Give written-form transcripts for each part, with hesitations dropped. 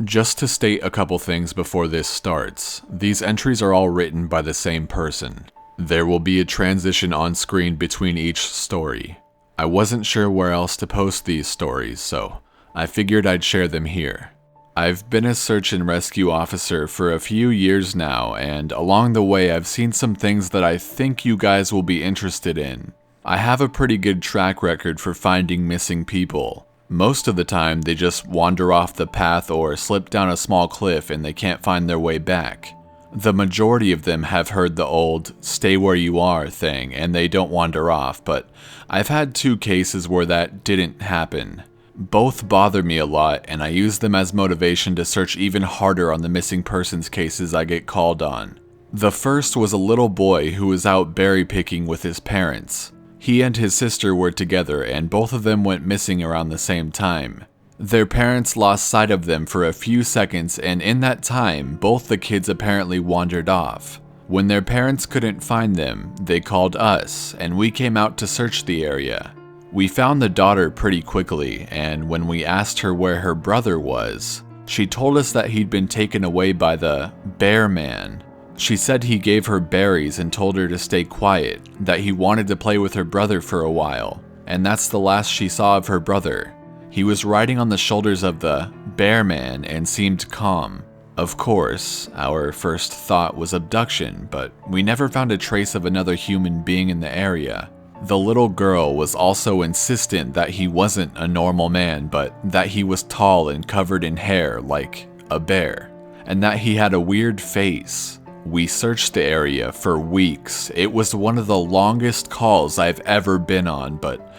Just to state a couple things before this starts, these entries are all written by the same person. There will be a transition on screen between each story. I wasn't sure where else to post these stories, so I figured I'd share them here. I've been a search and rescue officer for a few years now, and along the way I've seen some things that I think you guys will be interested in. I have a pretty good track record for finding missing people. Most of the time they just wander off the path or slip down a small cliff and they can't find their way back. The majority of them have heard the old "stay where you are" thing and they don't wander off, but I've had 2 cases where that didn't happen. Both bother me a lot, and I use them as motivation to search even harder on the missing persons cases I get called on. The first was a little boy who was out berry picking with his parents. He and his sister were together, and both of them went missing around the same time. Their parents lost sight of them for a few seconds, and in that time, both the kids apparently wandered off. When their parents couldn't find them, they called us, and we came out to search the area. We found the daughter pretty quickly, and when we asked her where her brother was, she told us that he'd been taken away by the bear man. She said he gave her berries and told her to stay quiet, that he wanted to play with her brother for a while, and that's the last she saw of her brother. He was riding on the shoulders of the bear man and seemed calm. Of course, our first thought was abduction, but we never found a trace of another human being in the area. The little girl was also insistent that he wasn't a normal man, but that he was tall and covered in hair like a bear, and that he had a weird face. We searched the area for weeks. It was one of the longest calls I've ever been on, but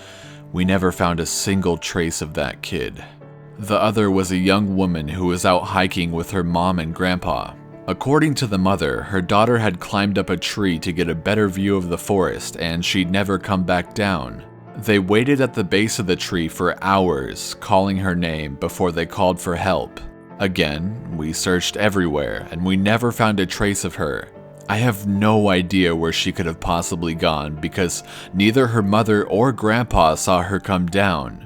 we never found a single trace of that kid. The other was a young woman who was out hiking with her mom and grandpa. According to the mother, her daughter had climbed up a tree to get a better view of the forest, and she'd never come back down. They waited at the base of the tree for hours, calling her name before they called for help. Again, we searched everywhere, and we never found a trace of her. I have no idea where she could have possibly gone, because neither her mother or grandpa saw her come down.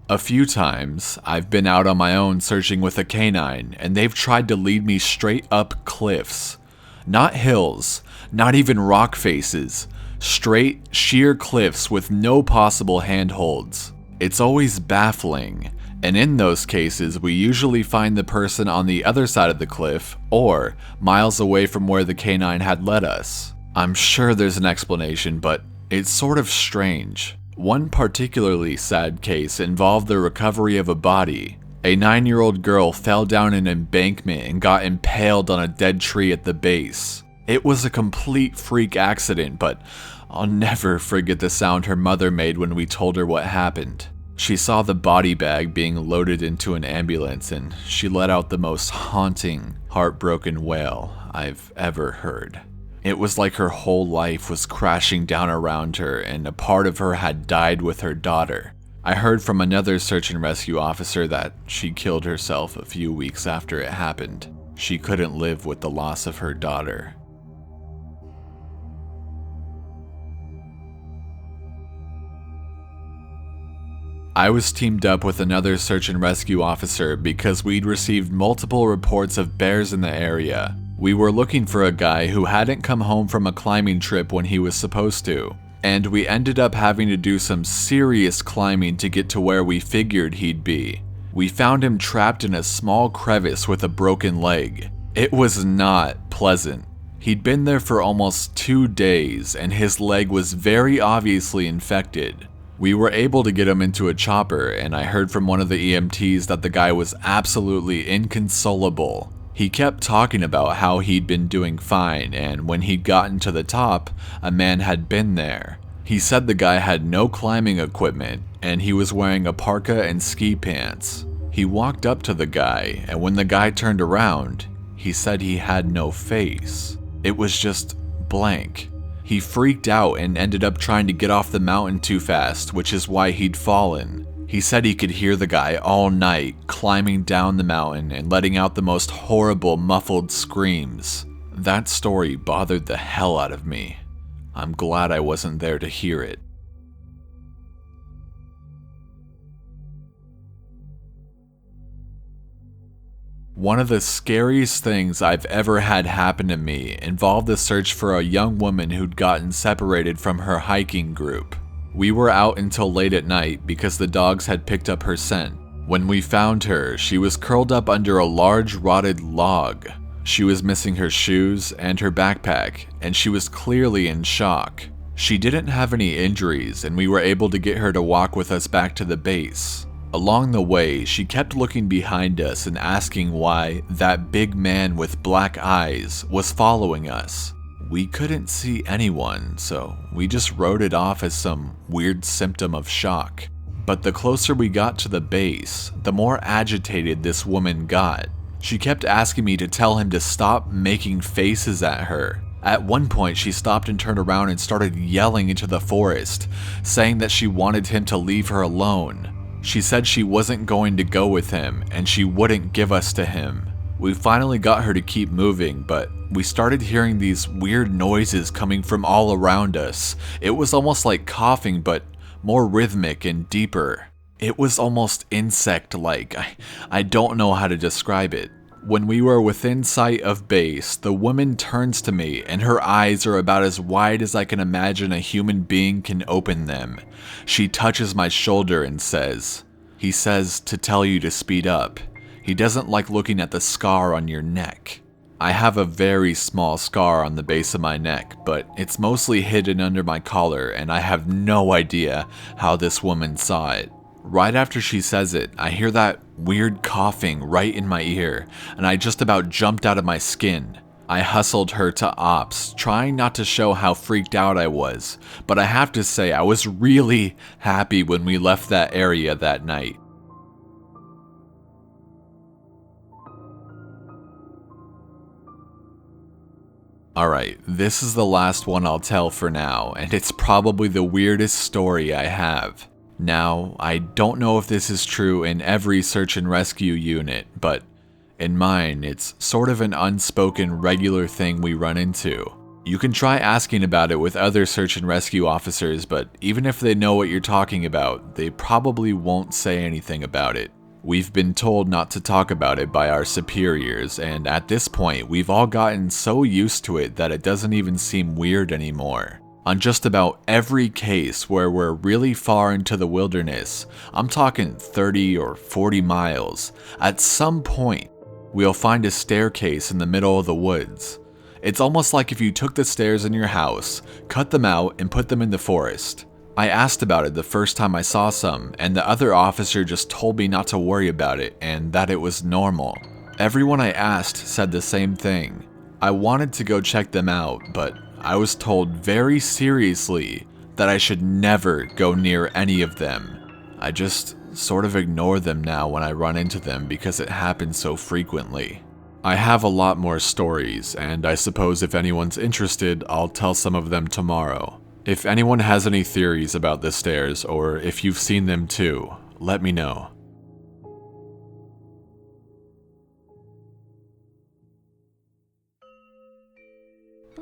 A few times, I've been out on my own searching with a canine, and they've tried to lead me straight up cliffs. Not hills, not even rock faces. Straight, sheer cliffs with no possible handholds. It's always baffling, and in those cases we usually find the person on the other side of the cliff, or miles away from where the canine had led us. I'm sure there's an explanation, but it's sort of strange. One particularly sad case involved the recovery of a body. A 9-year-old girl fell down an embankment and got impaled on a dead tree at the base. It was a complete freak accident, but I'll never forget the sound her mother made when we told her what happened. She saw the body bag being loaded into an ambulance, and she let out the most haunting, heartbroken wail I've ever heard. It was like her whole life was crashing down around her, and a part of her had died with her daughter. I heard from another search and rescue officer that she killed herself a few weeks after it happened. She couldn't live with the loss of her daughter. I was teamed up with another search and rescue officer because we'd received multiple reports of bears in the area. We were looking for a guy who hadn't come home from a climbing trip when he was supposed to, and we ended up having to do some serious climbing to get to where we figured he'd be. We found him trapped in a small crevice with a broken leg. It was not pleasant. He'd been there for almost 2 days, and his leg was very obviously infected. We were able to get him into a chopper, and I heard from one of the EMTs that the guy was absolutely inconsolable. He kept talking about how he'd been doing fine, and when he'd gotten to the top, a man had been there. He said the guy had no climbing equipment, and he was wearing a parka and ski pants. He walked up to the guy, and when the guy turned around, he said he had no face. It was just blank. He freaked out and ended up trying to get off the mountain too fast, which is why he'd fallen. He said he could hear the guy all night climbing down the mountain and letting out the most horrible muffled screams. That story bothered the hell out of me. I'm glad I wasn't there to hear it. One of the scariest things I've ever had happen to me involved the search for a young woman who'd gotten separated from her hiking group. We were out until late at night because the dogs had picked up her scent. When we found her, she was curled up under a large rotted log. She was missing her shoes and her backpack, and she was clearly in shock. She didn't have any injuries, and we were able to get her to walk with us back to the base. Along the way, she kept looking behind us and asking why that big man with black eyes was following us. We couldn't see anyone, so we just wrote it off as some weird symptom of shock. But the closer we got to the base, the more agitated this woman got. She kept asking me to tell him to stop making faces at her. At one point, she stopped and turned around and started yelling into the forest, saying that she wanted him to leave her alone. She said she wasn't going to go with him, and she wouldn't give us to him. We finally got her to keep moving, but we started hearing these weird noises coming from all around us. It was almost like coughing, but more rhythmic and deeper. It was almost insect-like. I don't know how to describe it. When we were within sight of base, the woman turns to me and her eyes are about as wide as I can imagine a human being can open them. She touches my shoulder and says, "He says to tell you to speed up. He doesn't like looking at the scar on your neck." I have a very small scar on the base of my neck, but it's mostly hidden under my collar and I have no idea how this woman saw it. Right after she says it, I hear that weird coughing right in my ear, and I just about jumped out of my skin. I hustled her to ops, trying not to show how freaked out I was, but I have to say I was really happy when we left that area that night. Alright, this is the last one I'll tell for now, and it's probably the weirdest story I have. Now, I don't know if this is true in every search and rescue unit, but in mine, it's sort of an unspoken regular thing we run into. You can try asking about it with other search and rescue officers, but even if they know what you're talking about, they probably won't say anything about it. We've been told not to talk about it by our superiors, and at this point, we've all gotten so used to it that it doesn't even seem weird anymore. On just about every case where we're really far into the wilderness, I'm talking 30 or 40 miles, at some point, we'll find a staircase in the middle of the woods. It's almost like if you took the stairs in your house, cut them out, and put them in the forest. I asked about it the first time I saw some, and the other officer just told me not to worry about it and that it was normal. Everyone I asked said the same thing. I wanted to go check them out, but I was told very seriously that I should never go near any of them. I just sort of ignore them now when I run into them because it happens so frequently. I have a lot more stories, and I suppose if anyone's interested, I'll tell some of them tomorrow. If anyone has any theories about the stairs, or if you've seen them too, let me know.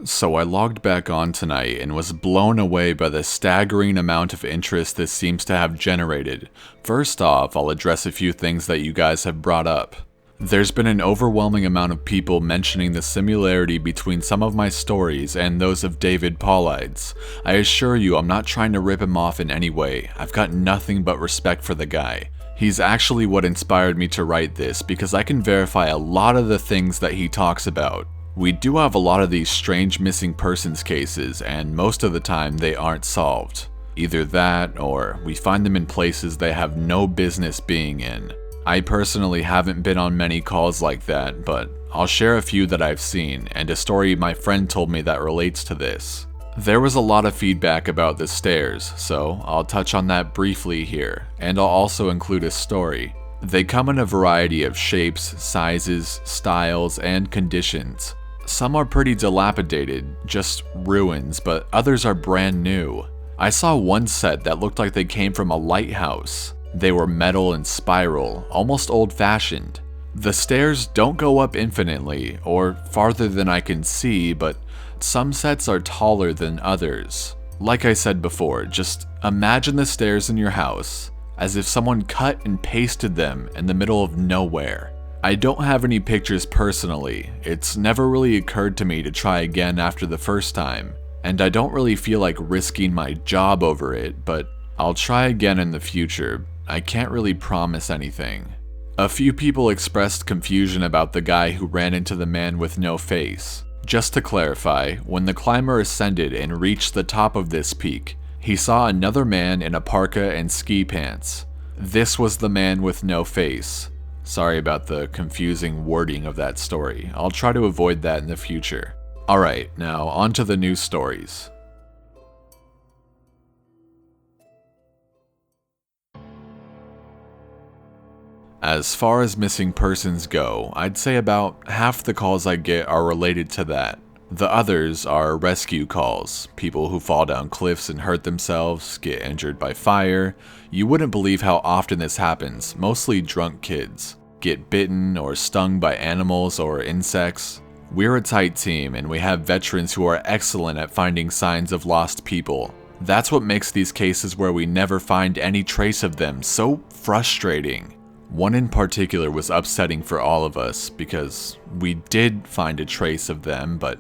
So I logged back on tonight and was blown away by the staggering amount of interest this seems to have generated. First off, I'll address a few things that you guys have brought up. There's been an overwhelming amount of people mentioning the similarity between some of my stories and those of David Paulides. I assure you I'm not trying to rip him off in any way. I've got nothing but respect for the guy. He's actually what inspired me to write this because I can verify a lot of the things that he talks about. We do have a lot of these strange missing persons cases, and most of the time they aren't solved. Either that, or we find them in places they have no business being in. I personally haven't been on many calls like that, but I'll share a few that I've seen, and a story my friend told me that relates to this. There was a lot of feedback about the stairs, so I'll touch on that briefly here, and I'll also include a story. They come in a variety of shapes, sizes, styles, and conditions. Some are pretty dilapidated, just ruins, but others are brand new. I saw one set that looked like they came from a lighthouse. They were metal and spiral, almost old-fashioned. The stairs don't go up infinitely, or farther than I can see, but some sets are taller than others. Like I said before, just imagine the stairs in your house as if someone cut and pasted them in the middle of nowhere. I don't have any pictures personally. It's never really occurred to me to try again after the first time, and I don't really feel like risking my job over it, but I'll try again in the future. I can't really promise anything. A few people expressed confusion about the guy who ran into the man with no face. Just to clarify, when the climber ascended and reached the top of this peak, he saw another man in a parka and ski pants. This was the man with no face. Sorry about the confusing wording of that story. I'll try to avoid that in the future. Alright, now on to the news stories. As far as missing persons go, I'd say about half the calls I get are related to that. The others are rescue calls, people who fall down cliffs and hurt themselves, get injured by fire. You wouldn't believe how often this happens, mostly drunk kids. Get bitten or stung by animals or insects. We're a tight team and we have veterans who are excellent at finding signs of lost people. That's what makes these cases where we never find any trace of them so frustrating. One in particular was upsetting for all of us because we did find a trace of them, but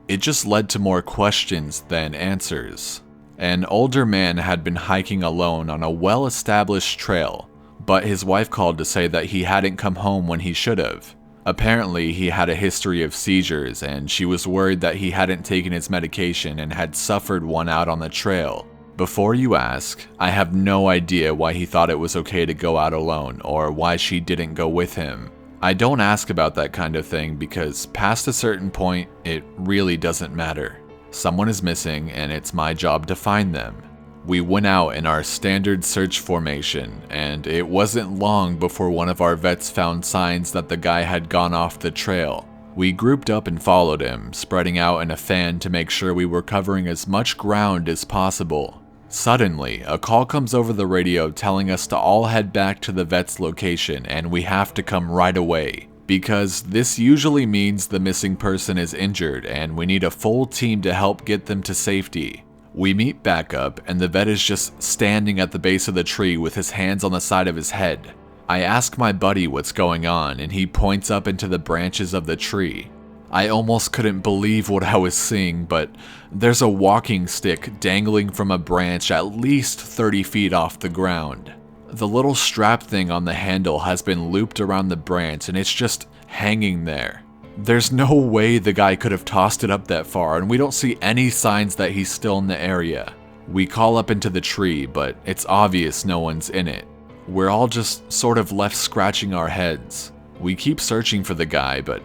it just led to more questions than answers. An older man had been hiking alone on a well-established trail, but his wife called to say that he hadn't come home when he should have. Apparently, he had a history of seizures, and she was worried that he hadn't taken his medication and had suffered one out on the trail. Before you ask, I have no idea why he thought it was okay to go out alone, or why she didn't go with him. I don't ask about that kind of thing because past a certain point, it really doesn't matter. Someone is missing, and it's my job to find them. We went out in our standard search formation, and it wasn't long before one of our vets found signs that the guy had gone off the trail. We grouped up and followed him, spreading out in a fan to make sure we were covering as much ground as possible. Suddenly, a call comes over the radio telling us to all head back to the vet's location and we have to come right away, because this usually means the missing person is injured and we need a full team to help get them to safety. We meet back up and the vet is just standing at the base of the tree with his hands on the side of his head. I ask my buddy what's going on and he points up into the branches of the tree. I almost couldn't believe what I was seeing, but there's a walking stick dangling from a branch at least 30 feet off the ground. The little strap thing on the handle has been looped around the branch and it's just hanging there. There's no way the guy could have tossed it up that far, and we don't see any signs that he's still in the area. We call up into the tree, but it's obvious no one's in it. We're all just sort of left scratching our heads. We keep searching for the guy, but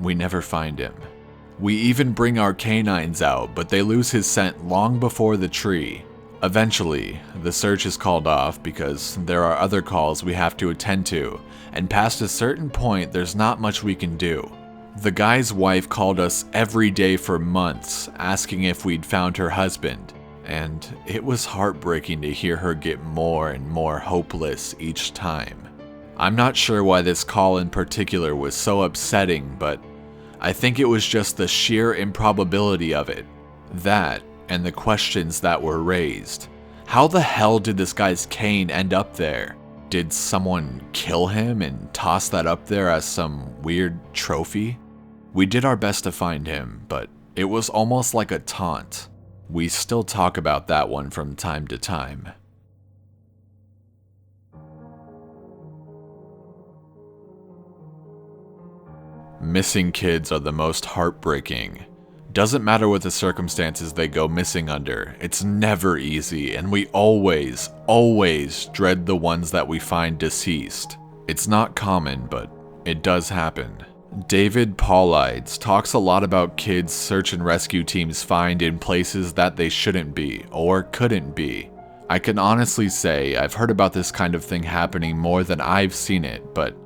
we never find him. We even bring our canines out, but they lose his scent long before the tree. Eventually, the search is called off because there are other calls we have to attend to, and past a certain point, there's not much we can do. The guy's wife called us every day for months, asking if we'd found her husband, and it was heartbreaking to hear her get more and more hopeless each time. I'm not sure why this call in particular was so upsetting, but I think it was just the sheer improbability of it. That, and the questions that were raised. How the hell did this guy's cane end up there? Did someone kill him and toss that up there as some weird trophy? We did our best to find him, but it was almost like a taunt. We still talk about that one from time to time. Missing kids are the most heartbreaking. Doesn't matter what the circumstances they go missing under, it's never easy, and we always dread the ones that we find deceased. It's not common, but it does happen. David Paulides talks a lot about kids search and rescue teams find in places that they shouldn't be, or couldn't be. I can honestly say I've heard about this kind of thing happening more than I've seen it, but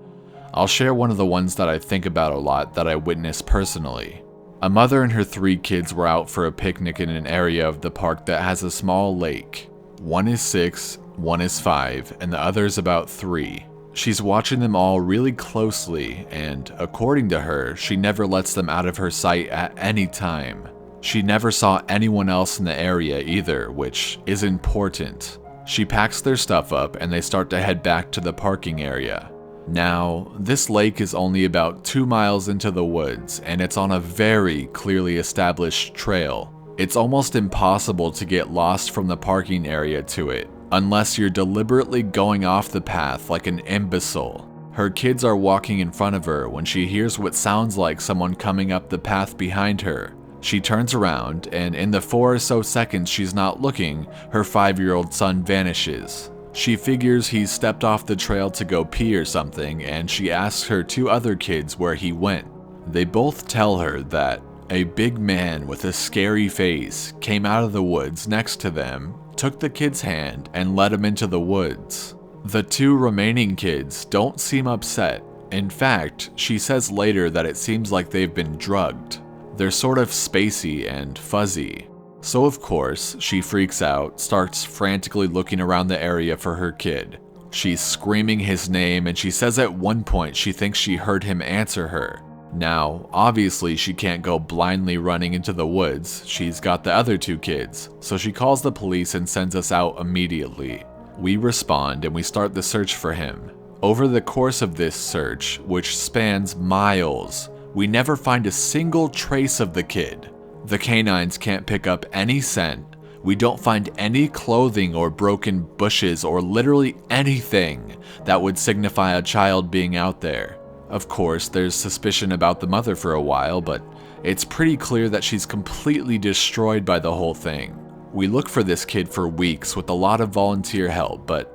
I'll share one of the ones that I think about a lot that I witnessed personally. A mother and her 3 kids were out for a picnic in an area of the park that has a small lake. One is 6, one is 5, and the other is about 3. She's watching them all really closely, and according to her, she never lets them out of her sight at any time. She never saw anyone else in the area either, which is important. She packs their stuff up and they start to head back to the parking area. Now, this lake is only about 2 miles into the woods, and it's on a very clearly established trail. It's almost impossible to get lost from the parking area to it, unless you're deliberately going off the path like an imbecile. Her kids are walking in front of her when she hears what sounds like someone coming up the path behind her. She turns around, and in the 4 or so seconds she's not looking, her 5-year-old son vanishes. She figures he's stepped off the trail to go pee or something, and she asks her 2 other kids where he went. They both tell her that a big man with a scary face came out of the woods next to them, took the kid's hand, and led him into the woods. The 2 remaining kids don't seem upset. In fact, she says later that it seems like they've been drugged. They're sort of spacey and fuzzy. So of course, she freaks out, starts frantically looking around the area for her kid. She's screaming his name, and she says at one point she thinks she heard him answer her. Now, obviously she can't go blindly running into the woods. She's got the other 2 kids, so she calls the police and sends us out immediately. We respond and we start the search for him. Over the course of this search, which spans miles, we never find a single trace of the kid. The canines can't pick up any scent. We don't find any clothing or broken bushes or literally anything that would signify a child being out there. Of course, there's suspicion about the mother for a while, but it's pretty clear that she's completely destroyed by the whole thing. We look for this kid for weeks with a lot of volunteer help, but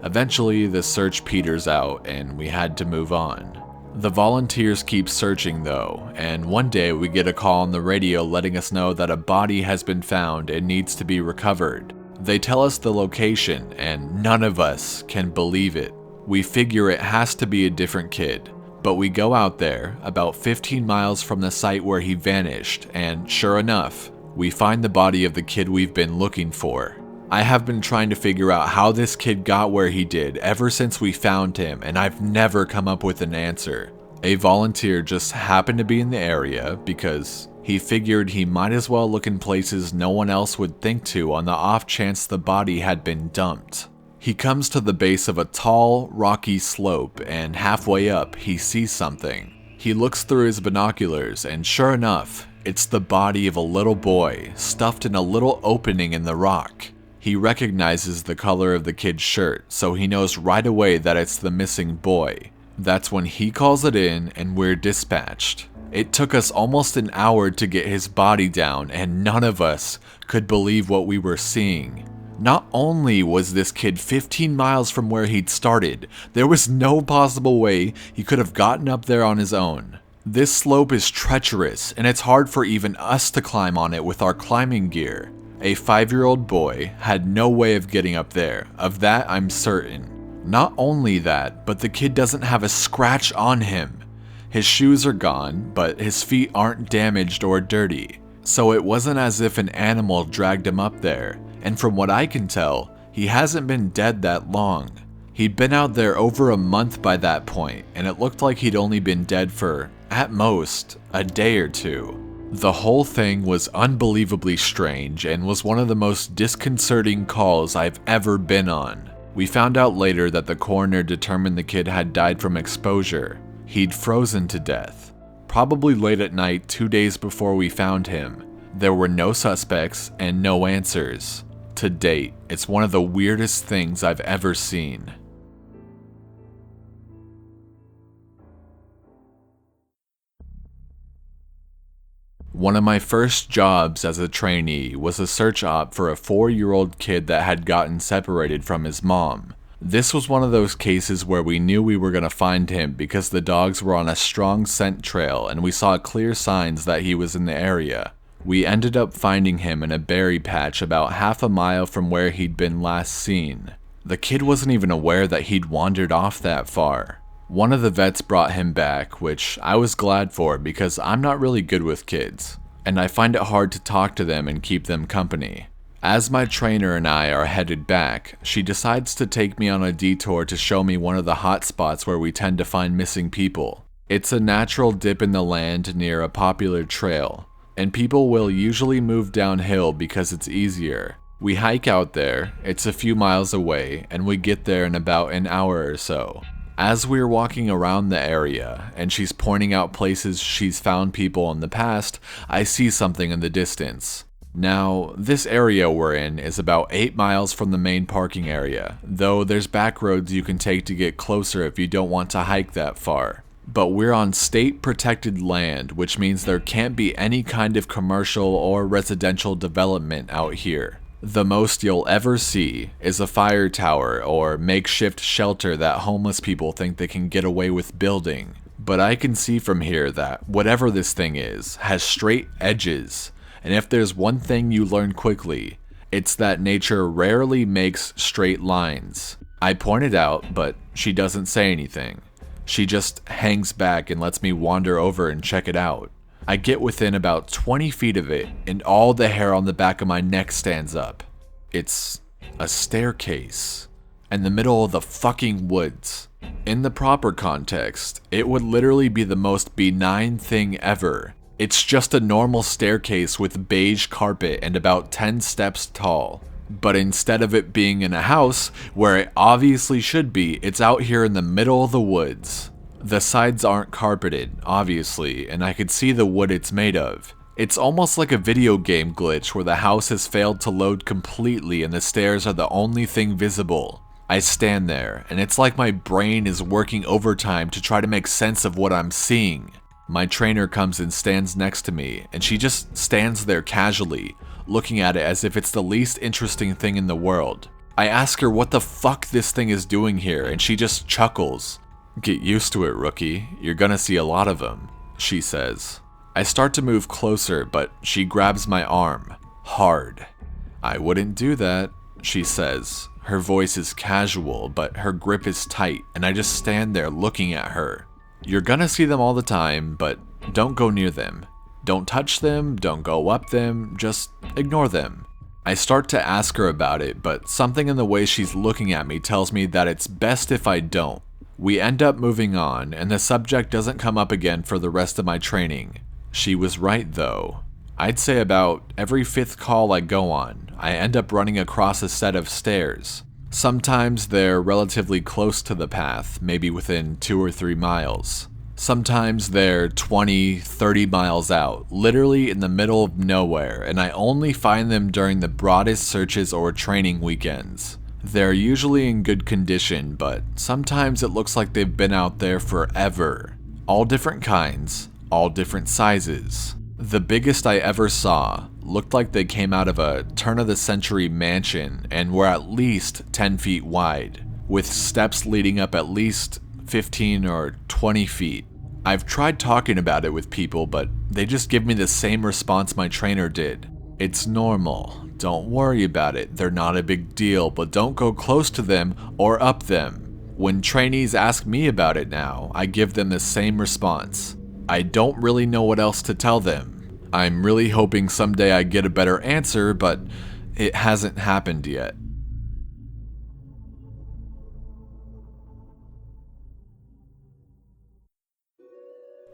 eventually the search peters out and we had to move on. The volunteers keep searching though, and one day we get a call on the radio letting us know that a body has been found and needs to be recovered. They tell us the location, and none of us can believe it. We figure it has to be a different kid, but we go out there, about 15 miles from the site where he vanished, and sure enough, we find the body of the kid we've been looking for. I have been trying to figure out how this kid got where he did ever since we found him, and I've never come up with an answer. A volunteer just happened to be in the area because he figured he might as well look in places no one else would think to on the off chance the body had been dumped. He comes to the base of a tall, rocky slope, and halfway up he sees something. He looks through his binoculars, and sure enough, it's the body of a little boy stuffed in a little opening in the rock. He recognizes the color of the kid's shirt, so he knows right away that it's the missing boy. That's when he calls it in and we're dispatched. It took us almost an hour to get his body down, and none of us could believe what we were seeing. Not only was this kid 15 miles from where he'd started, there was no possible way he could have gotten up there on his own. This slope is treacherous, and it's hard for even us to climb on it with our climbing gear. A 5-year-old boy had no way of getting up there, of that I'm certain. Not only that, but the kid doesn't have a scratch on him. His shoes are gone, but his feet aren't damaged or dirty. So it wasn't as if an animal dragged him up there, and from what I can tell, he hasn't been dead that long. He'd been out there over a month by that point, and it looked like he'd only been dead for, at most, a day or 2. The whole thing was unbelievably strange and was one of the most disconcerting calls I've ever been on. We found out later that the coroner determined the kid had died from exposure. He'd frozen to death. Probably late at night 2 days before we found him. There were no suspects and no answers. To date, it's one of the weirdest things I've ever seen. One of my first jobs as a trainee was a search op for a 4-year-old kid that had gotten separated from his mom. This was one of those cases where we knew we were going to find him because the dogs were on a strong scent trail and we saw clear signs that he was in the area. We ended up finding him in a berry patch about half a mile from where he'd been last seen. The kid wasn't even aware that he'd wandered off that far. One of the vets brought him back, which I was glad for because I'm not really good with kids, and I find it hard to talk to them and keep them company. As my trainer and I are headed back, she decides to take me on a detour to show me one of the hot spots where we tend to find missing people. It's a natural dip in the land near a popular trail, and people will usually move downhill because it's easier. We hike out there, it's a few miles away, and we get there in about an hour or so. As we're walking around the area, and she's pointing out places she's found people in the past, I see something in the distance. Now, this area we're in is about 8 miles from the main parking area, though there's back roads you can take to get closer if you don't want to hike that far. But we're on state-protected land, which means there can't be any kind of commercial or residential development out here. The most you'll ever see is a fire tower or makeshift shelter that homeless people think they can get away with building. But I can see from here that whatever this thing is has straight edges, and if there's one thing you learn quickly, it's that nature rarely makes straight lines. I point it out, but she doesn't say anything. She just hangs back and lets me wander over and check it out. I get within about 20 feet of it, and all the hair on the back of my neck stands up. It's a staircase in the middle of the fucking woods. In the proper context, it would literally be the most benign thing ever. It's just a normal staircase with beige carpet and about 10 steps tall. But instead of it being in a house, where it obviously should be, it's out here in the middle of the woods. The sides aren't carpeted, obviously, and I could see the wood it's made of. It's almost like a video game glitch where the house has failed to load completely and the stairs are the only thing visible. I stand there, and it's like my brain is working overtime to try to make sense of what I'm seeing. My trainer comes and stands next to me, and she just stands there casually, looking at it as if it's the least interesting thing in the world. I ask her what the fuck this thing is doing here, and she just chuckles. "Get used to it, rookie. You're gonna see a lot of them," she says. I start to move closer, but she grabs my arm. Hard. "I wouldn't do that," she says. Her voice is casual, but her grip is tight, and I just stand there looking at her. "You're gonna see them all the time, but don't go near them. Don't touch them, don't go up them, just ignore them." I start to ask her about it, but something in the way she's looking at me tells me that it's best if I don't. We end up moving on, and the subject doesn't come up again for the rest of my training. She was right though. I'd say about every 5th call I go on, I end up running across a set of stairs. Sometimes they're relatively close to the path, maybe within 2 or 3 miles. Sometimes they're 20, 30 miles out, literally in the middle of nowhere, and I only find them during the broadest searches or training weekends. They're usually in good condition, but sometimes it looks like they've been out there forever. All different kinds, all different sizes. The biggest I ever saw looked like they came out of a turn-of-the-century mansion and were at least 10 feet wide, with steps leading up at least 15 or 20 feet. I've tried talking about it with people, but they just give me the same response my trainer did. "It's normal. Don't worry about it. They're not a big deal, but don't go close to them or up them." When trainees ask me about it now, I give them the same response. I don't really know what else to tell them. I'm really hoping someday I get a better answer, but it hasn't happened yet.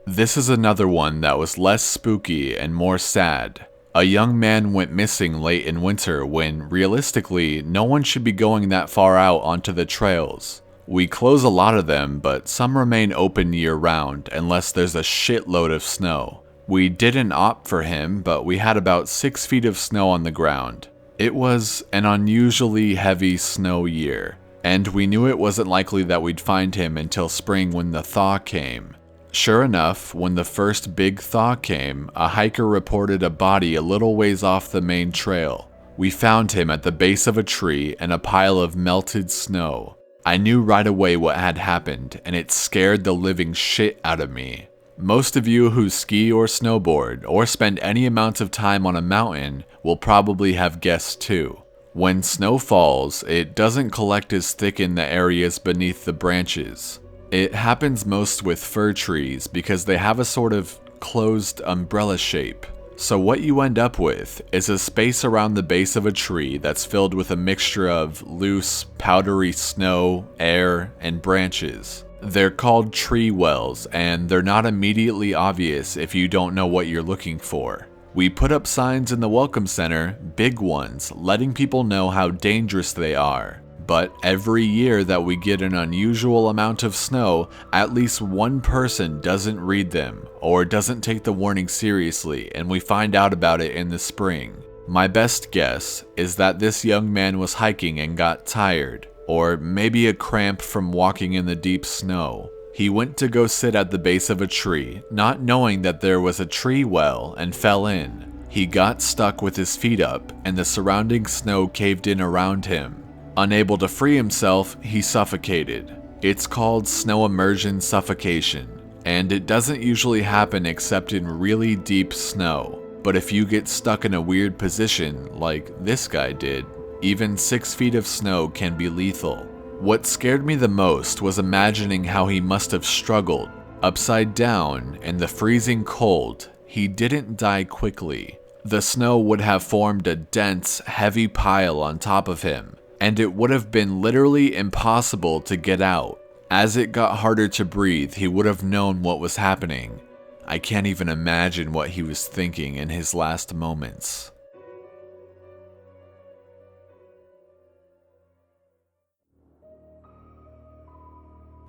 This is another one that was less spooky and more sad. A young man went missing late in winter when, realistically, no one should be going that far out onto the trails. We close a lot of them, but some remain open year-round unless there's a shitload of snow. We didn't opt for him, but we had about 6 feet of snow on the ground. It was an unusually heavy snow year, and we knew it wasn't likely that we'd find him until spring when the thaw came. Sure enough, when the first big thaw came, a hiker reported a body a little ways off the main trail. We found him at the base of a tree in a pile of melted snow. I knew right away what had happened, and it scared the living shit out of me. Most of you who ski or snowboard or spend any amount of time on a mountain will probably have guessed too. When snow falls, it doesn't collect as thick in the areas beneath the branches. It happens most with fir trees because they have a sort of closed umbrella shape. So what you end up with is a space around the base of a tree that's filled with a mixture of loose, powdery snow, air, and branches. They're called tree wells, and they're not immediately obvious if you don't know what you're looking for. We put up signs in the welcome center, big ones, letting people know how dangerous they are. But every year that we get an unusual amount of snow, at least one person doesn't read them or doesn't take the warning seriously, and we find out about it in the spring. My best guess is that this young man was hiking and got tired, or maybe a cramp from walking in the deep snow. He went to go sit at the base of a tree, not knowing that there was a tree well, and fell in. He got stuck with his feet up, and the surrounding snow caved in around him. Unable to free himself, he suffocated. It's called snow immersion suffocation, and it doesn't usually happen except in really deep snow. But if you get stuck in a weird position, like this guy did, even 6 feet of snow can be lethal. What scared me the most was imagining how he must have struggled. Upside down, in the freezing cold, he didn't die quickly. The snow would have formed a dense, heavy pile on top of him, and it would have been literally impossible to get out. As it got harder to breathe, he would have known what was happening. I can't even imagine what he was thinking in his last moments.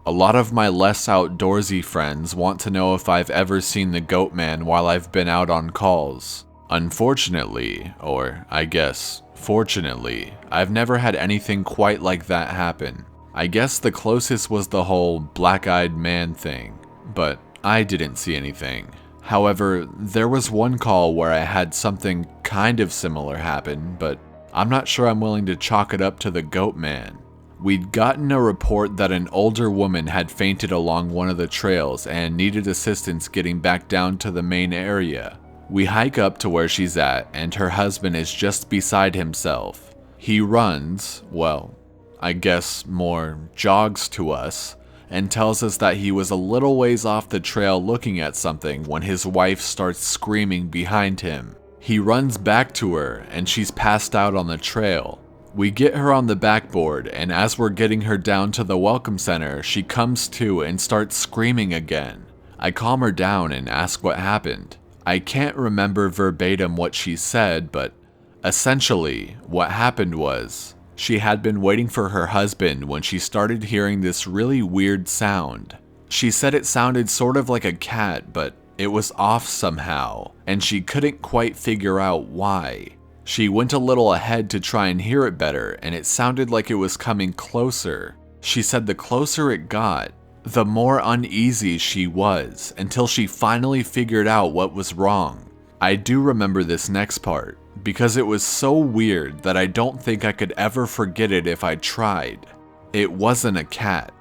A lot of my less outdoorsy friends want to know if I've ever seen the Goat Man while I've been out on calls. Unfortunately, or I guess fortunately, I've never had anything quite like that happen. I guess the closest was the whole black-eyed man thing, but I didn't see anything. However, there was one call where I had something kind of similar happen, but I'm not sure I'm willing to chalk it up to the Goat Man. We'd gotten a report that an older woman had fainted along one of the trails and needed assistance getting back down to the main area. We hike up to where she's at, and her husband is just beside himself. He runs, well, I guess more jogs to us, and tells us that he was a little ways off the trail looking at something when his wife starts screaming behind him. He runs back to her, and she's passed out on the trail. We get her on the backboard, and as we're getting her down to the welcome center, she comes to and starts screaming again. I calm her down and ask what happened. I can't remember verbatim what she said, but essentially, what happened was, she had been waiting for her husband when she started hearing this really weird sound. She said it sounded sort of like a cat, but it was off somehow, and she couldn't quite figure out why. She went a little ahead to try and hear it better, and it sounded like it was coming closer. She said the closer it got, the more uneasy she was, until she finally figured out what was wrong. I do remember this next part, because it was so weird that I don't think I could ever forget it if I tried. It wasn't a cat.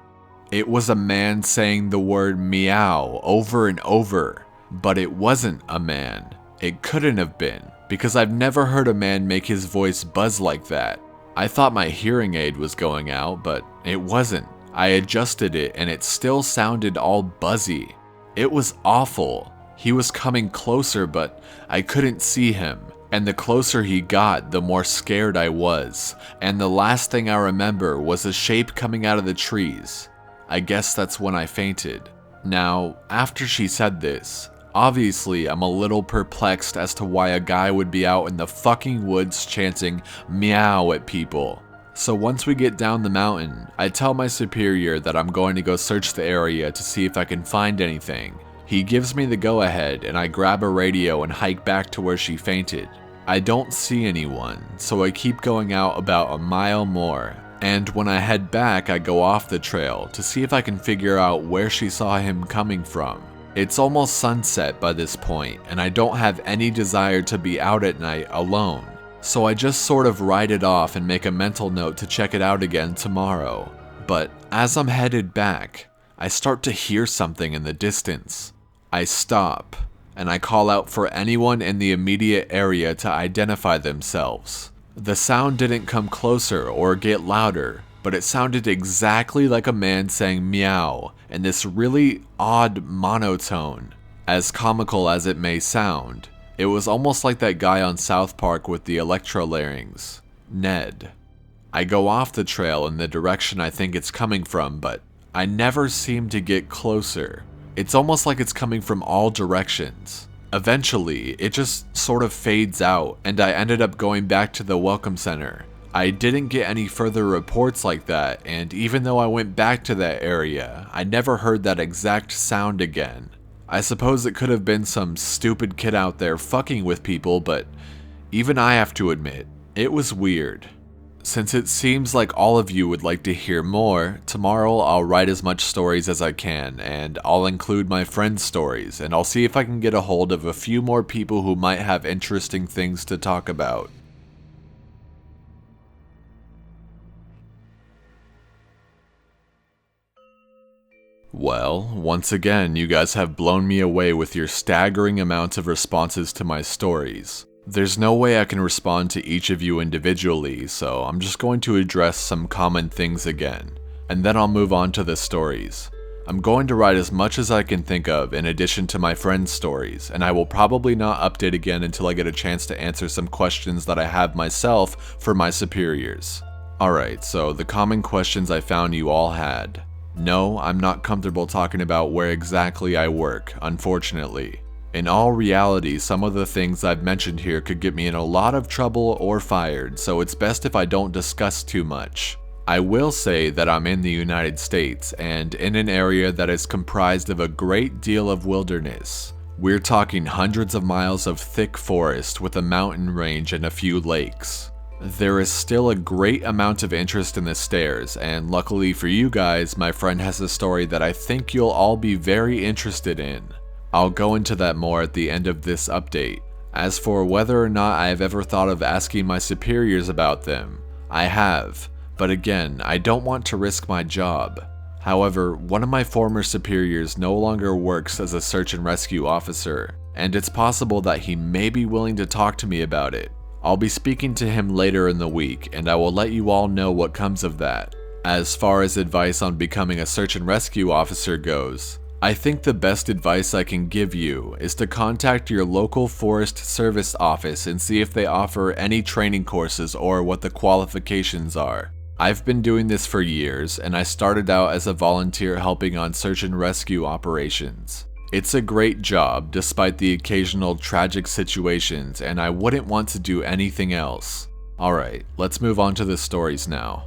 It was a man saying the word meow over and over, but it wasn't a man. It couldn't have been, because I've never heard a man make his voice buzz like that. I thought my hearing aid was going out, but it wasn't. I adjusted it and it still sounded all buzzy. It was awful. He was coming closer, but I couldn't see him. And the closer he got, the more scared I was. And the last thing I remember was a shape coming out of the trees. I guess that's when I fainted. Now, after she said this, obviously I'm a little perplexed as to why a guy would be out in the fucking woods chanting meow at people. So once we get down the mountain, I tell my superior that I'm going to go search the area to see if I can find anything. He gives me the go-ahead, and I grab a radio and hike back to where she fainted. I don't see anyone, so I keep going out about a mile more, and when I head back I go off the trail to see if I can figure out where she saw him coming from. It's almost sunset by this point, and I don't have any desire to be out at night alone. So I just sort of write it off and make a mental note to check it out again tomorrow. But as I'm headed back, I start to hear something in the distance. I stop, and I call out for anyone in the immediate area to identify themselves. The sound didn't come closer or get louder, but it sounded exactly like a man saying meow in this really odd monotone. As comical as it may sound, it was almost like that guy on South Park with the electrolarynx, Ned. I go off the trail in the direction I think it's coming from, but I never seem to get closer. It's almost like it's coming from all directions. Eventually, it just sort of fades out, and I ended up going back to the welcome center. I didn't get any further reports like that, and even though I went back to that area, I never heard that exact sound again. I suppose it could have been some stupid kid out there fucking with people, but even I have to admit, it was weird. Since it seems like all of you would like to hear more, tomorrow I'll write as much stories as I can, and I'll include my friends' stories, and I'll see if I can get a hold of a few more people who might have interesting things to talk about. Well, once again, you guys have blown me away with your staggering amount of responses to my stories. There's no way I can respond to each of you individually, so I'm just going to address some common things again, and then I'll move on to the stories. I'm going to write as much as I can think of in addition to my friends' stories, and I will probably not update again until I get a chance to answer some questions that I have myself for my superiors. Alright, so the common questions I found you all had. No, I'm not comfortable talking about where exactly I work, unfortunately. In all reality, some of the things I've mentioned here could get me in a lot of trouble or fired, so it's best if I don't discuss too much. I will say that I'm in the United States, and in an area that is comprised of a great deal of wilderness. We're talking hundreds of miles of thick forest with a mountain range and a few lakes. There is still a great amount of interest in the stairs, and luckily for you guys, my friend has a story that I think you'll all be very interested in. I'll go into that more at the end of this update. As for whether or not I have ever thought of asking my superiors about them, I have, but again, I don't want to risk my job. However, one of my former superiors no longer works as a search and rescue officer, and it's possible that he may be willing to talk to me about it. I'll be speaking to him later in the week, and I will let you all know what comes of that. As far as advice on becoming a search and rescue officer goes, I think the best advice I can give you is to contact your local Forest Service office and see if they offer any training courses or what the qualifications are. I've been doing this for years, and I started out as a volunteer helping on search and rescue operations. It's a great job despite the occasional tragic situations, and I wouldn't want to do anything else. Alright, let's move on to the stories now.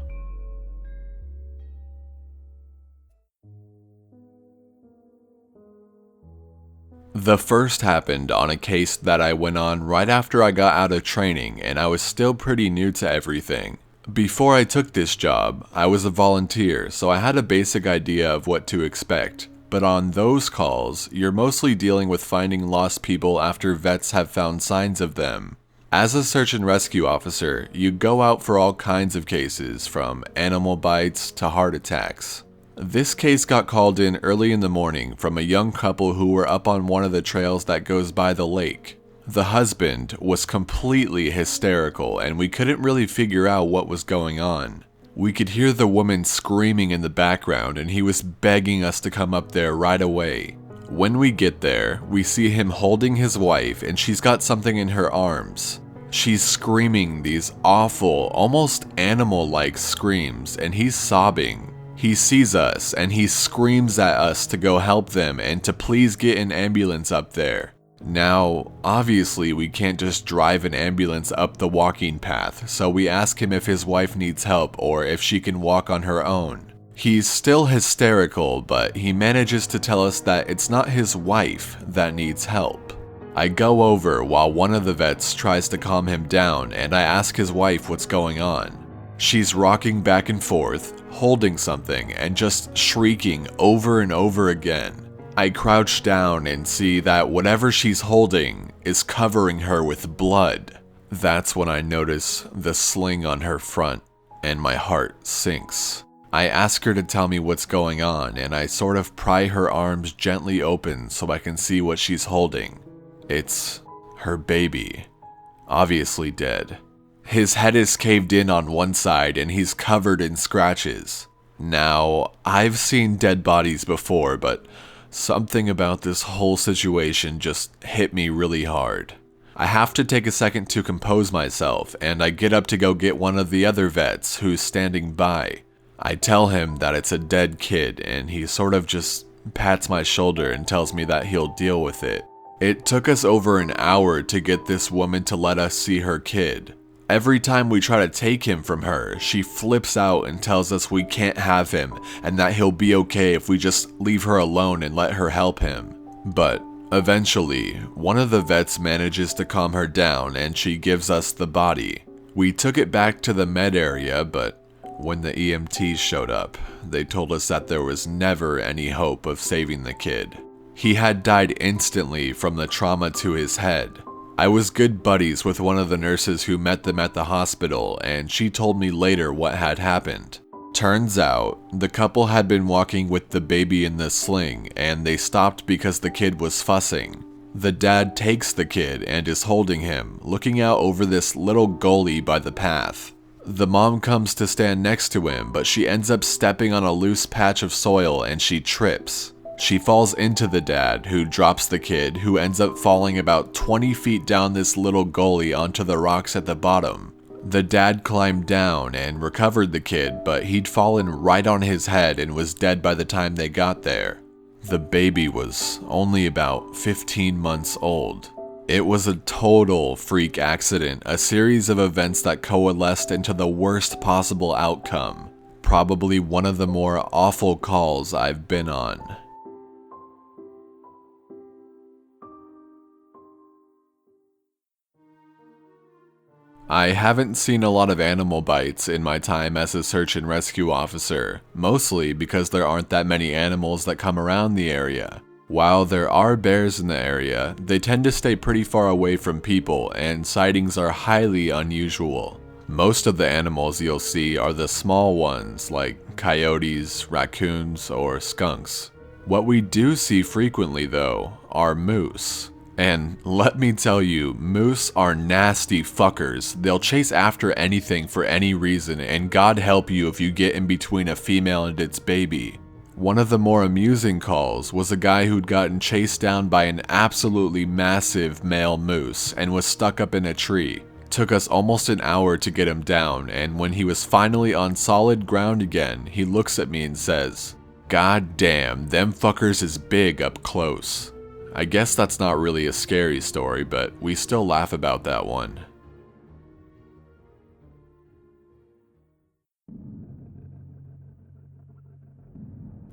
The first happened on a case that I went on right after I got out of training, and I was still pretty new to everything. Before I took this job, I was a volunteer, so I had a basic idea of what to expect. But on those calls, you're mostly dealing with finding lost people after vets have found signs of them. As a search and rescue officer, you go out for all kinds of cases, from animal bites to heart attacks. This case got called in early in the morning from a young couple who were up on one of the trails that goes by the lake. The husband was completely hysterical, and we couldn't really figure out what was going on. We could hear the woman screaming in the background, and he was begging us to come up there right away. When we get there, we see him holding his wife, and she's got something in her arms. She's screaming these awful, almost animal-like screams, and he's sobbing. He sees us, and he screams at us to go help them and to please get an ambulance up there. Now, obviously we can't just drive an ambulance up the walking path, so we ask him if his wife needs help or if she can walk on her own. He's still hysterical, but he manages to tell us that it's not his wife that needs help. I go over while one of the vets tries to calm him down, and I ask his wife what's going on. She's rocking back and forth, holding something, and just shrieking over and over again. I crouch down and see that whatever she's holding is covering her with blood. That's when I notice the sling on her front, and my heart sinks. I ask her to tell me what's going on, and I sort of pry her arms gently open so I can see what she's holding. It's her baby, obviously dead. His head is caved in on one side and he's covered in scratches. Now, I've seen dead bodies before, but something about this whole situation just hit me really hard. I have to take a second to compose myself, and I get up to go get one of the other vets who's standing by. I tell him that it's a dead kid, and he sort of just pats my shoulder and tells me that he'll deal with it. It took us over an hour to get this woman to let us see her kid. Every time we try to take him from her, she flips out and tells us we can't have him and that he'll be okay if we just leave her alone and let her help him. But eventually, one of the vets manages to calm her down and she gives us the body. We took it back to the med area, but when the EMTs showed up, they told us that there was never any hope of saving the kid. He had died instantly from the trauma to his head. I was good buddies with one of the nurses who met them at the hospital, and she told me later what had happened. Turns out, the couple had been walking with the baby in the sling, and they stopped because the kid was fussing. The dad takes the kid and is holding him, looking out over this little gully by the path. The mom comes to stand next to him, but she ends up stepping on a loose patch of soil and she trips. She falls into the dad, who drops the kid, who ends up falling about 20 feet down this little gully onto the rocks at the bottom. The dad climbed down and recovered the kid, but he'd fallen right on his head and was dead by the time they got there. The baby was only about 15 months old. It was a total freak accident, a series of events that coalesced into the worst possible outcome. Probably one of the more awful calls I've been on. I haven't seen a lot of animal bites in my time as a search and rescue officer, mostly because there aren't that many animals that come around the area. While there are bears in the area, they tend to stay pretty far away from people, and sightings are highly unusual. Most of the animals you'll see are the small ones, like coyotes, raccoons, or skunks. What we do see frequently, though, are moose. And let me tell you, moose are nasty fuckers. They'll chase after anything for any reason, and God help you if you get in between a female and its baby. One of the more amusing calls was a guy who'd gotten chased down by an absolutely massive male moose and was stuck up in a tree. Took us almost an hour to get him down, and when he was finally on solid ground again, he looks at me and says, "God damn, them fuckers is big up close." I guess that's not really a scary story, but we still laugh about that one.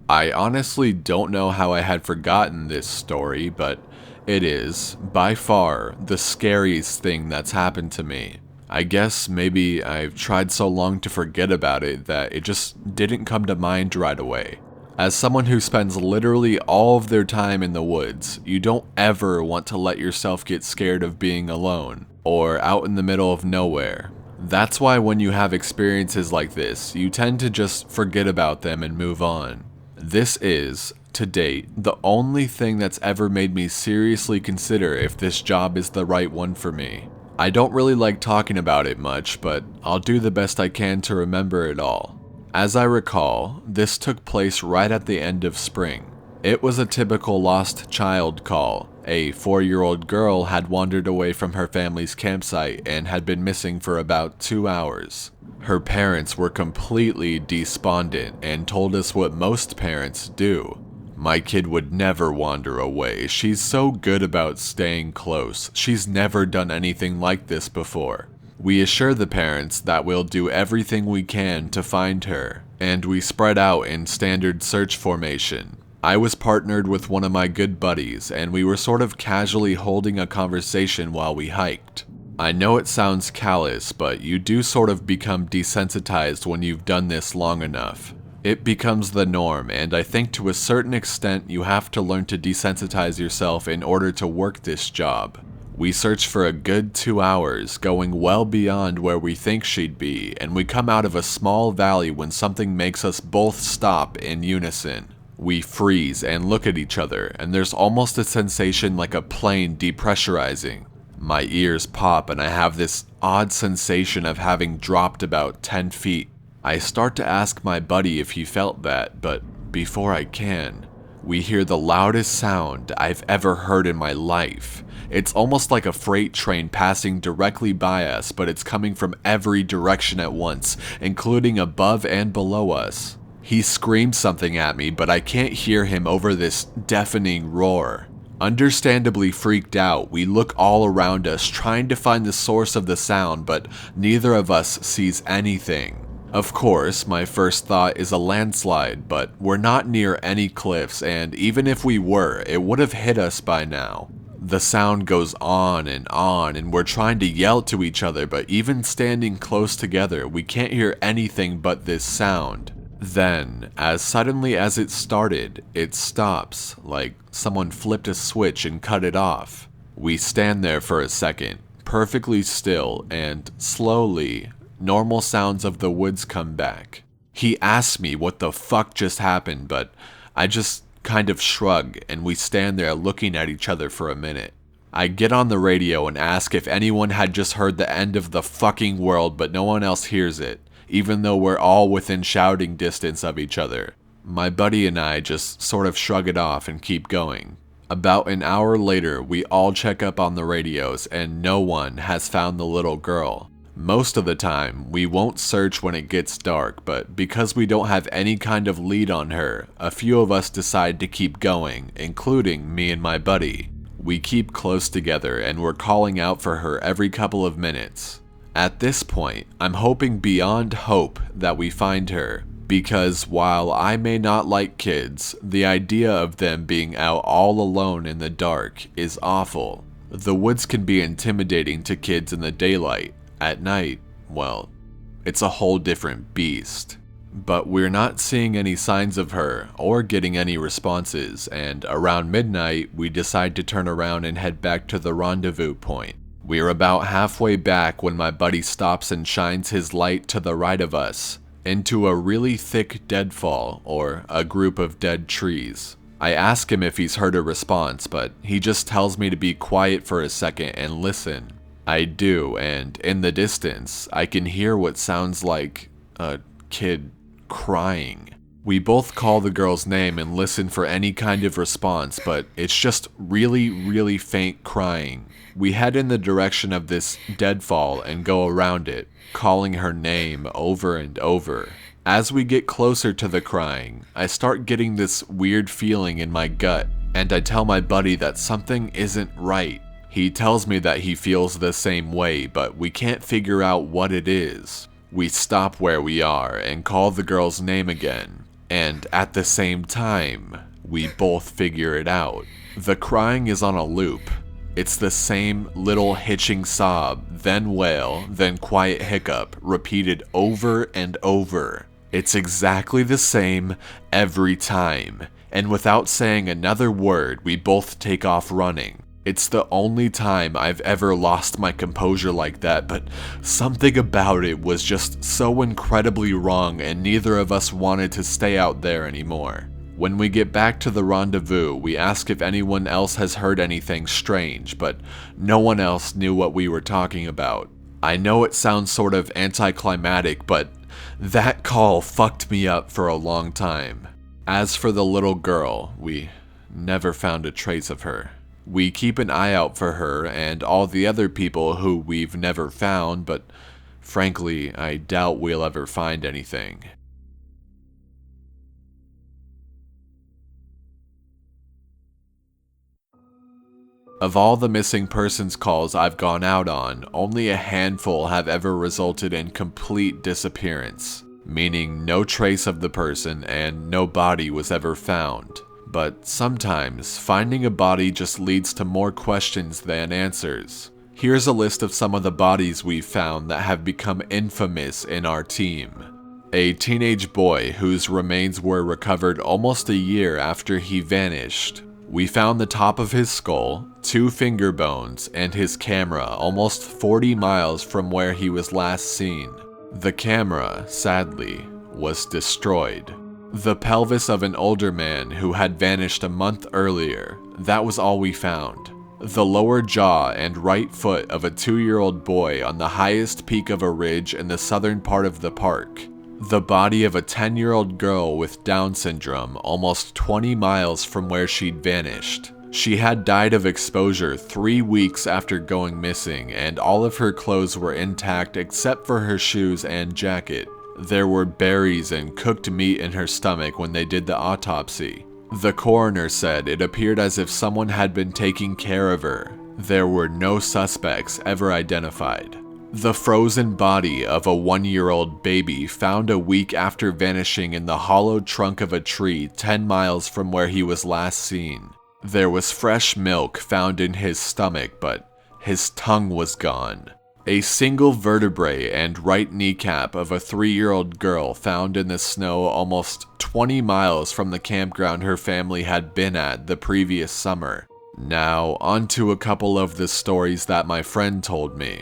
I honestly don't know how I had forgotten this story, but it is, by far, the scariest thing that's happened to me. I guess maybe I've tried so long to forget about it that it just didn't come to mind right away. As someone who spends literally all of their time in the woods, you don't ever want to let yourself get scared of being alone, or out in the middle of nowhere. That's why when you have experiences like this, you tend to just forget about them and move on. This is, to date, the only thing that's ever made me seriously consider if this job is the right one for me. I don't really like talking about it much, but I'll do the best I can to remember it all. As I recall, this took place right at the end of spring. It was a typical lost child call. A 4-year-old girl had wandered away from her family's campsite and had been missing for about 2 hours. Her parents were completely despondent and told us what most parents do. "My kid would never wander away. She's so good about staying close. She's never done anything like this before." We assure the parents that we'll do everything we can to find her, and we spread out in standard search formation. I was partnered with one of my good buddies, and we were sort of casually holding a conversation while we hiked. I know it sounds callous, but you do sort of become desensitized when you've done this long enough. It becomes the norm, and I think to a certain extent you have to learn to desensitize yourself in order to work this job. We search for a good 2 hours, going well beyond where we think she'd be, and we come out of a small valley when something makes us both stop in unison. We freeze and look at each other, and there's almost a sensation like a plane depressurizing. My ears pop and I have this odd sensation of having dropped about 10 feet. I start to ask my buddy if he felt that, but before I can, we hear the loudest sound I've ever heard in my life. It's almost like a freight train passing directly by us, but it's coming from every direction at once, including above and below us. He screams something at me, but I can't hear him over this deafening roar. Understandably freaked out, we look all around us trying to find the source of the sound, but neither of us sees anything. Of course, my first thought is a landslide, but we're not near any cliffs, and even if we were, it would have hit us by now. The sound goes on, and we're trying to yell to each other, but even standing close together, we can't hear anything but this sound. Then, as suddenly as it started, it stops, like someone flipped a switch and cut it off. We stand there for a second, perfectly still, and slowly, normal sounds of the woods come back. He asks me what the fuck just happened, but I just kind of shrug, and we stand there looking at each other for a minute. I get on the radio and ask if anyone had just heard the end of the fucking world, but no one else hears it, even though we're all within shouting distance of each other. My buddy and I just sort of shrug it off and keep going. About an hour later, we all check up on the radios, and no one has found the little girl. Most of the time, we won't search when it gets dark, but because we don't have any kind of lead on her, a few of us decide to keep going, including me and my buddy. We keep close together, and we're calling out for her every couple of minutes. At this point, I'm hoping beyond hope that we find her, because while I may not like kids, the idea of them being out all alone in the dark is awful. The woods can be intimidating to kids in the daylight. At night, well, it's a whole different beast. But we're not seeing any signs of her or getting any responses, and around midnight, we decide to turn around and head back to the rendezvous point. We're about halfway back when my buddy stops and shines his light to the right of us, into a really thick deadfall, or a group of dead trees. I ask him if he's heard a response, but he just tells me to be quiet for a second and listen. I do, and in the distance, I can hear what sounds like a kid crying. We both call the girl's name and listen for any kind of response, but it's just really, really faint crying. We head in the direction of this deadfall and go around it, calling her name over and over. As we get closer to the crying, I start getting this weird feeling in my gut, and I tell my buddy that something isn't right. He tells me that he feels the same way, but we can't figure out what it is. We stop where we are and call the girl's name again, and at the same time, we both figure it out. The crying is on a loop. It's the same little hitching sob, then wail, then quiet hiccup, repeated over and over. It's exactly the same every time, and without saying another word, we both take off running. It's the only time I've ever lost my composure like that, but something about it was just so incredibly wrong, and neither of us wanted to stay out there anymore. When we get back to the rendezvous, we ask if anyone else has heard anything strange, but no one else knew what we were talking about. I know it sounds sort of anticlimactic, but that call fucked me up for a long time. As for the little girl, we never found a trace of her. We keep an eye out for her and all the other people who we've never found, but frankly, I doubt we'll ever find anything. Of all the missing persons calls I've gone out on, only a handful have ever resulted in complete disappearance, meaning no trace of the person and no body was ever found. But sometimes, finding a body just leads to more questions than answers. Here's a list of some of the bodies we've found that have become infamous in our team. A teenage boy whose remains were recovered almost a year after he vanished. We found the top of his skull, 2 finger bones, and his camera almost 40 miles from where he was last seen. The camera, sadly, was destroyed. The pelvis of an older man who had vanished a month earlier, that was all we found. The lower jaw and right foot of a 2-year-old boy on the highest peak of a ridge in the southern part of the park. The body of a 10-year-old girl with Down syndrome almost 20 miles from where she'd vanished. She had died of exposure 3 weeks after going missing, and all of her clothes were intact except for her shoes and jacket. There were berries and cooked meat in her stomach when they did the autopsy. The coroner said it appeared as if someone had been taking care of her. There were no suspects ever identified. The frozen body of a 1-year-old baby found a week after vanishing in the hollowed trunk of a tree 10 miles from where he was last seen. There was fresh milk found in his stomach, but his tongue was gone. A single vertebrae and right kneecap of a 3-year-old girl found in the snow almost 20 miles from the campground her family had been at the previous summer. Now, on to a couple of the stories that my friend told me.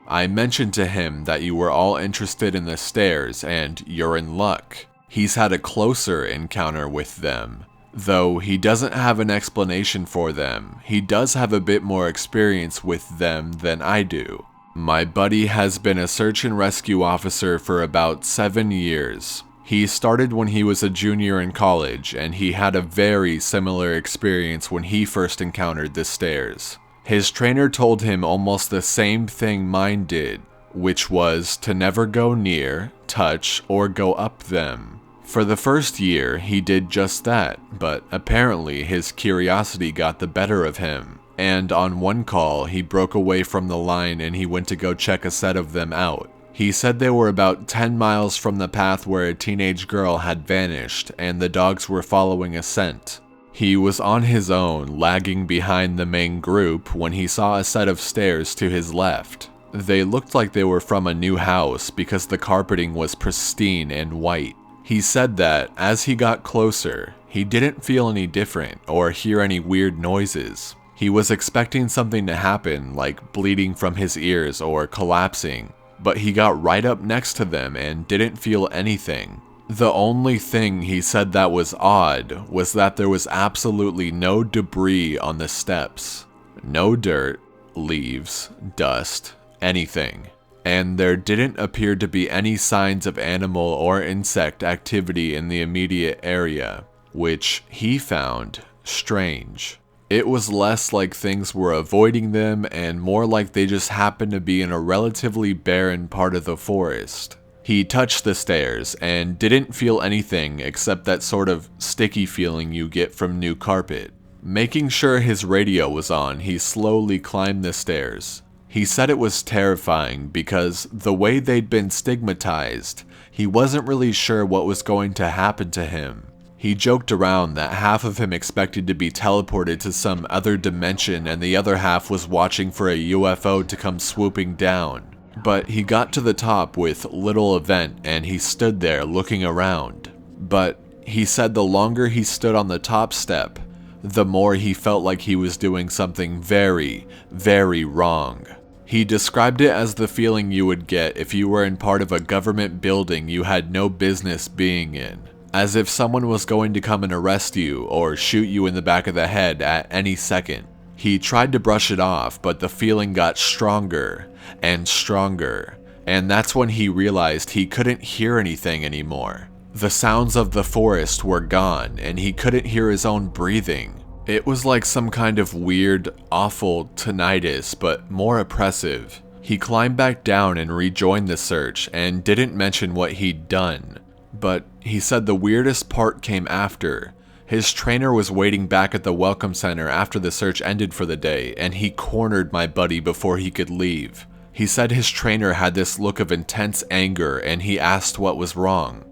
I mentioned to him that you were all interested in the stairs and you're in luck. He's had a closer encounter with them. Though he doesn't have an explanation for them, he does have a bit more experience with them than I do. My buddy has been a search and rescue officer for about 7 years. He started when he was a junior in college, and he had a very similar experience when he first encountered the stairs. His trainer told him almost the same thing mine did, which was to never go near, touch, or go up them. For the first year, he did just that, but apparently his curiosity got the better of him, and on one call, he broke away from the line and he went to go check a set of them out. He said they were about 10 miles from the path where a teenage girl had vanished, and the dogs were following a scent. He was on his own, lagging behind the main group, when he saw a set of stairs to his left. They looked like they were from a new house because the carpeting was pristine and white. He said that, as he got closer, he didn't feel any different or hear any weird noises. He was expecting something to happen, like bleeding from his ears or collapsing, but he got right up next to them and didn't feel anything. The only thing he said that was odd was that there was absolutely no debris on the steps. No dirt, leaves, dust, anything. And there didn't appear to be any signs of animal or insect activity in the immediate area, which he found strange. It was less like things were avoiding them and more like they just happened to be in a relatively barren part of the forest. He touched the stairs and didn't feel anything except that sort of sticky feeling you get from new carpet. Making sure his radio was on, he slowly climbed the stairs. He said it was terrifying because the way they'd been stigmatized, he wasn't really sure what was going to happen to him. He joked around that half of him expected to be teleported to some other dimension and the other half was watching for a UFO to come swooping down. But he got to the top with little event and he stood there looking around. But he said the longer he stood on the top step, the more he felt like he was doing something very, very wrong. He described it as the feeling you would get if you were in part of a government building you had no business being in. As if someone was going to come and arrest you or shoot you in the back of the head at any second. He tried to brush it off, but the feeling got stronger and stronger. And that's when he realized he couldn't hear anything anymore. The sounds of the forest were gone, and he couldn't hear his own breathing. It was like some kind of weird, awful tinnitus, but more oppressive. He climbed back down and rejoined the search, and didn't mention what he'd done. But he said the weirdest part came after. His trainer was waiting back at the welcome center after the search ended for the day, and he cornered my buddy before he could leave. He said his trainer had this look of intense anger, and he asked what was wrong.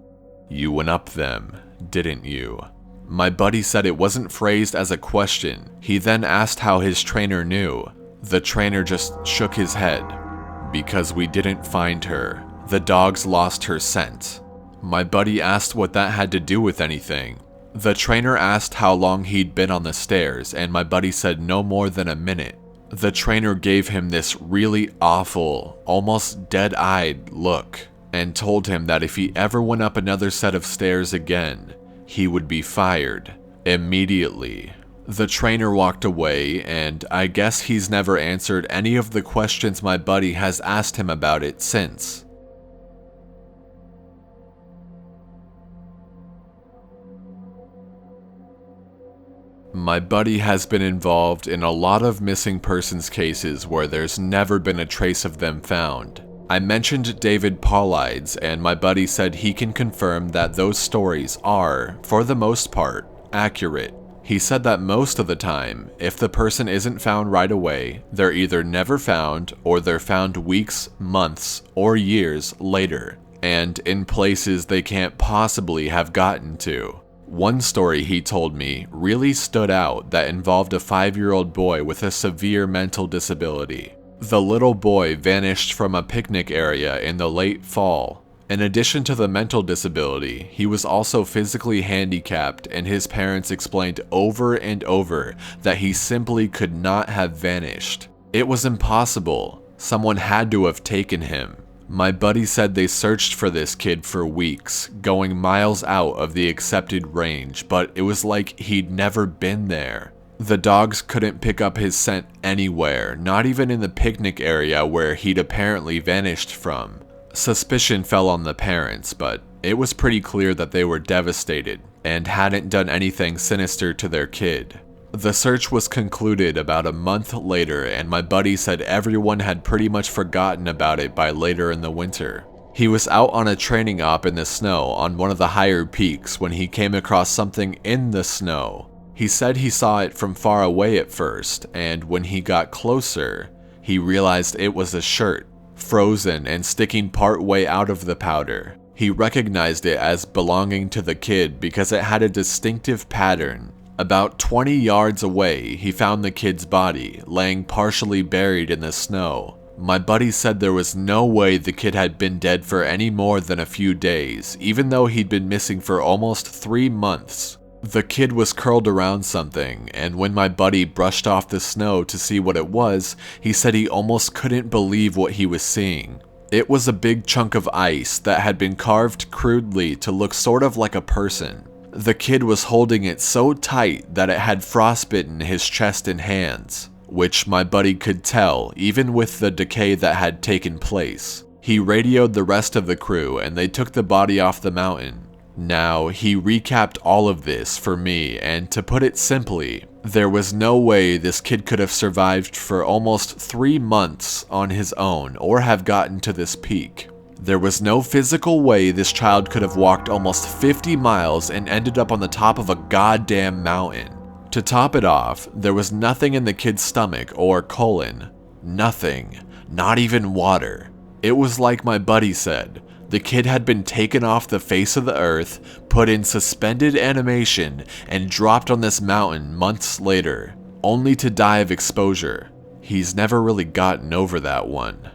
"You went up them, didn't you?" My buddy said it wasn't phrased as a question. He then asked how his trainer knew. The trainer just shook his head. "Because we didn't find her. The dogs lost her scent." My buddy asked what that had to do with anything. The trainer asked how long he'd been on the stairs, and my buddy said no more than a minute. The trainer gave him this really awful, almost dead-eyed look, and told him that if he ever went up another set of stairs again, he would be fired immediately. The trainer walked away, and I guess he's never answered any of the questions my buddy has asked him about it since. My buddy has been involved in a lot of missing persons cases where there's never been a trace of them found. I mentioned David Paulides, and my buddy said he can confirm that those stories are, for the most part, accurate. He said that most of the time, if the person isn't found right away, they're either never found or they're found weeks, months, or years later, and in places they can't possibly have gotten to. One story he told me really stood out that involved a 5-year-old boy with a severe mental disability. The little boy vanished from a picnic area in the late fall. In addition to the mental disability, he was also physically handicapped, and his parents explained over and over that he simply could not have vanished. It was impossible. Someone had to have taken him. My buddy said they searched for this kid for weeks, going miles out of the accepted range, but it was like he'd never been there. The dogs couldn't pick up his scent anywhere, not even in the picnic area where he'd apparently vanished from. Suspicion fell on the parents, but it was pretty clear that they were devastated and hadn't done anything sinister to their kid. The search was concluded about a month later, and my buddy said everyone had pretty much forgotten about it by later in the winter. He was out on a training op in the snow on one of the higher peaks when he came across something in the snow. He said he saw it from far away at first, and when he got closer, he realized it was a shirt, frozen and sticking part way out of the powder. He recognized it as belonging to the kid because it had a distinctive pattern. About 20 yards away, he found the kid's body, laying partially buried in the snow. My buddy said there was no way the kid had been dead for any more than a few days, even though he'd been missing for almost 3 months. The kid was curled around something, and when my buddy brushed off the snow to see what it was, he said he almost couldn't believe what he was seeing. It was a big chunk of ice that had been carved crudely to look sort of like a person. The kid was holding it so tight that it had frostbitten his chest and hands, which my buddy could tell even with the decay that had taken place. He radioed the rest of the crew and they took the body off the mountain. Now, he recapped all of this for me, and to put it simply, there was no way this kid could have survived for almost 3 months on his own or have gotten to this peak. There was no physical way this child could have walked almost 50 miles and ended up on the top of a goddamn mountain. To top it off, there was nothing in the kid's stomach or colon. Nothing. Not even water. It was like my buddy said. The kid had been taken off the face of the earth, put in suspended animation, and dropped on this mountain months later, only to die of exposure. He's never really gotten over that one.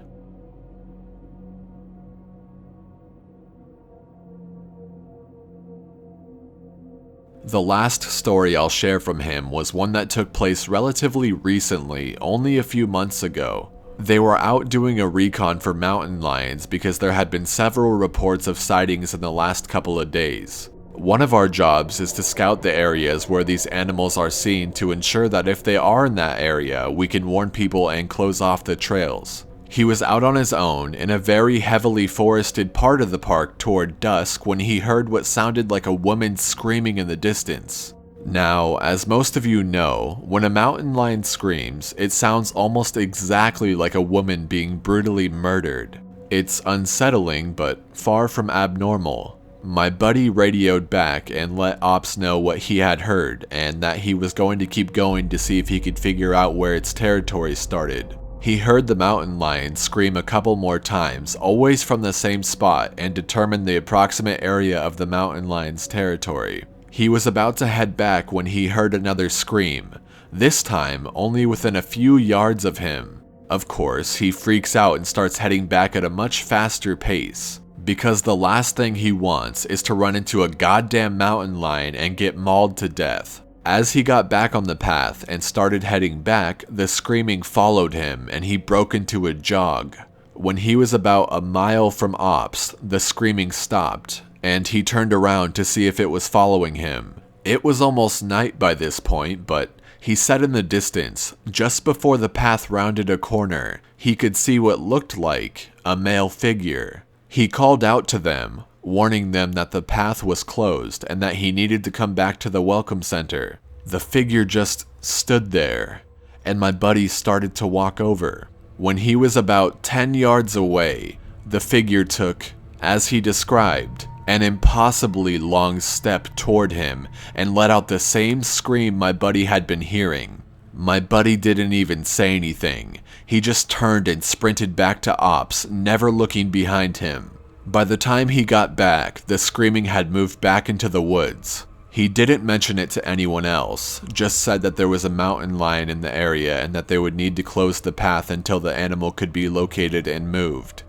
The last story I'll share from him was one that took place relatively recently, only a few months ago. They were out doing a recon for mountain lions because there had been several reports of sightings in the last couple of days. One of our jobs is to scout the areas where these animals are seen to ensure that if they are in that area, we can warn people and close off the trails. He was out on his own in a very heavily forested part of the park toward dusk when he heard what sounded like a woman screaming in the distance. Now, as most of you know, when a mountain lion screams, it sounds almost exactly like a woman being brutally murdered. It's unsettling, but far from abnormal. My buddy radioed back and let ops know what he had heard, and that he was going to keep going to see if he could figure out where its territory started. He heard the mountain lion scream a couple more times, always from the same spot, and determined the approximate area of the mountain lion's territory. He was about to head back when he heard another scream, this time only within a few yards of him. Of course, he freaks out and starts heading back at a much faster pace, because the last thing he wants is to run into a goddamn mountain lion and get mauled to death. As he got back on the path and started heading back, the screaming followed him and he broke into a jog. When he was about a mile from ops, the screaming stopped, and he turned around to see if it was following him. It was almost night by this point, but he said in the distance, just before the path rounded a corner, he could see what looked like a male figure. He called out to them, warning them that the path was closed and that he needed to come back to the welcome center. The figure just stood there, and my buddy started to walk over. When he was about 10 yards away, The figure took, as he described, an impossibly long step toward him and let out the same scream my buddy had been hearing. My buddy didn't even say anything. He just turned and sprinted back to Ops, never looking behind him. By the time he got back, the screaming had moved back into the woods. He didn't mention it to anyone else, just said that there was a mountain lion in the area and that they would need to close the path until the animal could be located and moved.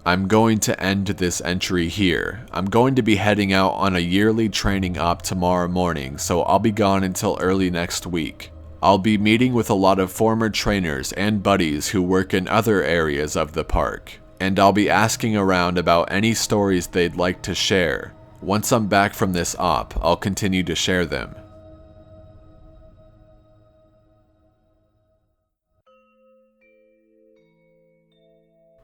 I'm going to end this entry here. I'm going to be heading out on a yearly training op tomorrow morning, so I'll be gone until early next week. I'll be meeting with a lot of former trainers and buddies who work in other areas of the park, and I'll be asking around about any stories they'd like to share. Once I'm back from this op, I'll continue to share them.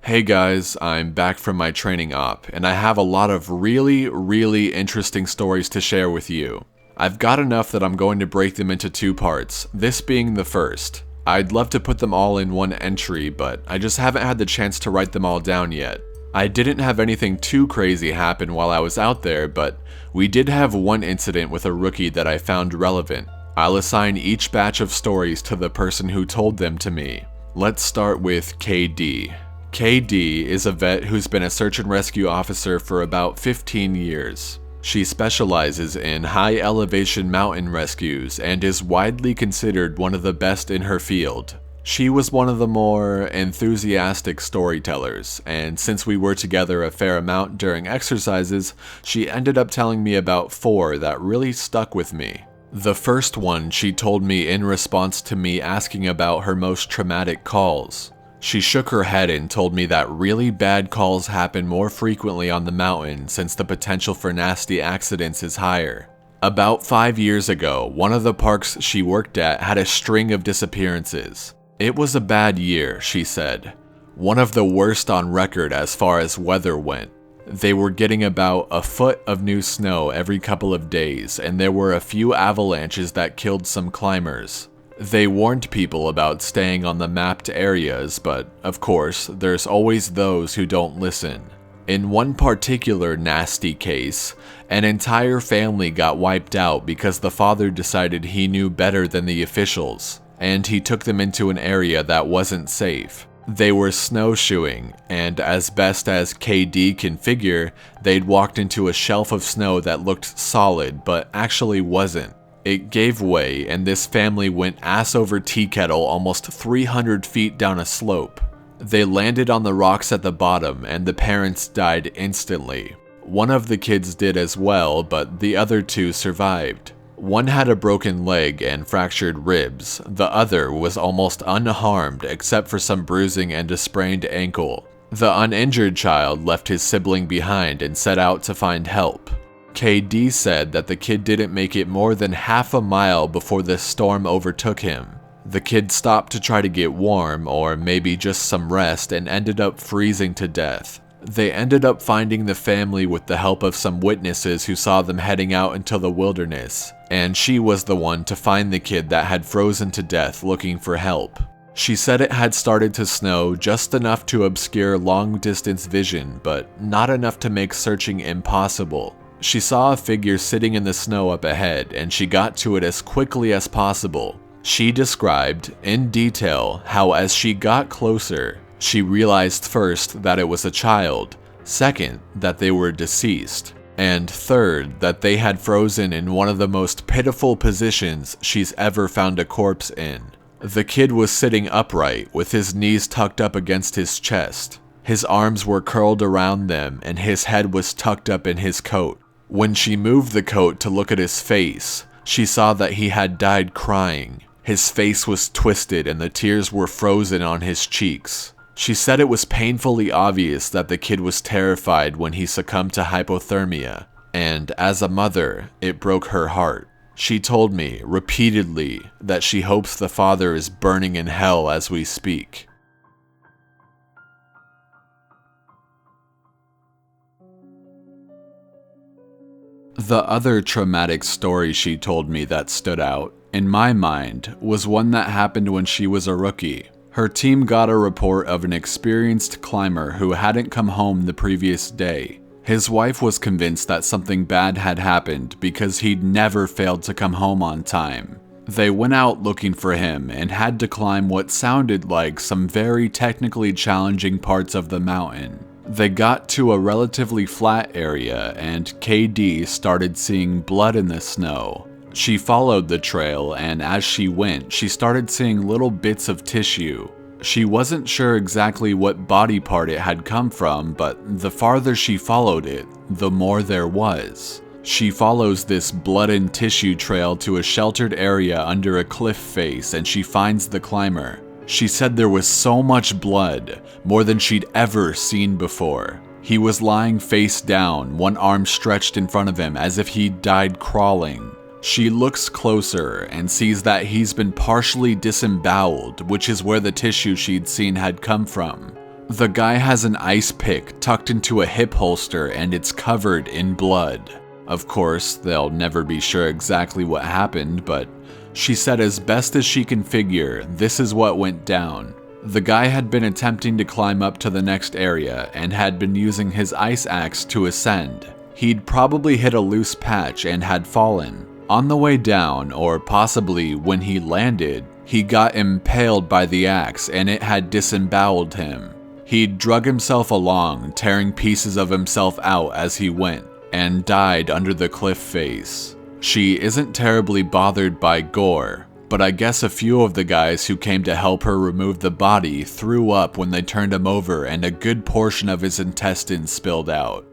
Hey guys, I'm back from my training op, and I have a lot of really interesting stories to share with you. I've got enough that I'm going to break them into 2 parts, this being the first. I'd love to put them all in one entry, but I just haven't had the chance to write them all down yet. I didn't have anything too crazy happen while I was out there, but we did have one incident with a rookie that I found relevant. I'll assign each batch of stories to the person who told them to me. Let's start with KD. KD is a vet who's been a search and rescue officer for about 15 years. She specializes in high elevation mountain rescues and is widely considered one of the best in her field. She was one of the more enthusiastic storytellers, and since we were together a fair amount during exercises, she ended up telling me about 4 that really stuck with me. The first one she told me in response to me asking about her most traumatic calls. She shook her head and told me that really bad calls happen more frequently on the mountain since the potential for nasty accidents is higher. About 5 years ago, one of the parks she worked at had a string of disappearances. It was a bad year, she said. One of the worst on record as far as weather went. They were getting about a foot of new snow every couple of days, and there were a few avalanches that killed some climbers. They warned people about staying on the mapped areas, but of course, there's always those who don't listen. In one particular nasty case, an entire family got wiped out because the father decided he knew better than the officials, and he took them into an area that wasn't safe. They were snowshoeing, and as best as KD can figure, they'd walked into a shelf of snow that looked solid but actually wasn't. It gave way, and this family went ass over tea kettle almost 300 feet down a slope. They landed on the rocks at the bottom, and the parents died instantly. One of the kids did as well, but the other 2 survived. One had a broken leg and fractured ribs. The other was almost unharmed except for some bruising and a sprained ankle. The uninjured child left his sibling behind and set out to find help. KD said that the kid didn't make it more than half a mile before the storm overtook him. The kid stopped to try to get warm, or maybe just some rest, and ended up freezing to death. They ended up finding the family with the help of some witnesses who saw them heading out into the wilderness, and she was the one to find the kid that had frozen to death looking for help. She said it had started to snow just enough to obscure long-distance vision, but not enough to make searching impossible. She saw a figure sitting in the snow up ahead, and she got to it as quickly as possible. She described, in detail, how as she got closer, she realized first that it was a child, second, that they were deceased, and third, that they had frozen in one of the most pitiful positions she's ever found a corpse in. The kid was sitting upright, with his knees tucked up against his chest. His arms were curled around them, and his head was tucked up in his coat. When she moved the coat to look at his face, she saw that he had died crying. His face was twisted and the tears were frozen on his cheeks. She said it was painfully obvious that the kid was terrified when he succumbed to hypothermia, and as a mother, it broke her heart. She told me repeatedly that she hopes the father is burning in hell as we speak. The other traumatic story she told me that stood out, in my mind, was one that happened when she was a rookie. Her team got a report of an experienced climber who hadn't come home the previous day. His wife was convinced that something bad had happened because he'd never failed to come home on time. They went out looking for him and had to climb what sounded like some very technically challenging parts of the mountain. They got to a relatively flat area and KD started seeing blood in the snow. She followed the trail, and as she went, she started seeing little bits of tissue. She wasn't sure exactly what body part it had come from, but the farther she followed it, the more there was. She follows this blood and tissue trail to a sheltered area under a cliff face, and she finds the climber. She said there was so much blood, more than she'd ever seen before. He was lying face down, one arm stretched in front of him as if he'd died crawling. She looks closer and sees that he's been partially disemboweled, which is where the tissue she'd seen had come from. The guy has an ice pick tucked into a hip holster and it's covered in blood. Of course, they'll never be sure exactly what happened, but she said as best as she can figure, this is what went down. The guy had been attempting to climb up to the next area and had been using his ice axe to ascend. He'd probably hit a loose patch and had fallen. On the way down, or possibly when he landed, he got impaled by the axe and it had disemboweled him. He'd drug himself along, tearing pieces of himself out as he went, and died under the cliff face. She isn't terribly bothered by gore, but I guess a few of the guys who came to help her remove the body threw up when they turned him over and a good portion of his intestines spilled out.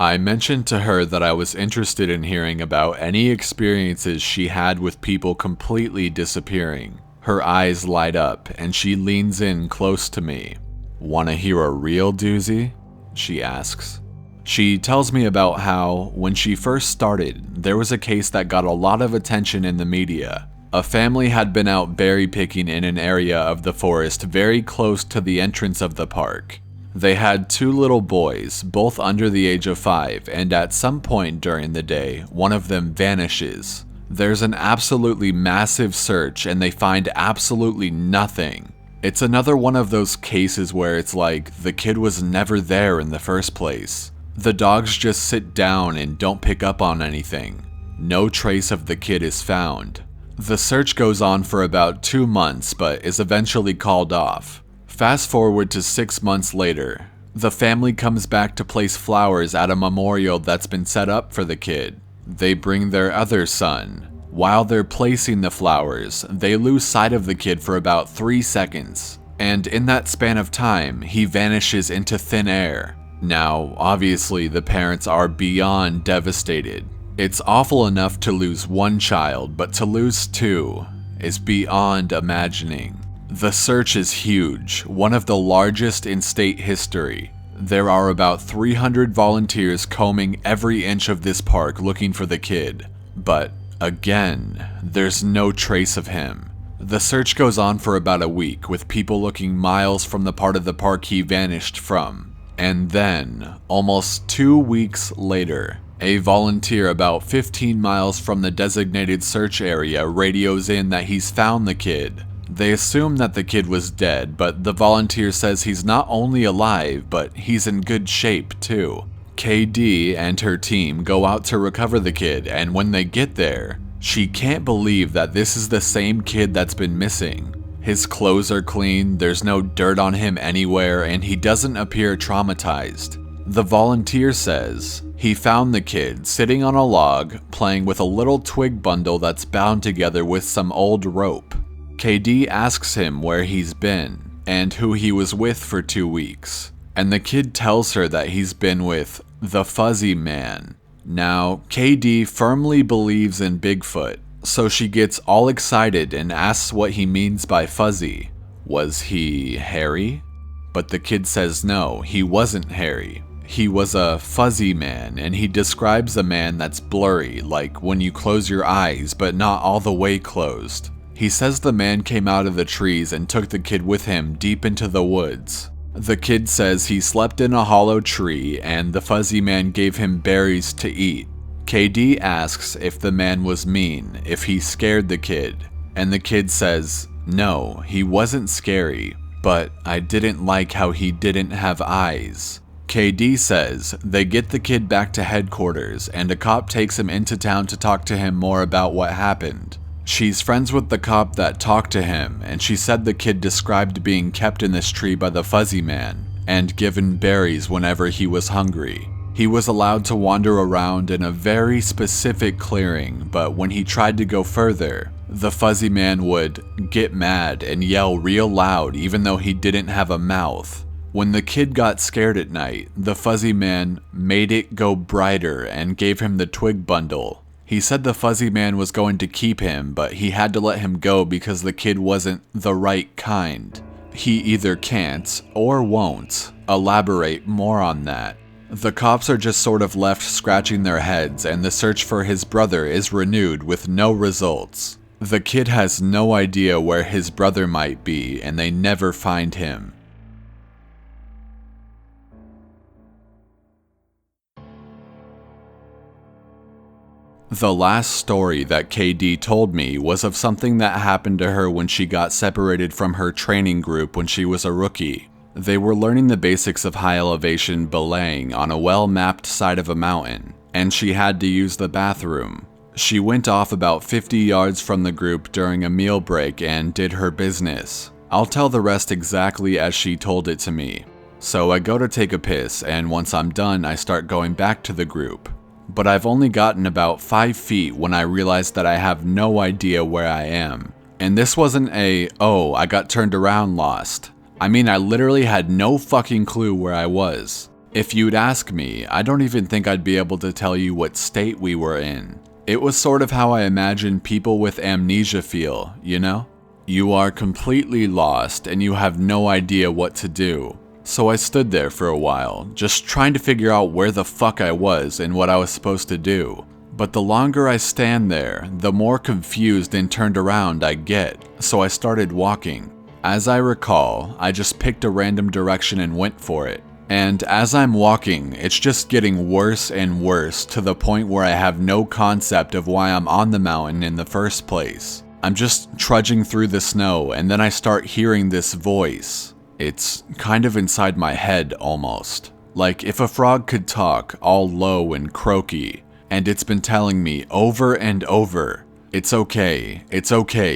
I mentioned to her that I was interested in hearing about any experiences she had with people completely disappearing. Her eyes light up and she leans in close to me. "Wanna hear a real doozy?" she asks. She tells me about how, when she first started, there was a case that got a lot of attention in the media. A family had been out berry picking in an area of the forest very close to the entrance of the park. They had 2 little boys, both under the age of 5, and at some point during the day, one of them vanishes. There's an absolutely massive search and they find absolutely nothing. It's another one of those cases where it's like the kid was never there in the first place. The dogs just sit down and don't pick up on anything. No trace of the kid is found. The search goes on for about 2 months but is eventually called off. Fast forward to 6 months later. The family comes back to place flowers at a memorial that's been set up for the kid. They bring their other son. While they're placing the flowers, they lose sight of the kid for about 3 seconds. And in that span of time, he vanishes into thin air. Now, obviously, the parents are beyond devastated. It's awful enough to lose 1 child, but to lose 2 is beyond imagining. The search is huge, one of the largest in state history. There are about 300 volunteers combing every inch of this park looking for the kid. But, again, there's no trace of him. The search goes on for about a week, with people looking miles from the part of the park he vanished from. And then, almost 2 weeks later, a volunteer about 15 miles from the designated search area radios in that he's found the kid. They assume that the kid was dead, but the volunteer says he's not only alive, but he's in good shape too. KD and her team go out to recover the kid, and when they get there, she can't believe that this is the same kid that's been missing. His clothes are clean, there's no dirt on him anywhere, and he doesn't appear traumatized. The volunteer says he found the kid sitting on a log, playing with a little twig bundle that's bound together with some old rope. KD asks him where he's been, and who he was with for 2 weeks, and the kid tells her that he's been with the Fuzzy Man. Now, KD firmly believes in Bigfoot, so she gets all excited and asks what he means by fuzzy. Was he hairy? But the kid says no, he wasn't hairy. He was a fuzzy man, and he describes a man that's blurry, like when you close your eyes but not all the way closed. He says the man came out of the trees and took the kid with him deep into the woods. The kid says he slept in a hollow tree and the fuzzy man gave him berries to eat. KD asks if the man was mean, if he scared the kid, and the kid says, no, he wasn't scary, but I didn't like how he didn't have eyes. KD says they get the kid back to headquarters and a cop takes him into town to talk to him more about what happened. She's friends with the cop that talked to him, and she said the kid described being kept in this tree by the fuzzy man and given berries whenever he was hungry. He was allowed to wander around in a very specific clearing, but when he tried to go further, the fuzzy man would get mad and yell real loud even though he didn't have a mouth. When the kid got scared at night, the fuzzy man made it go brighter and gave him the twig bundle. He said the fuzzy man was going to keep him, but he had to let him go because the kid wasn't the right kind. He either can't or won't elaborate more on that. The cops are just sort of left scratching their heads, and the search for his brother is renewed with no results. The kid has no idea where his brother might be, and they never find him. The last story that KD told me was of something that happened to her when she got separated from her training group when she was a rookie. They were learning the basics of high elevation belaying on a well-mapped side of a mountain, and she had to use the bathroom. She went off about 50 yards from the group during a meal break and did her business. I'll tell the rest exactly as she told it to me. So I go to take a piss, and once I'm done, I start going back to the group. But I've only gotten about 5 feet when I realize that I have no idea where I am. And this wasn't a, oh, I got turned around lost. I mean, I literally had no fucking clue where I was. If you'd ask me, I don't even think I'd be able to tell you what state we were in. It was sort of how I imagine people with amnesia feel, you know? You are completely lost and you have no idea what to do. So I stood there for a while, just trying to figure out where the fuck I was and what I was supposed to do. But the longer I stand there, the more confused and turned around I get, so I started walking. As I recall, I just picked a random direction and went for it. And as I'm walking, it's just getting worse and worse to the point where I have no concept of why I'm on the mountain in the first place. I'm just trudging through the snow and then I start hearing this voice. It's kind of inside my head almost. Like if a frog could talk, all low and croaky. And it's been telling me over and over, it's okay,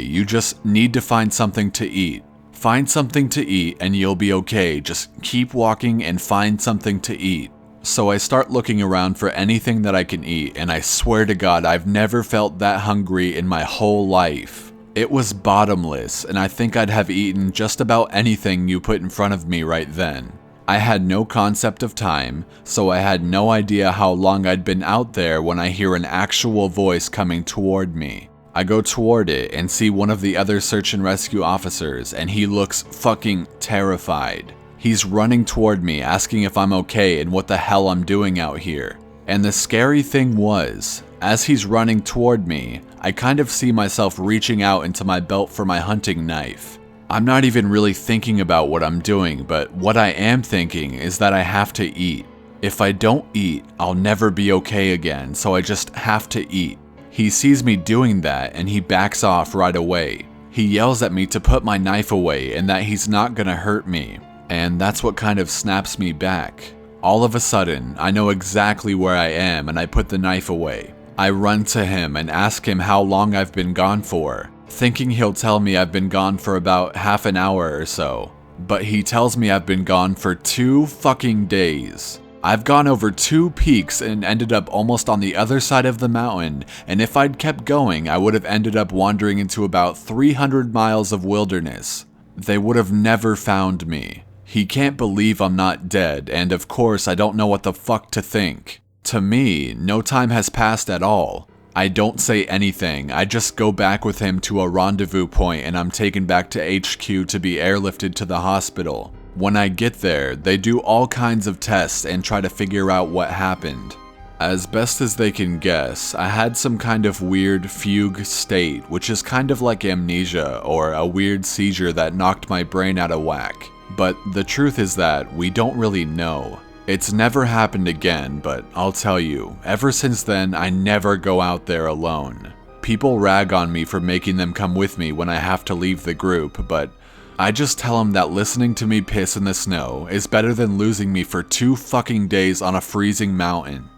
you just need to find something to eat. Find something to eat and you'll be okay, just keep walking and find something to eat. So I start looking around for anything that I can eat, and I swear to God I've never felt that hungry in my whole life. It was bottomless, and I think I'd have eaten just about anything you put in front of me right then. I had no concept of time, so I had no idea how long I'd been out there when I hear an actual voice coming toward me. I go toward it and see one of the other search and rescue officers, and he looks fucking terrified. He's running toward me asking if I'm okay and what the hell I'm doing out here. And the scary thing was, as he's running toward me, I kind of see myself reaching out into my belt for my hunting knife. I'm not even really thinking about what I'm doing, but what I am thinking is that I have to eat. If I don't eat, I'll never be okay again, so I just have to eat. He sees me doing that and he backs off right away. He yells at me to put my knife away and that he's not gonna hurt me. And that's what kind of snaps me back. All of a sudden, I know exactly where I am and I put the knife away. I run to him and ask him how long I've been gone for, thinking he'll tell me I've been gone for about half an hour or so. But he tells me I've been gone for 2 fucking days. I've gone over 2 peaks and ended up almost on the other side of the mountain, and if I'd kept going, I would have ended up wandering into about 300 miles of wilderness. They would have never found me. He can't believe I'm not dead, and of course I don't know what the fuck to think. To me, no time has passed at all. I don't say anything, I just go back with him to a rendezvous point and I'm taken back to HQ to be airlifted to the hospital. When I get there, they do all kinds of tests and try to figure out what happened. As best as they can guess, I had some kind of weird fugue state, which is kind of like amnesia or a weird seizure that knocked my brain out of whack. But the truth is that we don't really know. It's never happened again, but I'll tell you, ever since then, I never go out there alone. People rag on me for making them come with me when I have to leave the group, but I just tell them that listening to me piss in the snow is better than losing me for 2 fucking days on a freezing mountain.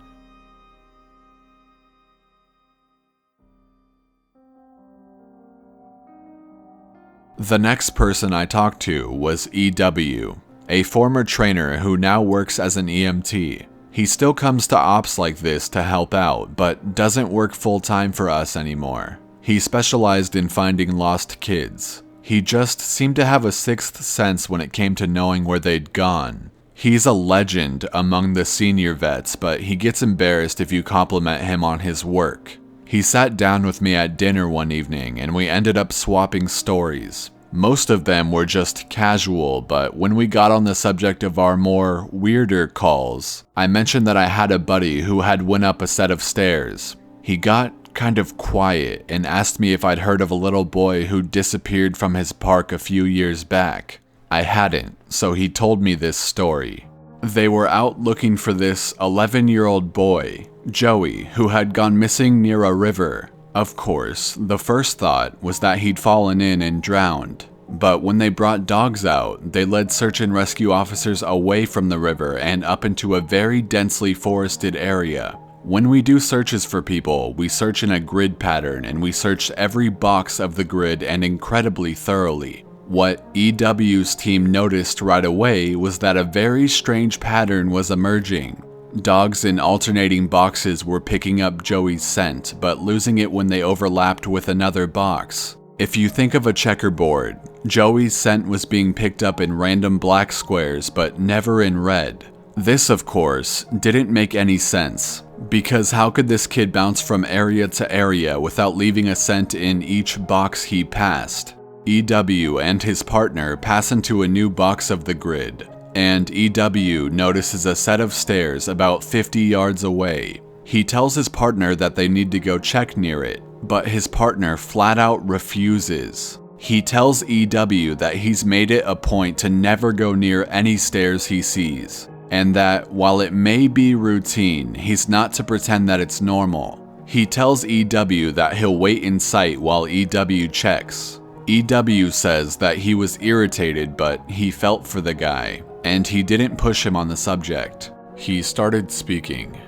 The next person I talked to was EW, a former trainer who now works as an EMT. He still comes to ops like this to help out, but doesn't work full-time for us anymore. He specialized in finding lost kids. He just seemed to have a sixth sense when it came to knowing where they'd gone. He's a legend among the senior vets, but he gets embarrassed if you compliment him on his work. He sat down with me at dinner one evening and we ended up swapping stories. Most of them were just casual, but when we got on the subject of our more weirder calls, I mentioned that I had a buddy who had went up a set of stairs. He got kind of quiet and asked me if I'd heard of a little boy who disappeared from his park a few years back. I hadn't, so he told me this story. They were out looking for this 11-year-old boy, Joey, who had gone missing near a river. Of course, the first thought was that he'd fallen in and drowned. But when they brought dogs out, they led search and rescue officers away from the river and up into a very densely forested area. When we do searches for people, we search in a grid pattern and we searched every box of the grid and incredibly thoroughly. What EW's team noticed right away was that a very strange pattern was emerging. Dogs in alternating boxes were picking up Joey's scent, but losing it when they overlapped with another box. If you think of a checkerboard, Joey's scent was being picked up in random black squares, but never in red. This, of course, didn't make any sense, because how could this kid bounce from area to area without leaving a scent in each box he passed? EW and his partner pass into a new box of the grid, and EW notices a set of stairs about 50 yards away. He tells his partner that they need to go check near it, but his partner flat out refuses. He tells EW that he's made it a point to never go near any stairs he sees, and that while it may be routine, he's not to pretend that it's normal. He tells EW that he'll wait in sight while EW checks. EW says that he was irritated, but he felt for the guy, and he didn't push him on the subject. He started speaking.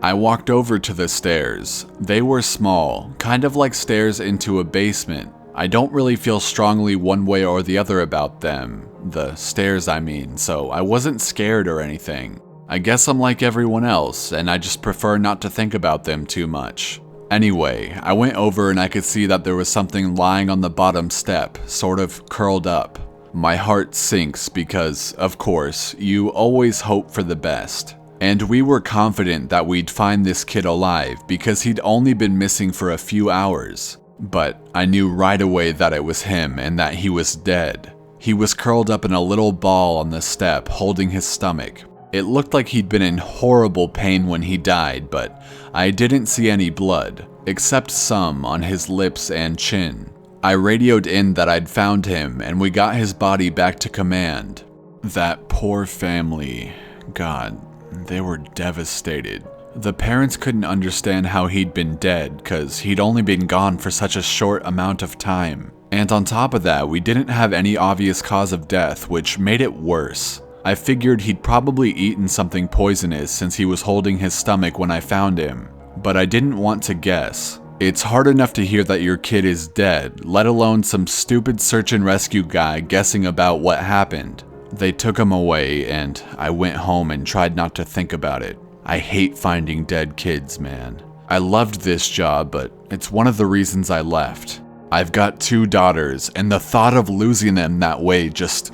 I walked over to the stairs. They were small, kind of like stairs into a basement. I don't really feel strongly one way or the other about them. The stairs, I mean, so I wasn't scared or anything. I guess I'm like everyone else, and I just prefer not to think about them too much. Anyway, I went over and I could see that there was something lying on the bottom step, sort of curled up. My heart sinks because, of course, you always hope for the best. And we were confident that we'd find this kid alive because he'd only been missing for a few hours. But I knew right away that it was him and that he was dead. He was curled up in a little ball on the step, holding his stomach. It looked like he'd been in horrible pain when he died, but I didn't see any blood, except some on his lips and chin. I radioed in that I'd found him and we got his body back to command. That poor family. God, they were devastated. The parents couldn't understand how he'd been dead, cause he'd only been gone for such a short amount of time. And on top of that, we didn't have any obvious cause of death, which made it worse. I figured he'd probably eaten something poisonous since he was holding his stomach when I found him, but I didn't want to guess. It's hard enough to hear that your kid is dead, let alone some stupid search and rescue guy guessing about what happened. They took him away and I went home and tried not to think about it. I hate finding dead kids, man. I loved this job, but it's one of the reasons I left. I've got 2 daughters, and the thought of losing them that way just...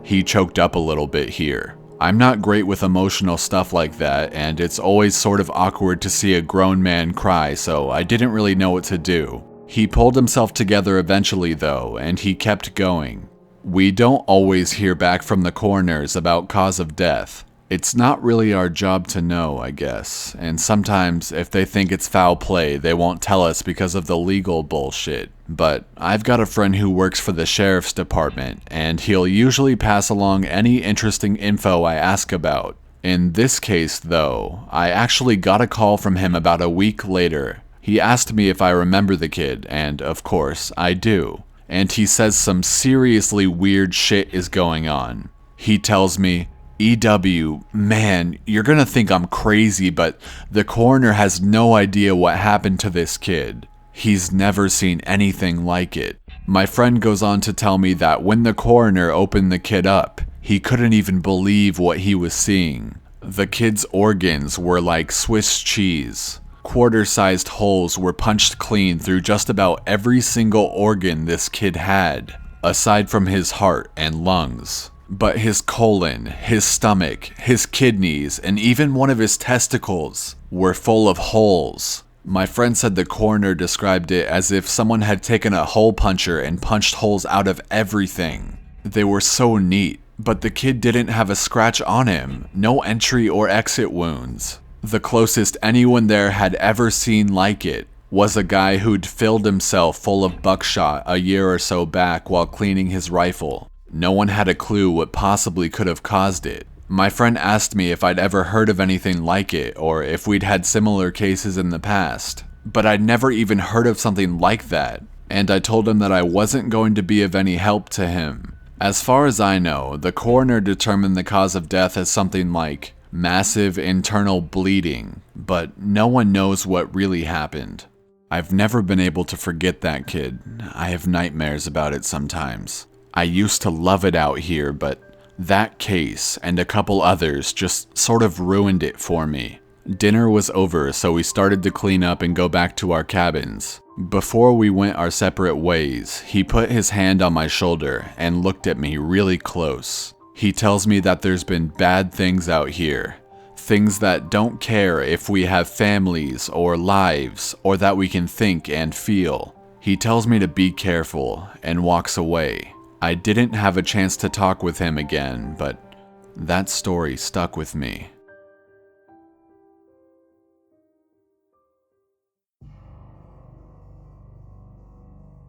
He choked up a little bit here. I'm not great with emotional stuff like that, and it's always sort of awkward to see a grown man cry, so I didn't really know what to do. He pulled himself together eventually though, and he kept going. We don't always hear back from the coroners about cause of death. It's not really our job to know, I guess, and sometimes if they think it's foul play, they won't tell us because of the legal bullshit. But I've got a friend who works for the sheriff's department, and he'll usually pass along any interesting info I ask about. In this case, though, I actually got a call from him about a week later. He asked me if I remember the kid, and of course, I do. And he says some seriously weird shit is going on. He tells me, EW, man, you're gonna think I'm crazy, but the coroner has no idea what happened to this kid. He's never seen anything like it. My friend goes on to tell me that when the coroner opened the kid up, he couldn't even believe what he was seeing. The kid's organs were like Swiss cheese. Quarter-sized holes were punched clean through just about every single organ this kid had, aside from his heart and lungs. But his colon, his stomach, his kidneys, and even one of his testicles were full of holes. My friend said the coroner described it as if someone had taken a hole puncher and punched holes out of everything. They were so neat, but the kid didn't have a scratch on him, no entry or exit wounds. The closest anyone there had ever seen like it was a guy who'd filled himself full of buckshot a year or so back while cleaning his rifle. No one had a clue what possibly could have caused it. My friend asked me if I'd ever heard of anything like it, or if we'd had similar cases in the past. But I'd never even heard of something like that, and I told him that I wasn't going to be of any help to him. As far as I know, the coroner determined the cause of death as something like massive internal bleeding, but no one knows what really happened. I've never been able to forget that kid. I have nightmares about it sometimes. I used to love it out here, but that case and a couple others just sort of ruined it for me. Dinner was over, so we started to clean up and go back to our cabins. Before we went our separate ways, he put his hand on my shoulder and looked at me really close. He tells me that there's been bad things out here. Things that don't care if we have families or lives or that we can think and feel. He tells me to be careful and walks away. I didn't have a chance to talk with him again, but that story stuck with me.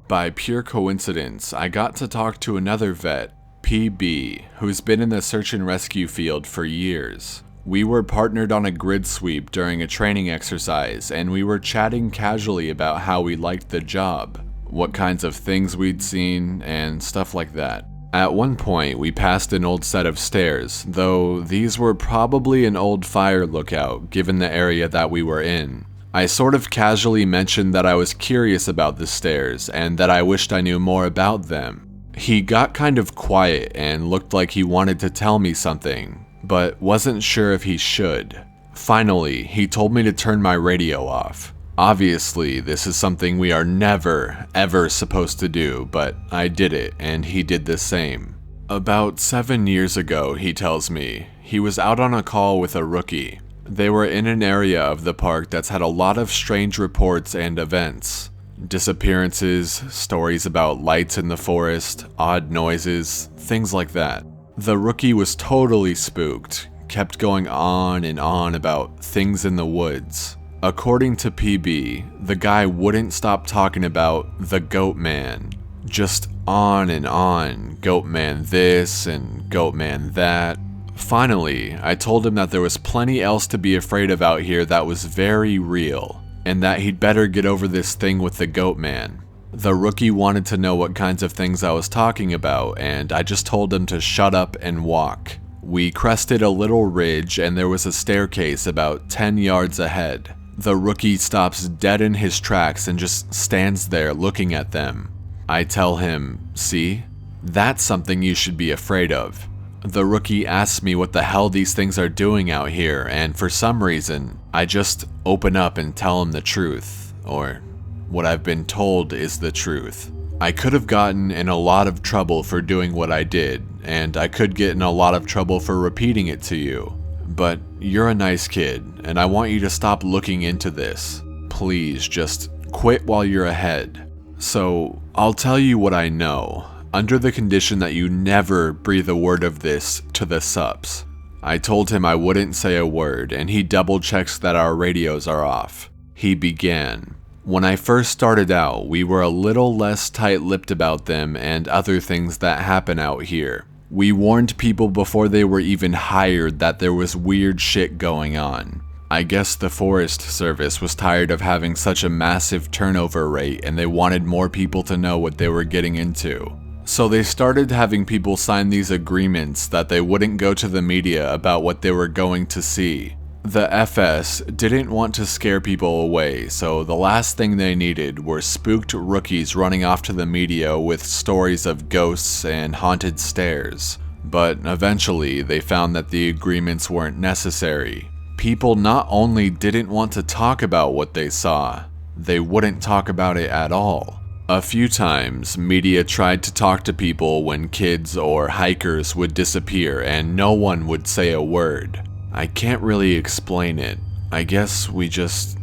By pure coincidence, I got to talk to another vet, PB, who's been in the search and rescue field for years. We were partnered on a grid sweep during a training exercise, and we were chatting casually about how we liked the job, what kinds of things we'd seen, and stuff like that. At one point, we passed an old set of stairs, though these were probably an old fire lookout, given the area that we were in. I sort of casually mentioned that I was curious about the stairs, and that I wished I knew more about them. He got kind of quiet and looked like he wanted to tell me something, but wasn't sure if he should. Finally, he told me to turn my radio off. Obviously, this is something we are never, ever supposed to do, but I did it, and he did the same. About 7 years ago, he tells me, he was out on a call with a rookie. They were in an area of the park that's had a lot of strange reports and events. Disappearances, stories about lights in the forest, odd noises, things like that. The rookie was totally spooked, kept going on and on about things in the woods. According to PB, the guy wouldn't stop talking about the Goat Man. Just on and on, Goat Man this and Goat Man that. Finally, I told him that there was plenty else to be afraid of out here that was very real, and that he'd better get over this thing with the Goat Man. The rookie wanted to know what kinds of things I was talking about, and I just told him to shut up and walk. We crested a little ridge, and there was a staircase about 10 yards ahead. The rookie stops dead in his tracks and just stands there looking at them. I tell him, see? That's something you should be afraid of. The rookie asks me what the hell these things are doing out here, and for some reason, I just open up and tell him the truth, or what I've been told is the truth. I could have gotten in a lot of trouble for doing what I did, and I could get in a lot of trouble for repeating it to you. But you're a nice kid, and I want you to stop looking into this. Please, just quit while you're ahead. So, I'll tell you what I know, under the condition that you never breathe a word of this to the sups. I told him I wouldn't say a word, and he double checks that our radios are off. He began. When I first started out, we were a little less tight-lipped about them and other things that happen out here. We warned people before they were even hired that there was weird shit going on. I guess the Forest Service was tired of having such a massive turnover rate and they wanted more people to know what they were getting into. So they started having people sign these agreements that they wouldn't go to the media about what they were going to see. The FS didn't want to scare people away, so the last thing they needed were spooked rookies running off to the media with stories of ghosts and haunted stairs. But eventually they found that the agreements weren't necessary. People not only didn't want to talk about what they saw, they wouldn't talk about it at all. A few times, media tried to talk to people when kids or hikers would disappear and no one would say a word. I can't really explain it. I guess we just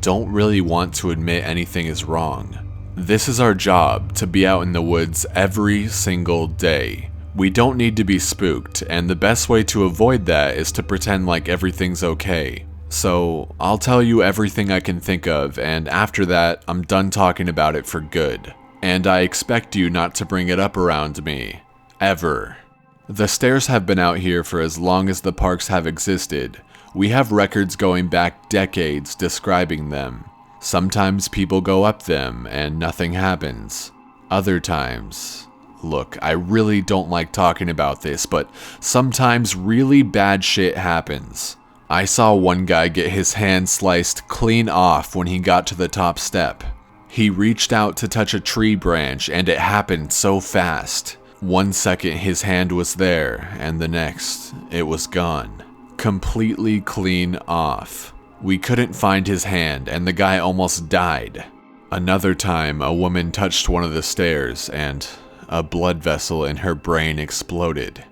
don't really want to admit anything is wrong. This is our job, to be out in the woods every single day. We don't need to be spooked, and the best way to avoid that is to pretend like everything's okay. So, I'll tell you everything I can think of, and after that, I'm done talking about it for good. And I expect you not to bring it up around me. Ever. The stairs have been out here for as long as the parks have existed. We have records going back decades describing them. Sometimes people go up them and nothing happens. Other times... Look, I really don't like talking about this, but sometimes really bad shit happens. I saw one guy get his hand sliced clean off when he got to the top step. He reached out to touch a tree branch and it happened so fast. 1 second his hand was there, and the next, it was gone. Completely clean off. We couldn't find his hand and the guy almost died. Another time, a woman touched one of the stairs and a blood vessel in her brain exploded.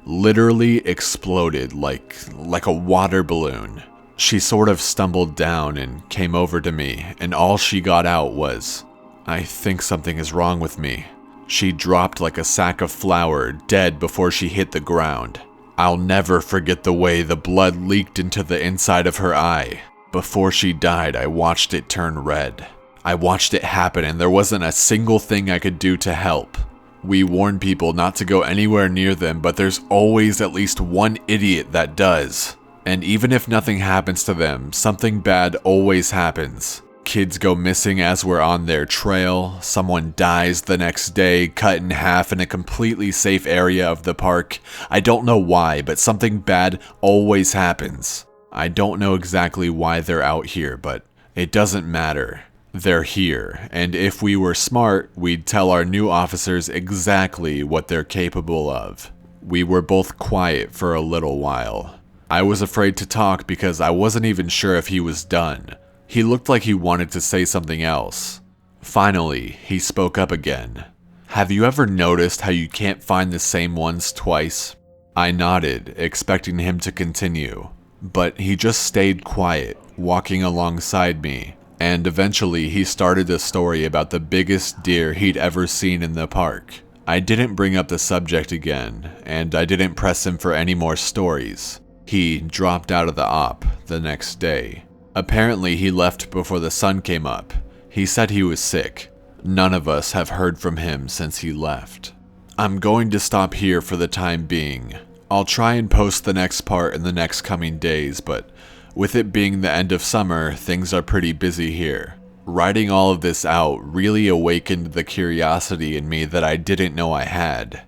Literally exploded like a water balloon. She sort of stumbled down and came over to me, and all she got out was, "I think something is wrong with me." She dropped like a sack of flour, dead before she hit the ground. I'll never forget the way the blood leaked into the inside of her eye. Before she died, I watched it turn red. I watched it happen and there wasn't a single thing I could do to help. We warn people not to go anywhere near them, but there's always at least one idiot that does. And even if nothing happens to them, something bad always happens. Kids go missing as we're on their trail, someone dies the next day, cut in half in a completely safe area of the park. I don't know why, but something bad always happens. I don't know exactly why they're out here, but it doesn't matter. They're here, and if we were smart, we'd tell our new officers exactly what they're capable of. We were both quiet for a little while. I was afraid to talk because I wasn't even sure if he was done. He looked like he wanted to say something else. Finally, he spoke up again. "Have you ever noticed how you can't find the same ones twice?" I nodded, expecting him to continue, but he just stayed quiet, walking alongside me. And eventually he started a story about the biggest deer he'd ever seen in the park. I didn't bring up the subject again, and I didn't press him for any more stories. He dropped out of the op the next day. Apparently he left before the sun came up. He said he was sick. None of us have heard from him since he left. I'm going to stop here for the time being. I'll try and post the next part in the next coming days, but with it being the end of summer, things are pretty busy here. Writing all of this out really awakened the curiosity in me that I didn't know I had.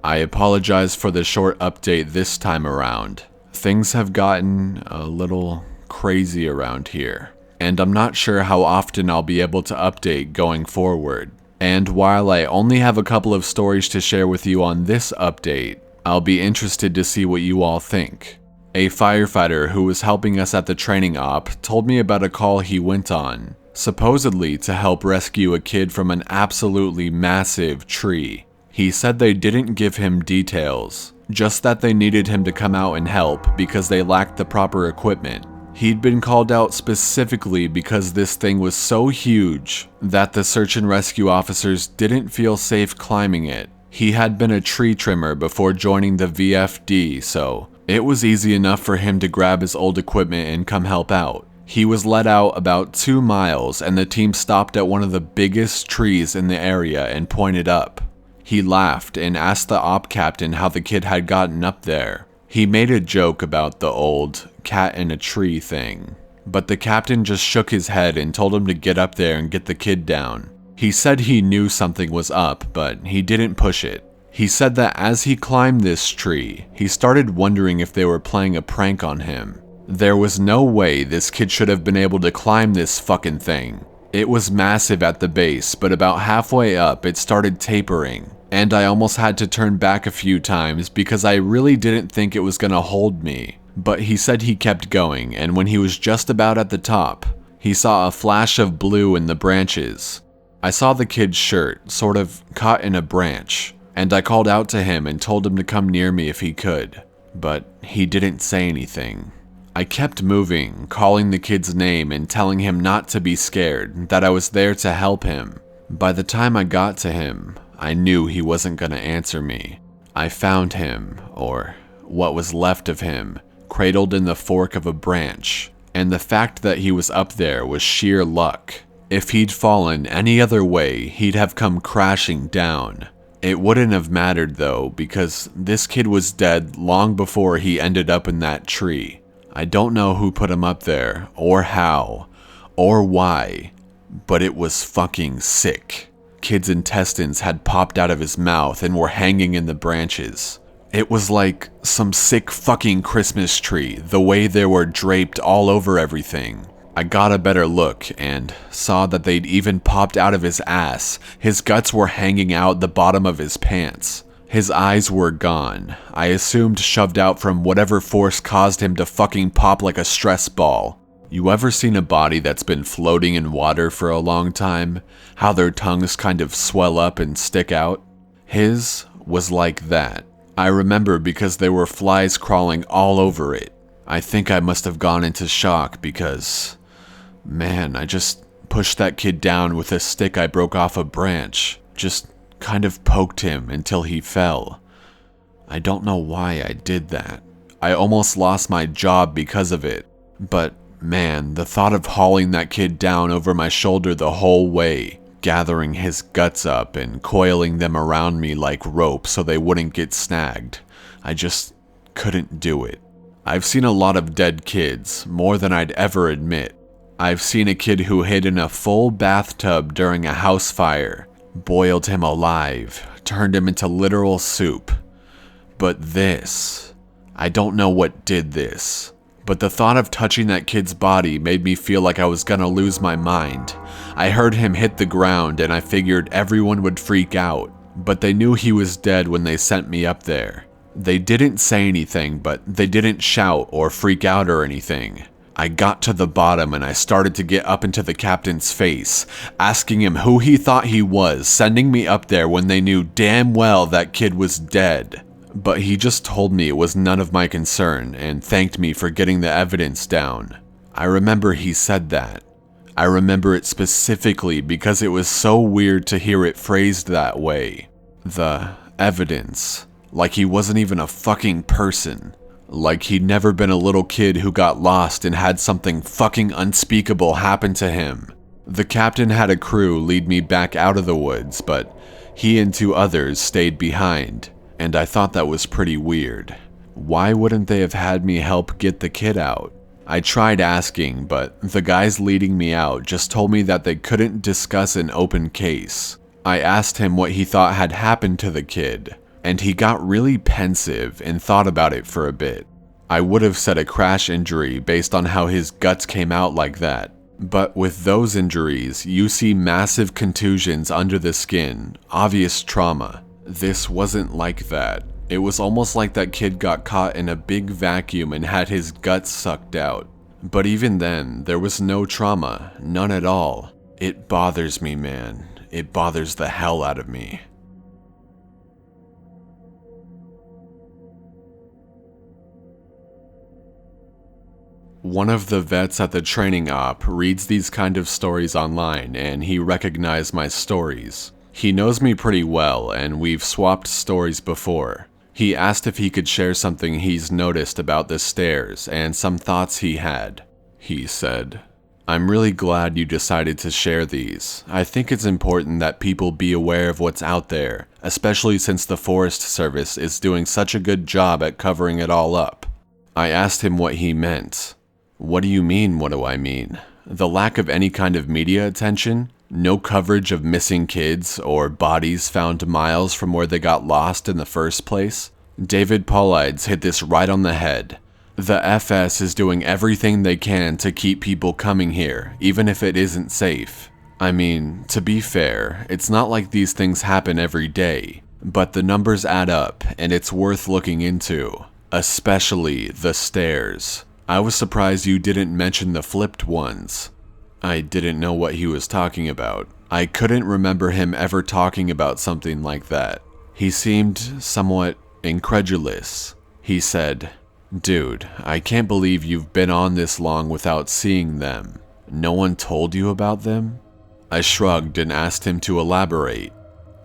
I apologize for the short update this time around. Things have gotten a little crazy around here, and I'm not sure how often I'll be able to update going forward. And while I only have a couple of stories to share with you on this update, I'll be interested to see what you all think. A firefighter who was helping us at the training op told me about a call he went on, supposedly to help rescue a kid from an absolutely massive tree. He said they didn't give him details, just that they needed him to come out and help because they lacked the proper equipment. He'd been called out specifically because this thing was so huge that the search and rescue officers didn't feel safe climbing it. He had been a tree trimmer before joining the VFD, so it was easy enough for him to grab his old equipment and come help out. He was let out about 2 miles and the team stopped at one of the biggest trees in the area and pointed up. He laughed and asked the op captain how the kid had gotten up there. He made a joke about the old cat in a tree thing, but the captain just shook his head and told him to get up there and get the kid down. He said he knew something was up, but he didn't push it. He said that as he climbed this tree, he started wondering if they were playing a prank on him. There was no way this kid should have been able to climb this fucking thing. It was massive at the base, but about halfway up it started tapering, and I almost had to turn back a few times because I really didn't think it was gonna hold me. But he said he kept going, and when he was just about at the top, he saw a flash of blue in the branches. I saw the kid's shirt, sort of caught in a branch, and I called out to him and told him to come near me if he could, but he didn't say anything. I kept moving, calling the kid's name and telling him not to be scared, that I was there to help him. By the time I got to him, I knew he wasn't gonna answer me. I found him, or what was left of him, cradled in the fork of a branch, and the fact that he was up there was sheer luck. If he'd fallen any other way, he'd have come crashing down. It wouldn't have mattered though, because this kid was dead long before he ended up in that tree. I don't know who put him up there, or how, or why, but it was fucking sick. Kid's intestines had popped out of his mouth and were hanging in the branches. It was like some sick fucking Christmas tree, the way they were draped all over everything. I got a better look and saw that they'd even popped out of his ass. His guts were hanging out the bottom of his pants. His eyes were gone. I assumed shoved out from whatever force caused him to fucking pop like a stress ball. You ever seen a body that's been floating in water for a long time? How their tongues kind of swell up and stick out? His was like that. I remember because there were flies crawling all over it. I think I must have gone into shock because, man, I just pushed that kid down with a stick I broke off a branch. Just kind of poked him until he fell. I don't know why I did that. I almost lost my job because of it. But man, the thought of hauling that kid down over my shoulder the whole way, gathering his guts up and coiling them around me like rope so they wouldn't get snagged, I just couldn't do it. I've seen a lot of dead kids, more than I'd ever admit. I've seen a kid who hid in a full bathtub during a house fire, boiled him alive, turned him into literal soup. But this, I don't know what did this, but the thought of touching that kid's body made me feel like I was gonna lose my mind. I heard him hit the ground and I figured everyone would freak out, but they knew he was dead when they sent me up there. They didn't say anything, but they didn't shout or freak out or anything. I got to the bottom and I started to get up into the captain's face, asking him who he thought he was, sending me up there when they knew damn well that kid was dead. But he just told me it was none of my concern and thanked me for getting the evidence down. I remember he said that. I remember it specifically because it was so weird to hear it phrased that way. The evidence. Like he wasn't even a fucking person. Like he'd never been a little kid who got lost and had something fucking unspeakable happen to him. The captain had a crew lead me back out of the woods, but he and 2 others stayed behind, and I thought that was pretty weird. Why wouldn't they have had me help get the kid out? I tried asking, but the guys leading me out just told me that they couldn't discuss an open case. I asked him what he thought had happened to the kid, and he got really pensive and thought about it for a bit. I would have said a crash injury based on how his guts came out like that. But with those injuries, you see massive contusions under the skin, obvious trauma. This wasn't like that. It was almost like that kid got caught in a big vacuum and had his guts sucked out. But even then, there was no trauma, none at all. It bothers me, man. It bothers the hell out of me. One of the vets at the training op reads these kind of stories online and he recognized my stories. He knows me pretty well and we've swapped stories before. He asked if he could share something he's noticed about the stairs and some thoughts he had. he said. I'm really glad you decided to share these. I think it's important that people be aware of what's out there, especially since the Forest Service is doing such a good job at covering it all up. I asked him what he meant. What do you mean, what do I mean? The lack of any kind of media attention? No coverage of missing kids or bodies found miles from where they got lost in the first place? David Paulides hit this right on the head. The FS is doing everything they can to keep people coming here, even if it isn't safe. I mean, to be fair, it's not like these things happen every day, but the numbers add up, and it's worth looking into. Especially the stairs. I was surprised you didn't mention the flipped ones. I didn't know what he was talking about. I couldn't remember him ever talking about something like that. He seemed somewhat incredulous. He said, "Dude, I can't believe you've been on this long without seeing them. No one told you about them?" I shrugged and asked him to elaborate.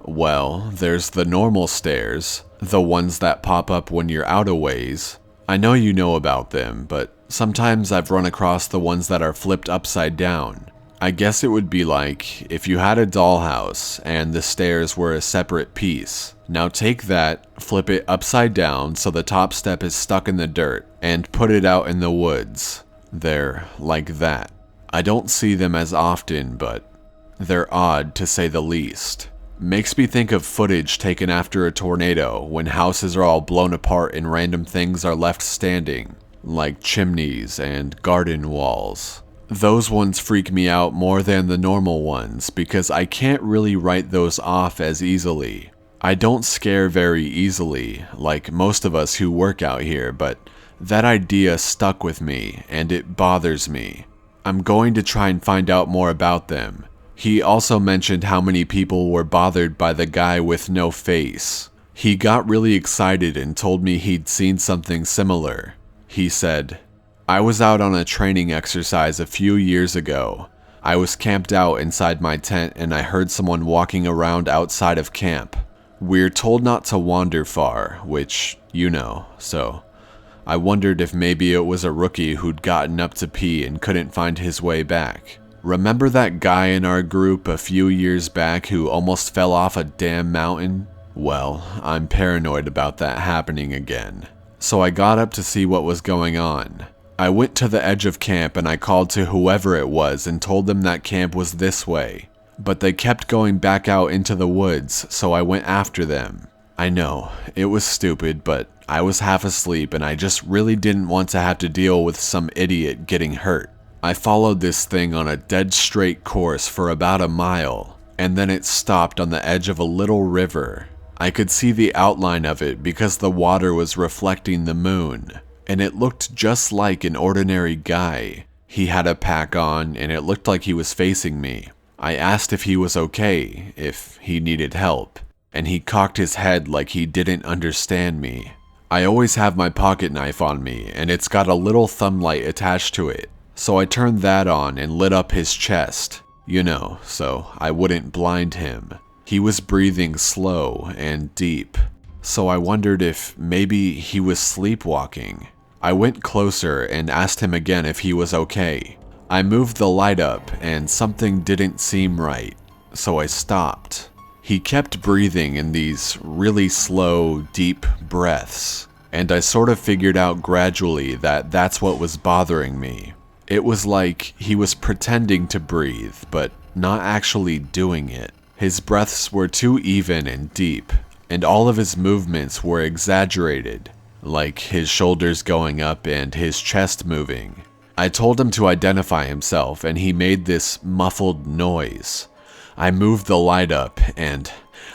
"Well, there's the normal stairs, the ones that pop up when you're out a ways. I know you know about them, but sometimes I've run across the ones that are flipped upside down. I guess it would be like if you had a dollhouse and the stairs were a separate piece. Now take that, flip it upside down so the top step is stuck in the dirt, and put it out in the woods. They're like that. I don't see them as often, but they're odd to say the least. Makes me think of footage taken after a tornado when houses are all blown apart and random things are left standing, like chimneys and garden walls. Those ones freak me out more than the normal ones because I can't really write those off as easily. I don't scare very easily, like most of us who work out here, but that idea stuck with me and it bothers me. I'm going to try and find out more about them. He also mentioned how many people were bothered by the guy with no face. He got really excited and told me he'd seen something similar. He said, "I was out on a training exercise a few years ago. I was camped out inside my tent and I heard someone walking around outside of camp. We're told not to wander far, which, you know, so I wondered if maybe it was a rookie who'd gotten up to pee and couldn't find his way back. Remember that guy in our group a few years back who almost fell off a damn mountain? Well, I'm paranoid about that happening again. So I got up to see what was going on. I went to the edge of camp and I called to whoever it was and told them that camp was this way. But they kept going back out into the woods, so I went after them. I know, it was stupid, but I was half asleep and I just really didn't want to have to deal with some idiot getting hurt. I followed this thing on a dead straight course for about a mile, and then it stopped on the edge of a little river. I could see the outline of it because the water was reflecting the moon, and it looked just like an ordinary guy. He had a pack on, and it looked like he was facing me. I asked if he was okay, if he needed help, and he cocked his head like he didn't understand me. I always have my pocket knife on me, and it's got a little thumb light attached to it. So I turned that on and lit up his chest, you know, so I wouldn't blind him. He was breathing slow and deep, so I wondered if maybe he was sleepwalking. I went closer and asked him again if he was okay. I moved the light up and something didn't seem right, so I stopped. He kept breathing in these really slow, deep breaths, and I sort of figured out gradually that that's what was bothering me. It was like he was pretending to breathe, but not actually doing it. His breaths were too even and deep, and all of his movements were exaggerated, like his shoulders going up and his chest moving. I told him to identify himself, and he made this muffled noise. I moved the light up, and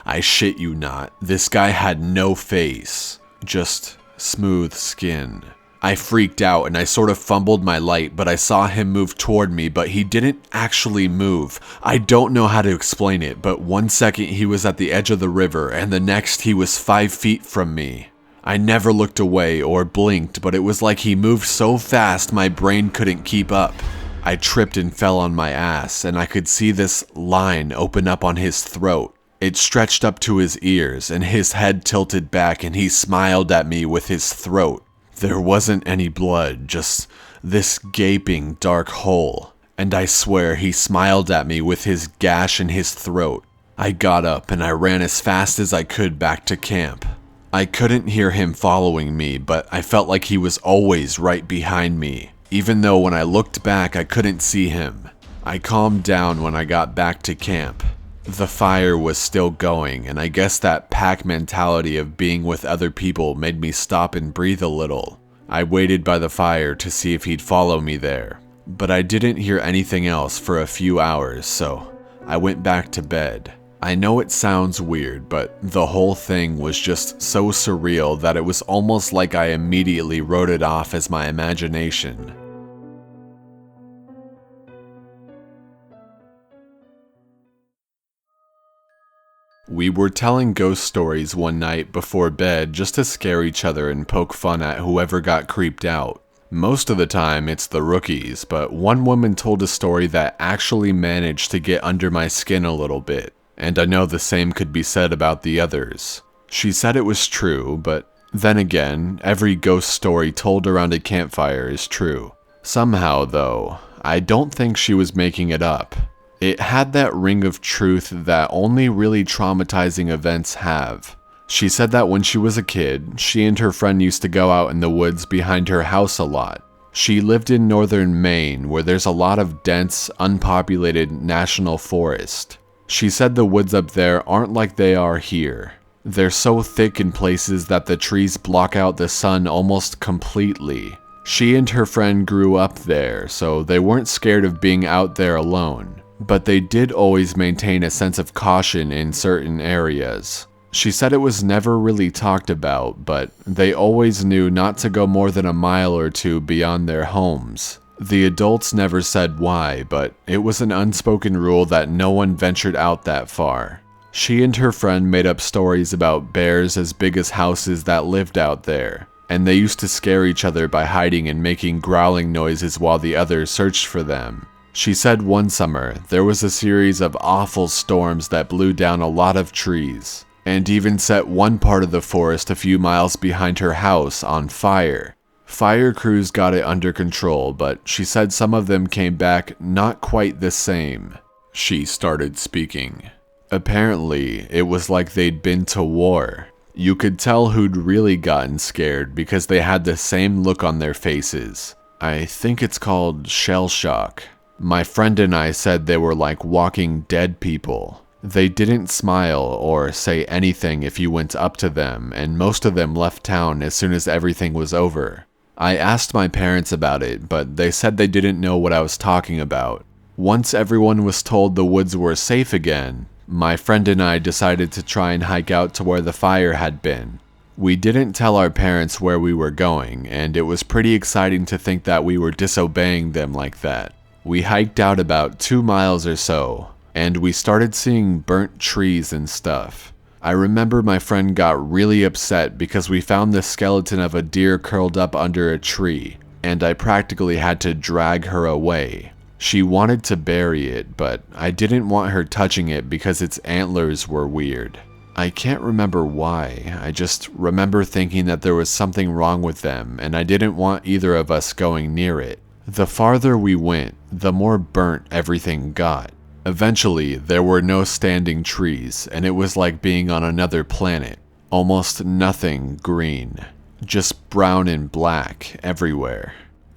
I shit you not, this guy had no face, just smooth skin. I freaked out and I sort of fumbled my light, but I saw him move toward me, but he didn't actually move. I don't know how to explain it, but 1 second he was at the edge of the river and the next he was 5 feet from me. I never looked away or blinked, but it was like he moved so fast my brain couldn't keep up. I tripped and fell on my ass, and I could see this line open up on his throat. It stretched up to his ears, and his head tilted back, and he smiled at me with his throat. There wasn't any blood, just this gaping dark hole, and I swear he smiled at me with his gash in his throat. I got up and I ran as fast as I could back to camp. I couldn't hear him following me, but I felt like he was always right behind me, even though when I looked back I couldn't see him. I calmed down when I got back to camp. The fire was still going, and I guess that pack mentality of being with other people made me stop and breathe a little. I waited by the fire to see if he'd follow me there, but I didn't hear anything else for a few hours, so I went back to bed. I know it sounds weird, but the whole thing was just so surreal that it was almost like I immediately wrote it off as my imagination. We were telling ghost stories one night before bed just to scare each other and poke fun at whoever got creeped out. Most of the time it's the rookies, but one woman told a story that actually managed to get under my skin a little bit, and I know the same could be said about the others. She said it was true, but then again, every ghost story told around a campfire is true. Somehow, though, I don't think she was making it up. It had that ring of truth that only really traumatizing events have. She said that when she was a kid, she and her friend used to go out in the woods behind her house a lot. She lived in northern Maine, where there's a lot of dense, unpopulated national forest. She said the woods up there aren't like they are here. They're so thick in places that the trees block out the sun almost completely. She and her friend grew up there, so they weren't scared of being out there alone. But they did always maintain a sense of caution in certain areas. She said it was never really talked about, but they always knew not to go more than a mile or two beyond their homes. The adults never said why, but it was an unspoken rule that no one ventured out that far. She and her friend made up stories about bears as big as houses that lived out there, and they used to scare each other by hiding and making growling noises while the others searched for them. She said one summer, there was a series of awful storms that blew down a lot of trees, and even set one part of the forest a few miles behind her house on fire. Fire crews got it under control, but she said some of them came back not quite the same. She started speaking. Apparently, it was like they'd been to war. You could tell who'd really gotten scared because they had the same look on their faces. I think it's called shell shock. My friend and I said they were like walking dead people. They didn't smile or say anything if you went up to them, and most of them left town as soon as everything was over. I asked my parents about it, but they said they didn't know what I was talking about. Once everyone was told the woods were safe again, my friend and I decided to try and hike out to where the fire had been. We didn't tell our parents where we were going, and it was pretty exciting to think that we were disobeying them like that. We hiked out about 2 miles or so, and we started seeing burnt trees and stuff. I remember my friend got really upset because we found the skeleton of a deer curled up under a tree, and I practically had to drag her away. She wanted to bury it, but I didn't want her touching it because its antlers were weird. I can't remember why, I just remember thinking that there was something wrong with them, and I didn't want either of us going near it. The farther we went, the more burnt everything got. Eventually, there were no standing trees, and it was like being on another planet. Almost nothing green. Just brown and black everywhere.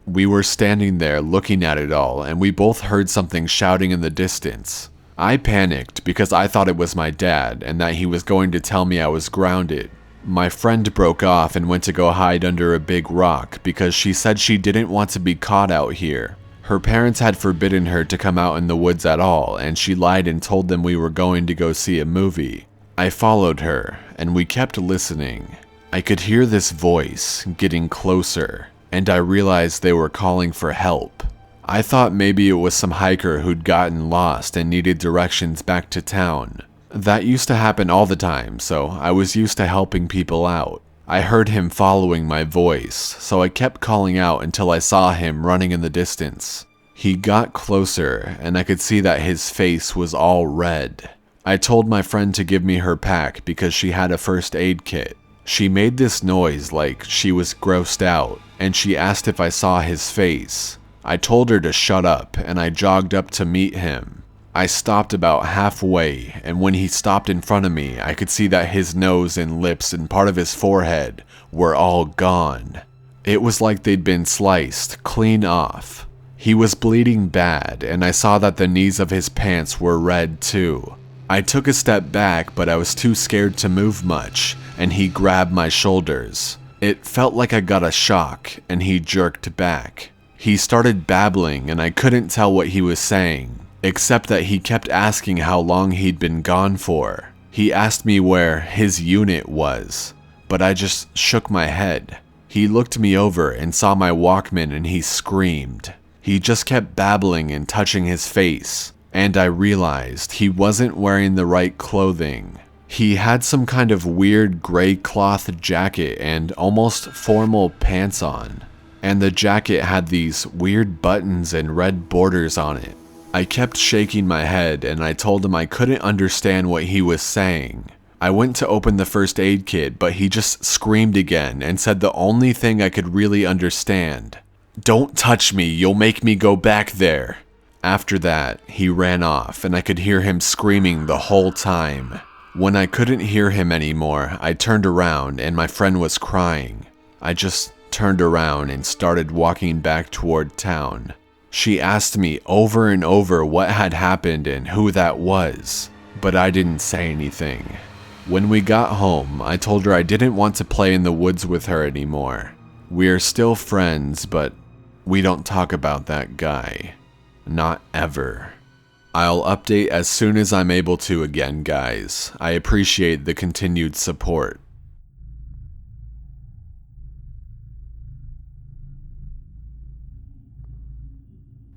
We were standing there looking at it all, and we both heard something shouting in the distance. I panicked because I thought it was my dad, and that he was going to tell me I was grounded. My friend broke off and went to go hide under a big rock because she said she didn't want to be caught out here. Her parents had forbidden her to come out in the woods at all, and she lied and told them we were going to go see a movie. I followed her, and we kept listening. I could hear this voice getting closer, and I realized they were calling for help. I thought maybe it was some hiker who'd gotten lost and needed directions back to town. That used to happen all the time, so I was used to helping people out. I heard him following my voice, so I kept calling out until I saw him running in the distance. He got closer, and I could see that his face was all red. I told my friend to give me her pack because she had a first aid kit. She made this noise like she was grossed out, and she asked if I saw his face. I told her to shut up, and I jogged up to meet him. I stopped about halfway, and when he stopped in front of me, I could see that his nose and lips and part of his forehead were all gone. It was like they'd been sliced clean off. He was bleeding bad, and I saw that the knees of his pants were red too. I took a step back, but I was too scared to move much, and he grabbed my shoulders. It felt like I got a shock, and he jerked back. He started babbling, and I couldn't tell what he was saying, except that he kept asking how long he'd been gone for. He asked me where his unit was, but I just shook my head. He looked me over and saw my Walkman, and he screamed. He just kept babbling and touching his face, and I realized he wasn't wearing the right clothing. He had some kind of weird gray cloth jacket and almost formal pants on, and the jacket had these weird buttons and red borders on it. I kept shaking my head, and I told him I couldn't understand what he was saying. I went to open the first aid kit, but he just screamed again and said the only thing I could really understand: "Don't touch me, you'll make me go back there." After that, he ran off, and I could hear him screaming the whole time. When I couldn't hear him anymore, I turned around and my friend was crying. I just turned around and started walking back toward town. She asked me over and over what had happened and who that was, but I didn't say anything. When we got home, I told her I didn't want to play in the woods with her anymore. We are still friends, but we don't talk about that guy. Not ever. I'll update as soon as I'm able to again, guys. I appreciate the continued support.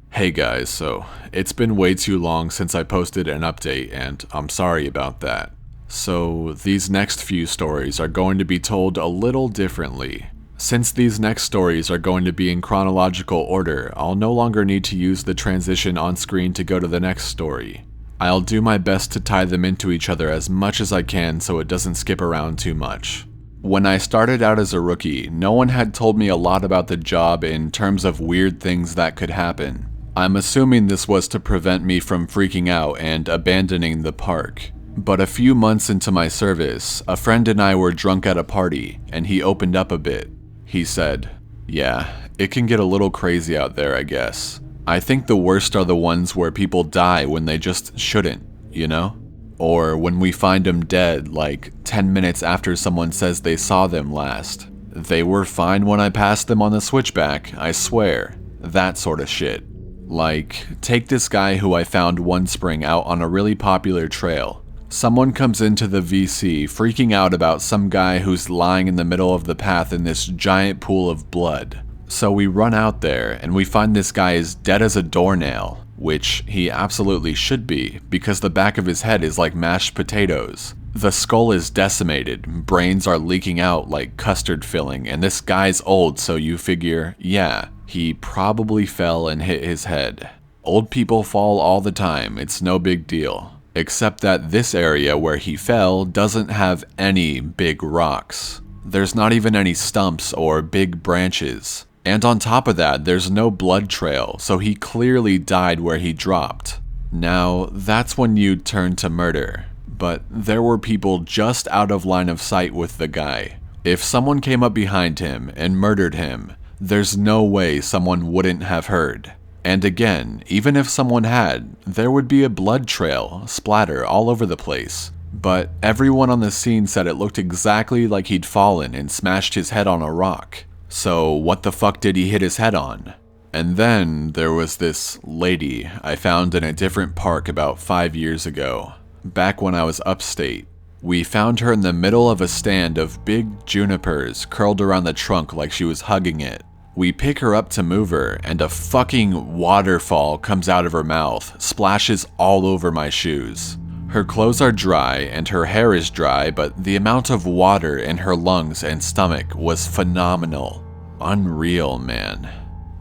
Hey guys, so it's been way too long since I posted an update, and I'm sorry about that. So these next few stories are going to be told a little differently. Since these next stories are going to be in chronological order, I'll no longer need to use the transition on screen to go to the next story. I'll do my best to tie them into each other as much as I can so it doesn't skip around too much. When I started out as a rookie, no one had told me a lot about the job in terms of weird things that could happen. I'm assuming this was to prevent me from freaking out and abandoning the park. But a few months into my service, a friend and I were drunk at a party, and he opened up a bit. He said, "Yeah, it can get a little crazy out there, I guess. I think the worst are the ones where people die when they just shouldn't, you know? Or when we find them dead like 10 minutes after someone says they saw them last. They were fine when I passed them on the switchback, I swear. That sort of shit. Like, take this guy who I found one spring out on a really popular trail. Someone comes into the VC freaking out about some guy who's lying in the middle of the path in this giant pool of blood. So we run out there and we find this guy is dead as a doornail, which he absolutely should be because the back of his head is like mashed potatoes. The skull is decimated, brains are leaking out like custard filling, and this guy's old, so you figure, yeah, he probably fell and hit his head. Old people fall all the time, it's no big deal. Except that this area where he fell doesn't have any big rocks. There's not even any stumps or big branches. And on top of that, there's no blood trail, so he clearly died where he dropped. Now, that's when you'd turn to murder. But there were people just out of line of sight with the guy. If someone came up behind him and murdered him, there's no way someone wouldn't have heard. And again, even if someone had, there would be a blood trail, splatter all over the place. But everyone on the scene said it looked exactly like he'd fallen and smashed his head on a rock. So what the fuck did he hit his head on? And then there was this lady I found in a different park about 5 years ago, back when I was upstate. We found her in the middle of a stand of big junipers curled around the trunk like she was hugging it. We pick her up to move her, and a fucking waterfall comes out of her mouth, splashes all over my shoes. Her clothes are dry, and her hair is dry, but the amount of water in her lungs and stomach was phenomenal. Unreal, man.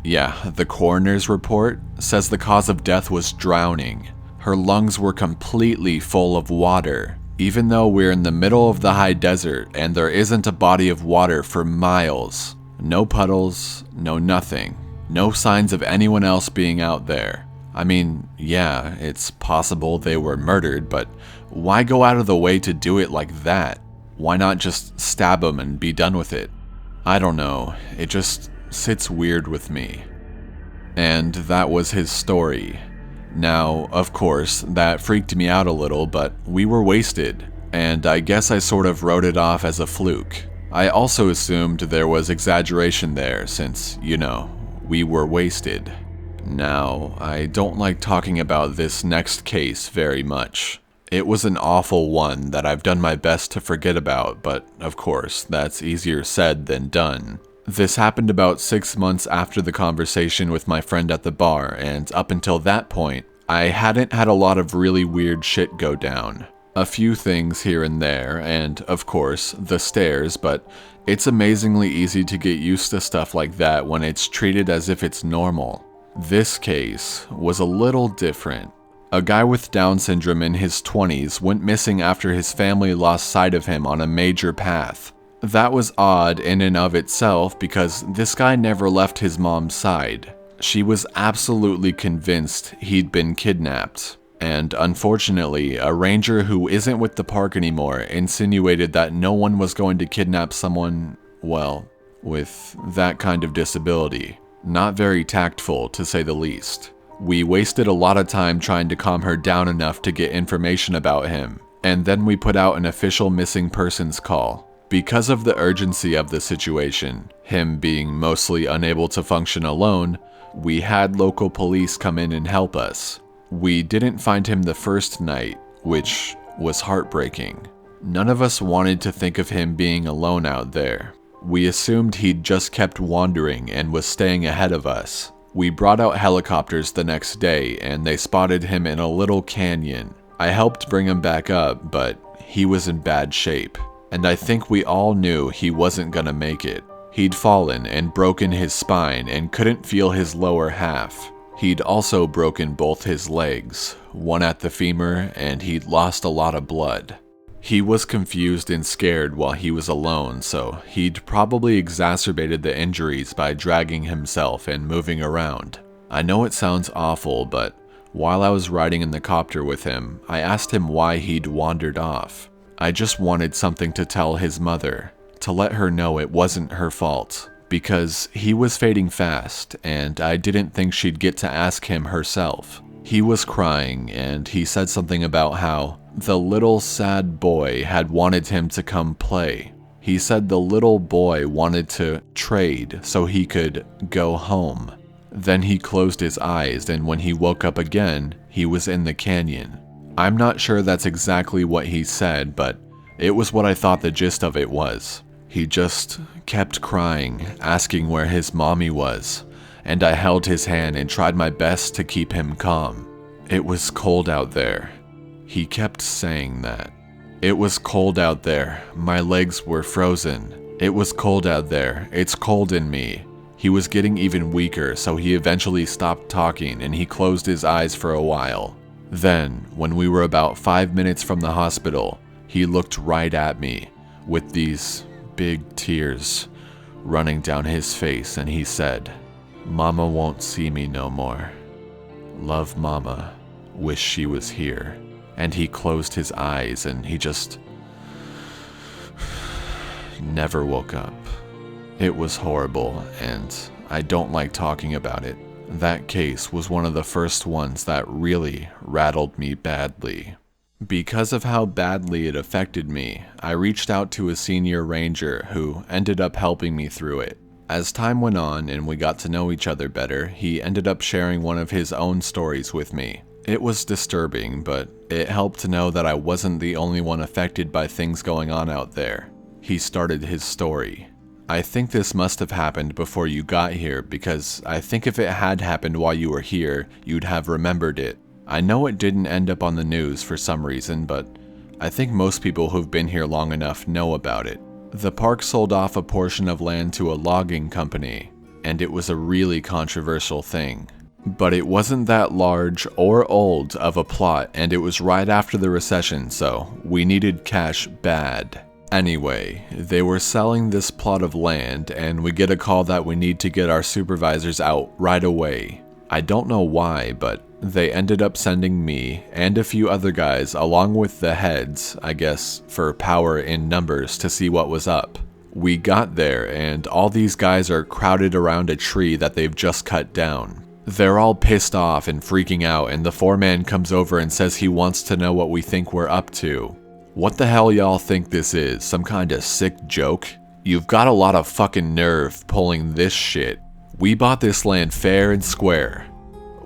Yeah, the coroner's report says the cause of death was drowning. Her lungs were completely full of water. Even though we're in the middle of the high desert and there isn't a body of water for miles. No puddles, no nothing. No signs of anyone else being out there. I mean, yeah, it's possible they were murdered, but why go out of the way to do it like that? Why not just stab them and be done with it? I don't know, it just sits weird with me. And that was his story. Now, of course, that freaked me out a little, but we were wasted, and I guess I sort of wrote it off as a fluke. I also assumed there was exaggeration there since, we were wasted. Now, I don't like talking about this next case very much. It was an awful one that I've done my best to forget about, but of course, that's easier said than done. This happened about 6 months after the conversation with my friend at the bar, and up until that point, I hadn't had a lot of really weird shit go down. A few things here and there, and of course, the stairs, but it's amazingly easy to get used to stuff like that when it's treated as if it's normal. This case was a little different. A guy with Down syndrome in his 20s went missing after his family lost sight of him on a major path. That was odd in and of itself because this guy never left his mom's side. She was absolutely convinced he'd been kidnapped. And unfortunately, a ranger who isn't with the park anymore insinuated that no one was going to kidnap someone, well, with that kind of disability. Not very tactful, to say the least. We wasted a lot of time trying to calm her down enough to get information about him, and then we put out an official missing persons call. Because of the urgency of the situation, him being mostly unable to function alone, we had local police come in and help us. We didn't find him the first night, which was heartbreaking. None of us wanted to think of him being alone out there. We assumed he'd just kept wandering and was staying ahead of us. We brought out helicopters the next day and they spotted him in a little canyon. I helped bring him back up, but he was in bad shape. And I think we all knew he wasn't gonna make it. He'd fallen and broken his spine and couldn't feel his lower half. He'd also broken both his legs, one at the femur, and he'd lost a lot of blood. He was confused and scared while he was alone, so he'd probably exacerbated the injuries by dragging himself and moving around. I know it sounds awful, but while I was riding in the copter with him, I asked him why he'd wandered off. I just wanted something to tell his mother, to let her know it wasn't her fault, because he was fading fast, and I didn't think she'd get to ask him herself. He was crying, and he said something about how the little sad boy had wanted him to come play. He said the little boy wanted to trade so he could go home. Then he closed his eyes, and when he woke up again, he was in the canyon. I'm not sure that's exactly what he said, but it was what I thought the gist of it was. He just kept crying, asking where his mommy was, and I held his hand and tried my best to keep him calm. It was cold out there. He kept saying that. It was cold out there. My legs were frozen. It was cold out there. It's cold in me. He was getting even weaker, so he eventually stopped talking and he closed his eyes for a while. Then, when we were about 5 minutes from the hospital, he looked right at me with these big tears running down his face and he said, "Mama won't see me no more. Love Mama. Wish she was here." And he closed his eyes and he just never woke up. It was horrible and I don't like talking about it. That case was one of the first ones that really rattled me badly. Because of how badly it affected me, I reached out to a senior ranger who ended up helping me through it. As time went on and we got to know each other better, he ended up sharing one of his own stories with me. It was disturbing, but it helped to know that I wasn't the only one affected by things going on out there. He started his story. I think this must have happened before you got here because I think if it had happened while you were here, you'd have remembered it. I know it didn't end up on the news for some reason, but I think most people who've been here long enough know about it. The park sold off a portion of land to a logging company, and it was a really controversial thing. But it wasn't that large or old of a plot, and it was right after the recession, so we needed cash bad. Anyway, they were selling this plot of land, and we get a call that we need to get our supervisors out right away. I don't know why, but they ended up sending me and a few other guys along with the heads, I guess, for power in numbers to see what was up. We got there, and all these guys are crowded around a tree that they've just cut down. They're all pissed off and freaking out, and the foreman comes over and says he wants to know what we think we're up to. What the hell y'all think this is? Some kind of sick joke? You've got a lot of fucking nerve pulling this shit. We bought this land fair and square.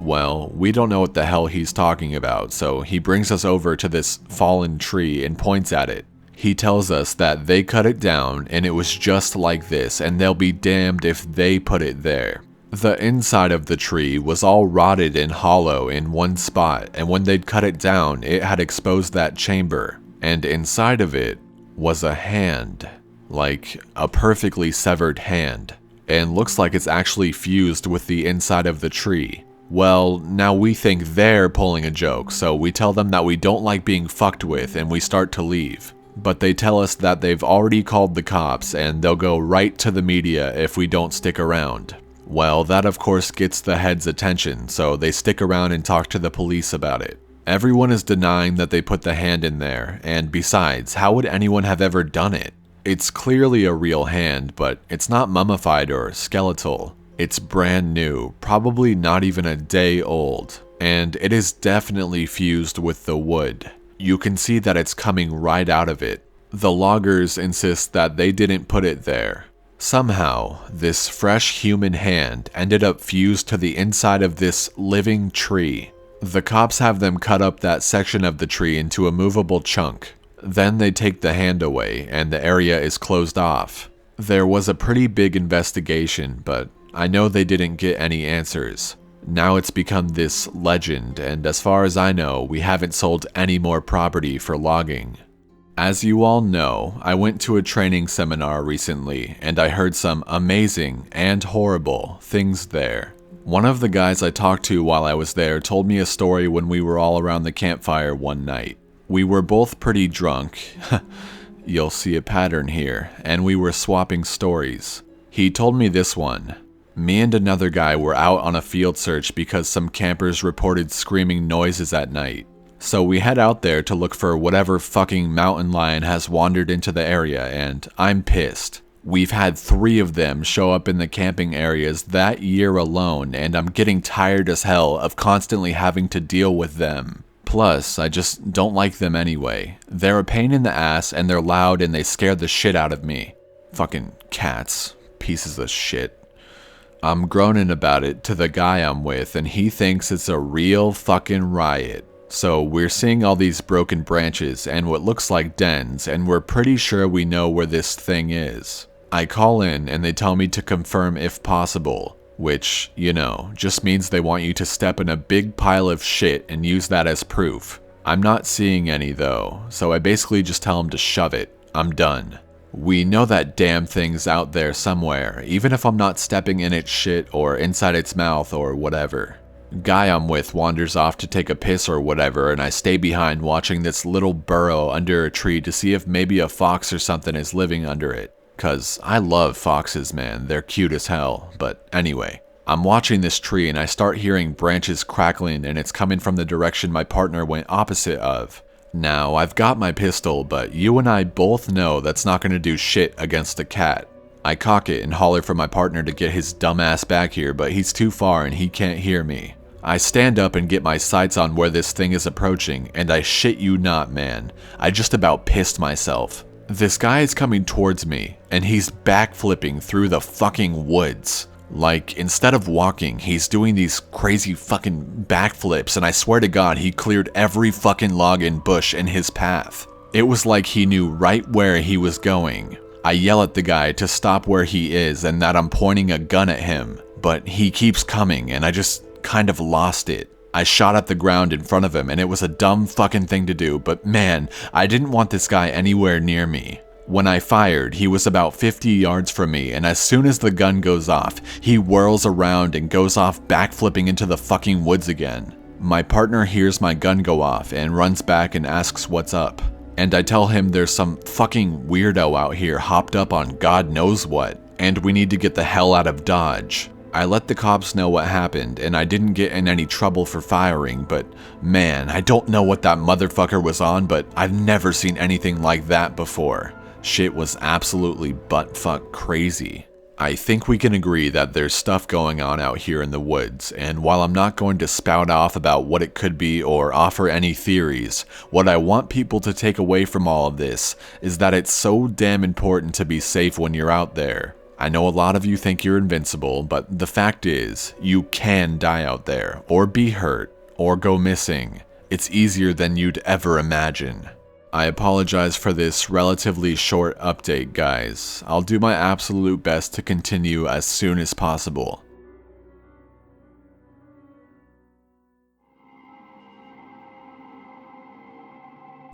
Well, we don't know what the hell he's talking about, so he brings us over to this fallen tree and points at it. He tells us that they cut it down and it was just like this, and they'll be damned if they put it there. The inside of the tree was all rotted and hollow in one spot, and when they'd cut it down, it had exposed that chamber, and inside of it was a hand, like a perfectly severed hand, and looks like it's actually fused with the inside of the tree. Well, now we think they're pulling a joke, so we tell them that we don't like being fucked with and we start to leave. But they tell us that they've already called the cops and they'll go right to the media if we don't stick around. Well, that of course gets the heads' attention, so they stick around and talk to the police about it. Everyone is denying that they put the hand in there, and besides, how would anyone have ever done it? It's clearly a real hand, but it's not mummified or skeletal. It's brand new, probably not even a day old, and it is definitely fused with the wood. You can see that it's coming right out of it. The loggers insist that they didn't put it there. Somehow, this fresh human hand ended up fused to the inside of this living tree. The cops have them cut up that section of the tree into a movable chunk. Then they take the hand away, and the area is closed off. There was a pretty big investigation, but I know they didn't get any answers. Now it's become this legend, and as far as I know, we haven't sold any more property for logging. As you all know, I went to a training seminar recently, and I heard some amazing and horrible things there. One of the guys I talked to while I was there told me a story when we were all around the campfire one night. We were both pretty drunk. You'll see a pattern here, and we were swapping stories. He told me this one. Me and another guy were out on a field search because some campers reported screaming noises at night. So we head out there to look for whatever fucking mountain lion has wandered into the area, and I'm pissed. We've had 3 of them show up in the camping areas that year alone, and I'm getting tired as hell of constantly having to deal with them. Plus, I just don't like them anyway. They're a pain in the ass, and they're loud, and they scare the shit out of me. Fucking cats. Pieces of shit. I'm groaning about it to the guy I'm with, and he thinks it's a real fucking riot. So we're seeing all these broken branches and what looks like dens, and we're pretty sure we know where this thing is. I call in and they tell me to confirm if possible, which, you know, just means they want you to step in a big pile of shit and use that as proof. I'm not seeing any though, so I basically just tell them to shove it. I'm done. We know that damn thing's out there somewhere, even if I'm not stepping in its shit or inside its mouth or whatever. Guy I'm with wanders off to take a piss or whatever, and I stay behind watching this little burrow under a tree to see if maybe a fox or something is living under it. 'Cause I love foxes, man, they're cute as hell. But anyway, I'm watching this tree and I start hearing branches crackling, and it's coming from the direction my partner went opposite of. Now, I've got my pistol, but you and I both know that's not gonna do shit against a cat. I cock it and holler for my partner to get his dumb ass back here, but he's too far and he can't hear me. I stand up and get my sights on where this thing is approaching, and I shit you not, man, I just about pissed myself. This guy is coming towards me, and he's backflipping through the fucking woods. Like, instead of walking, he's doing these crazy fucking backflips, and I swear to God, he cleared every fucking log and bush in his path. It was like he knew right where he was going. I yell at the guy to stop where he is and that I'm pointing a gun at him, but he keeps coming, and I just kind of lost it. I shot at the ground in front of him, and it was a dumb fucking thing to do, but man, I didn't want this guy anywhere near me. When I fired, he was about 50 yards from me, and as soon as the gun goes off, he whirls around and goes off backflipping into the fucking woods again. My partner hears my gun go off and runs back and asks what's up. And I tell him there's some fucking weirdo out here hopped up on God knows what, and we need to get the hell out of Dodge. I let the cops know what happened, and I didn't get in any trouble for firing, but man, I don't know what that motherfucker was on, but I've never seen anything like that before. Shit was absolutely buttfuck crazy. I think we can agree that there's stuff going on out here in the woods, and while I'm not going to spout off about what it could be or offer any theories, what I want people to take away from all of this is that it's so damn important to be safe when you're out there. I know a lot of you think you're invincible, but the fact is, you can die out there, or be hurt, or go missing. It's easier than you'd ever imagine. I apologize for this relatively short update, guys. I'll do my absolute best to continue as soon as possible.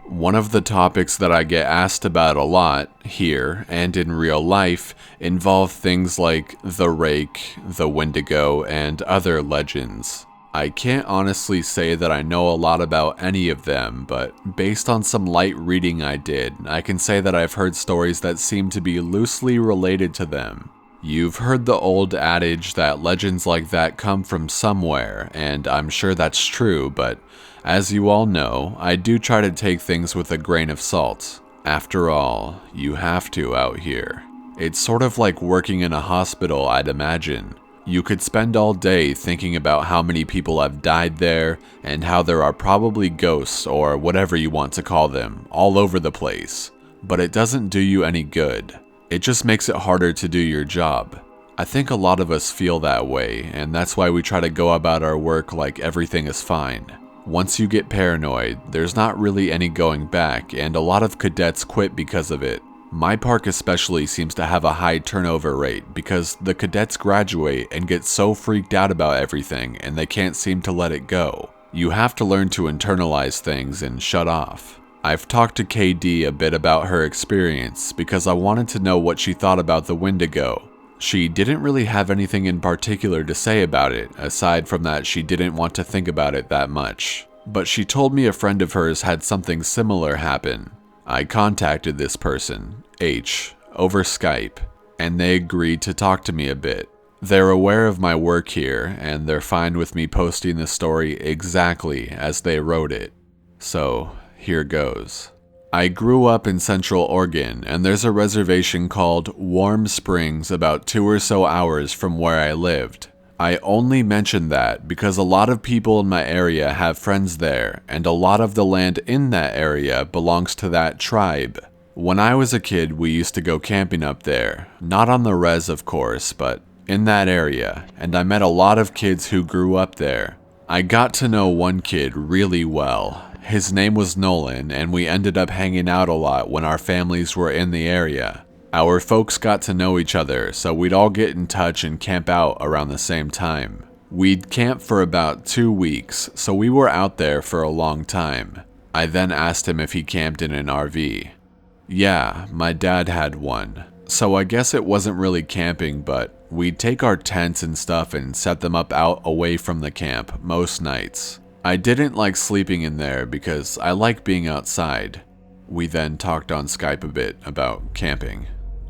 One of the topics that I get asked about a lot here and in real life involve things like the Rake, the Wendigo, and other legends. I can't honestly say that I know a lot about any of them, but based on some light reading I did, I can say that I've heard stories that seem to be loosely related to them. You've heard the old adage that legends like that come from somewhere, and I'm sure that's true, but as you all know, I do try to take things with a grain of salt. After all, you have to out here. It's sort of like working in a hospital, I'd imagine. You could spend all day thinking about how many people have died there, and how there are probably ghosts, or whatever you want to call them, all over the place. But it doesn't do you any good. It just makes it harder to do your job. I think a lot of us feel that way, and that's why we try to go about our work like everything is fine. Once you get paranoid, there's not really any going back, and a lot of cadets quit because of it. My park especially seems to have a high turnover rate because the cadets graduate and get so freaked out about everything and they can't seem to let it go. You have to learn to internalize things and shut off. I've talked to KD a bit about her experience because I wanted to know what she thought about the Wendigo. She didn't really have anything in particular to say about it, aside from that she didn't want to think about it that much. But she told me a friend of hers had something similar happen. I contacted this person, H, over Skype, and they agreed to talk to me a bit. They're aware of my work here, and they're fine with me posting the story exactly as they wrote it. So, here goes. I grew up in Central Oregon, and there's a reservation called Warm Springs about 2 or so hours from where I lived. I only mention that because a lot of people in my area have friends there, and a lot of the land in that area belongs to that tribe. When I was a kid, we used to go camping up there. Not on the res, of course, but in that area, and I met a lot of kids who grew up there. I got to know one kid really well. His name was Nolan, and we ended up hanging out a lot when our families were in the area. Our folks got to know each other, so we'd all get in touch and camp out around the same time. We'd camp for about 2 weeks, so we were out there for a long time. I then asked him if he camped in an RV. Yeah, my dad had one. So I guess it wasn't really camping, but we'd take our tents and stuff and set them up out away from the camp most nights. I didn't like sleeping in there because I like being outside. We then talked on Skype a bit about camping.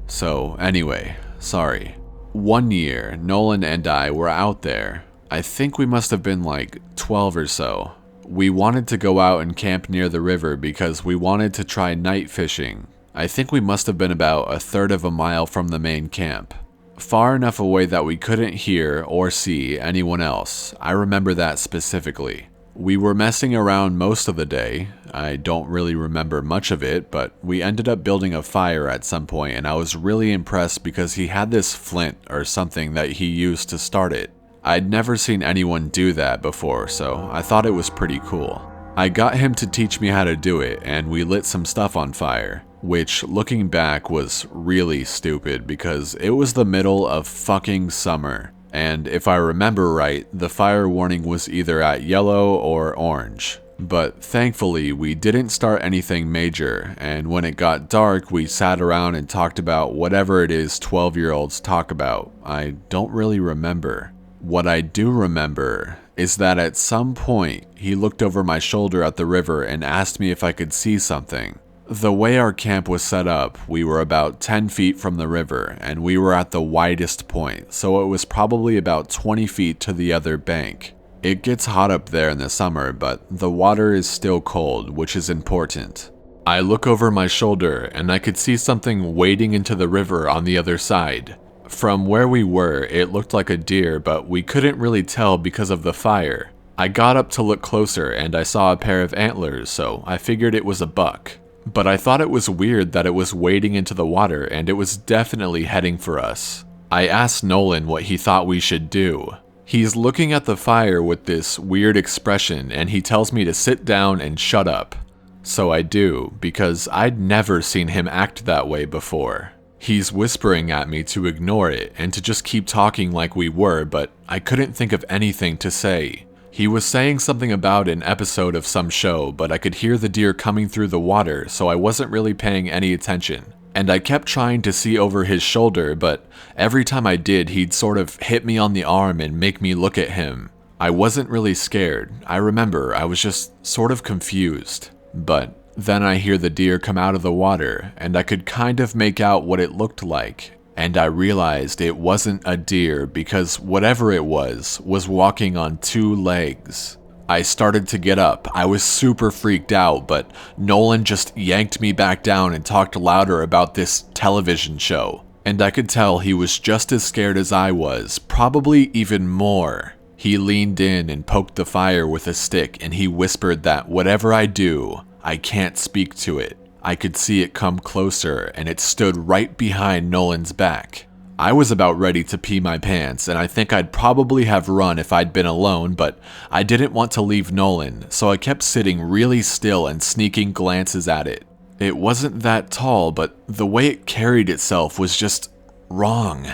So anyway, sorry. One year, Nolan and I were out there. I think we must have been like 12 or so. We wanted to go out and camp near the river because we wanted to try night fishing. I think we must have been about 1/3 of a mile from the main camp. Far enough away that we couldn't hear or see anyone else. I remember that specifically. We were messing around most of the day. I don't really remember much of it, but we ended up building a fire at some point, and I was really impressed because he had this flint or something that he used to start it. I'd never seen anyone do that before, so I thought it was pretty cool. I got him to teach me how to do it, and we lit some stuff on fire, which, looking back, was really stupid because it was the middle of fucking summer. And if I remember right, the fire warning was either at yellow or orange. But thankfully, we didn't start anything major, and when it got dark, we sat around and talked about whatever it is 12-year-olds talk about. I don't really remember. What I do remember is that at some point, he looked over my shoulder at the river and asked me if I could see something. The way our camp was set up, we were about 10 feet from the river, and we were at the widest point, so it was probably about 20 feet to the other bank. It gets hot up there in the summer, but the water is still cold, which is important. I look over my shoulder, and I could see something wading into the river on the other side. From where we were, it looked like a deer, but we couldn't really tell because of the fire. I got up to look closer, and I saw a pair of antlers, so I figured it was a buck. But I thought it was weird that it was wading into the water, and it was definitely heading for us. I asked Nolan what he thought we should do. He's looking at the fire with this weird expression, and he tells me to sit down and shut up. So I do, because I'd never seen him act that way before. He's whispering at me to ignore it and to just keep talking like we were, but I couldn't think of anything to say. He was saying something about an episode of some show, but I could hear the deer coming through the water, so I wasn't really paying any attention. And I kept trying to see over his shoulder, but every time I did, he'd sort of hit me on the arm and make me look at him. I wasn't really scared. I remember I was just sort of confused. But then I hear the deer come out of the water, and I could kind of make out what it looked like. And I realized it wasn't a deer because whatever it was walking on 2 legs. I started to get up. I was super freaked out, but Nolan just yanked me back down and talked louder about this television show. And I could tell he was just as scared as I was, probably even more. He leaned in and poked the fire with a stick, and he whispered that whatever I do, I can't speak to it. I could see it come closer, and it stood right behind Nolan's back. I was about ready to pee my pants, and I think I'd probably have run if I'd been alone, but I didn't want to leave Nolan, so I kept sitting really still and sneaking glances at it. It wasn't that tall, but the way it carried itself was just wrong.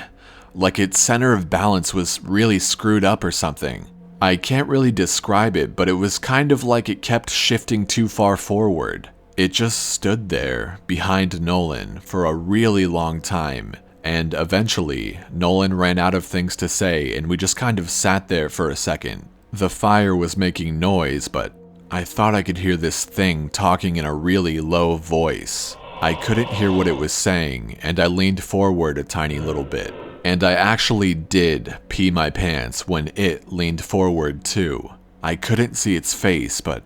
Like its center of balance was really screwed up or something. I can't really describe it, but it was kind of like it kept shifting too far forward. It just stood there, behind Nolan, for a really long time. And eventually, Nolan ran out of things to say, and we just kind of sat there for a second. The fire was making noise, but I thought I could hear this thing talking in a really low voice. I couldn't hear what it was saying, and I leaned forward a tiny little bit. And I actually did pee my pants when it leaned forward too. I couldn't see its face, but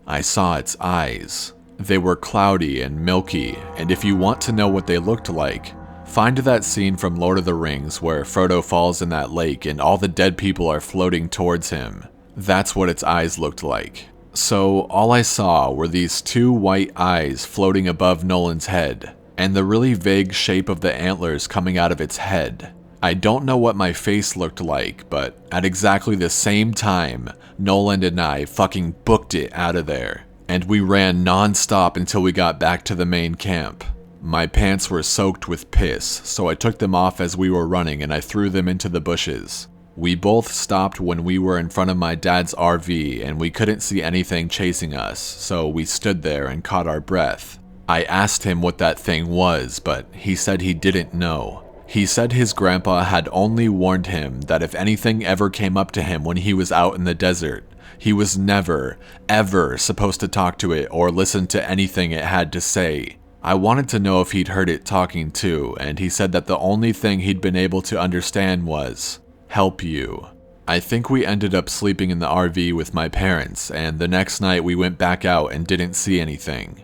I saw its eyes. They were cloudy and milky, and if you want to know what they looked like, find that scene from Lord of the Rings where Frodo falls in that lake and all the dead people are floating towards him. That's what its eyes looked like. So all I saw were these 2 white eyes floating above Nolan's head, and the really vague shape of the antlers coming out of its head. I don't know what my face looked like, but at exactly the same time, Nolan and I fucking booked it out of there, and we ran non-stop until we got back to the main camp. My pants were soaked with piss, so I took them off as we were running and I threw them into the bushes. We both stopped when we were in front of my dad's RV and we couldn't see anything chasing us, so we stood there and caught our breath. I asked him what that thing was, but he said he didn't know. He said his grandpa had only warned him that if anything ever came up to him when he was out in the desert, he was never, ever supposed to talk to it or listen to anything it had to say. I wanted to know if he'd heard it talking too, and he said that the only thing he'd been able to understand was, help you. I think we ended up sleeping in the RV with my parents, and the next night we went back out and didn't see anything.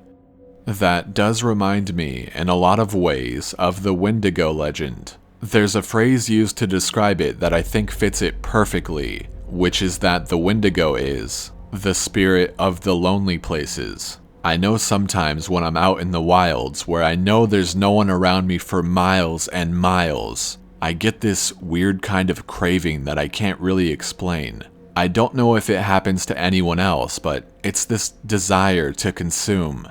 That does remind me, in a lot of ways, of the Wendigo legend. There's a phrase used to describe it that I think fits it perfectly, which is that the Wendigo is the spirit of the lonely places. I know sometimes when I'm out in the wilds where I know there's no one around me for miles and miles, I get this weird kind of craving that I can't really explain. I don't know if it happens to anyone else, but it's this desire to consume.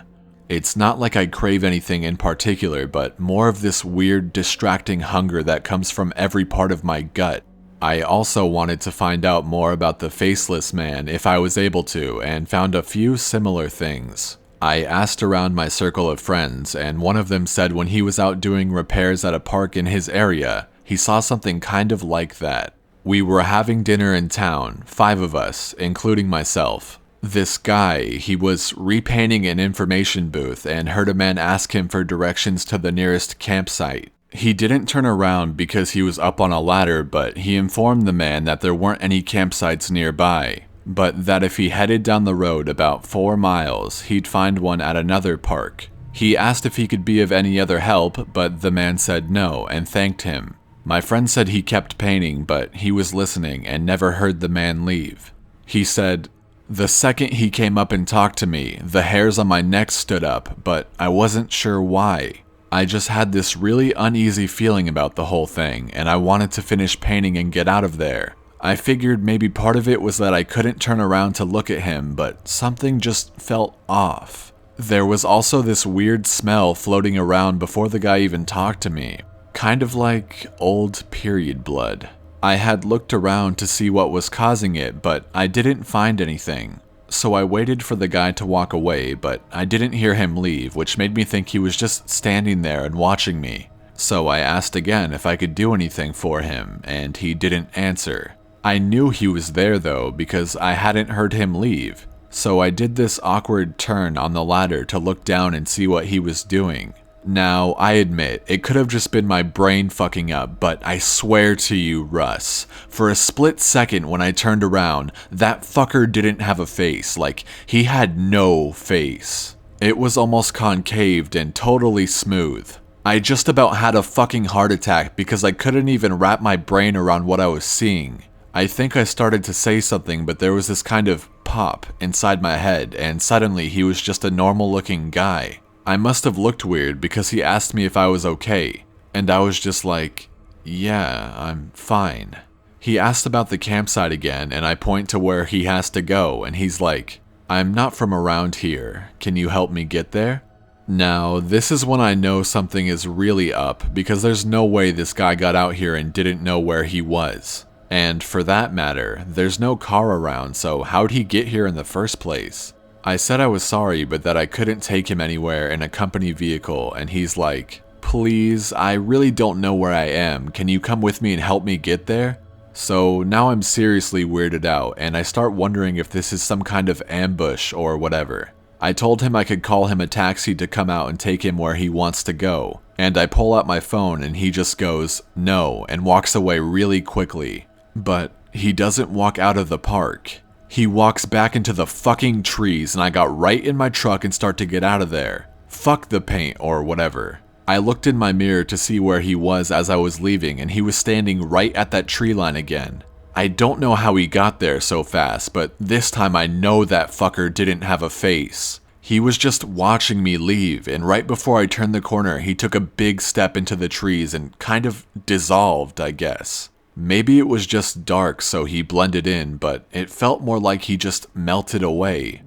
It's not like I crave anything in particular, but more of this weird, distracting hunger that comes from every part of my gut. I also wanted to find out more about the faceless man if I was able to, and found a few similar things. I asked around my circle of friends, and one of them said when he was out doing repairs at a park in his area, he saw something kind of like that. We were having dinner in town, 5 of us, including myself. This guy, he was repainting an information booth and heard a man ask him for directions to the nearest campsite. He didn't turn around because he was up on a ladder, but he informed the man that there weren't any campsites nearby, but that if he headed down the road about 4 miles, he'd find one at another park. He asked if he could be of any other help, but the man said no and thanked him. My friend said he kept painting, but he was listening and never heard the man leave. He said, "The second he came up and talked to me, the hairs on my neck stood up, but I wasn't sure why. I just had this really uneasy feeling about the whole thing, and I wanted to finish painting and get out of there. I figured maybe part of it was that I couldn't turn around to look at him, but something just felt off. There was also this weird smell floating around before the guy even talked to me, kind of like old period blood. I had looked around to see what was causing it, but I didn't find anything. So I waited for the guy to walk away, but I didn't hear him leave, which made me think he was just standing there and watching me. So I asked again if I could do anything for him, and he didn't answer. I knew he was there though, because I hadn't heard him leave. So I did this awkward turn on the ladder to look down and see what he was doing. Now, I admit, it could have just been my brain fucking up, but I swear to you, Russ, for a split second when I turned around, that fucker didn't have a face, like, he had no face. It was almost concaved and totally smooth. I just about had a fucking heart attack because I couldn't even wrap my brain around what I was seeing. I think I started to say something, but there was this kind of pop inside my head, and suddenly he was just a normal looking guy. I must have looked weird because he asked me if I was okay, and I was just like, yeah, I'm fine. He asked about the campsite again, and I point to where he has to go, and he's like, I'm not from around here. Can you help me get there? Now, this is when I know something is really up, because there's no way this guy got out here and didn't know where he was. And for that matter, there's no car around, so how'd he get here in the first place? I said I was sorry, but that I couldn't take him anywhere in a company vehicle, and he's like, please, I really don't know where I am. Can you come with me and help me get there? So now I'm seriously weirded out, and I start wondering if this is some kind of ambush or whatever. I told him I could call him a taxi to come out and take him where he wants to go, and I pull out my phone and he just goes, no, and walks away really quickly. But he doesn't walk out of the park. He walks back into the fucking trees, and I got right in my truck and start to get out of there. Fuck the paint or whatever. I looked in my mirror to see where he was as I was leaving, and he was standing right at that tree line again. I don't know how he got there so fast, but this time I know that fucker didn't have a face. He was just watching me leave, and right before I turned the corner, he took a big step into the trees and kind of dissolved, I guess. Maybe it was just dark so he blended in, but it felt more like he just melted away.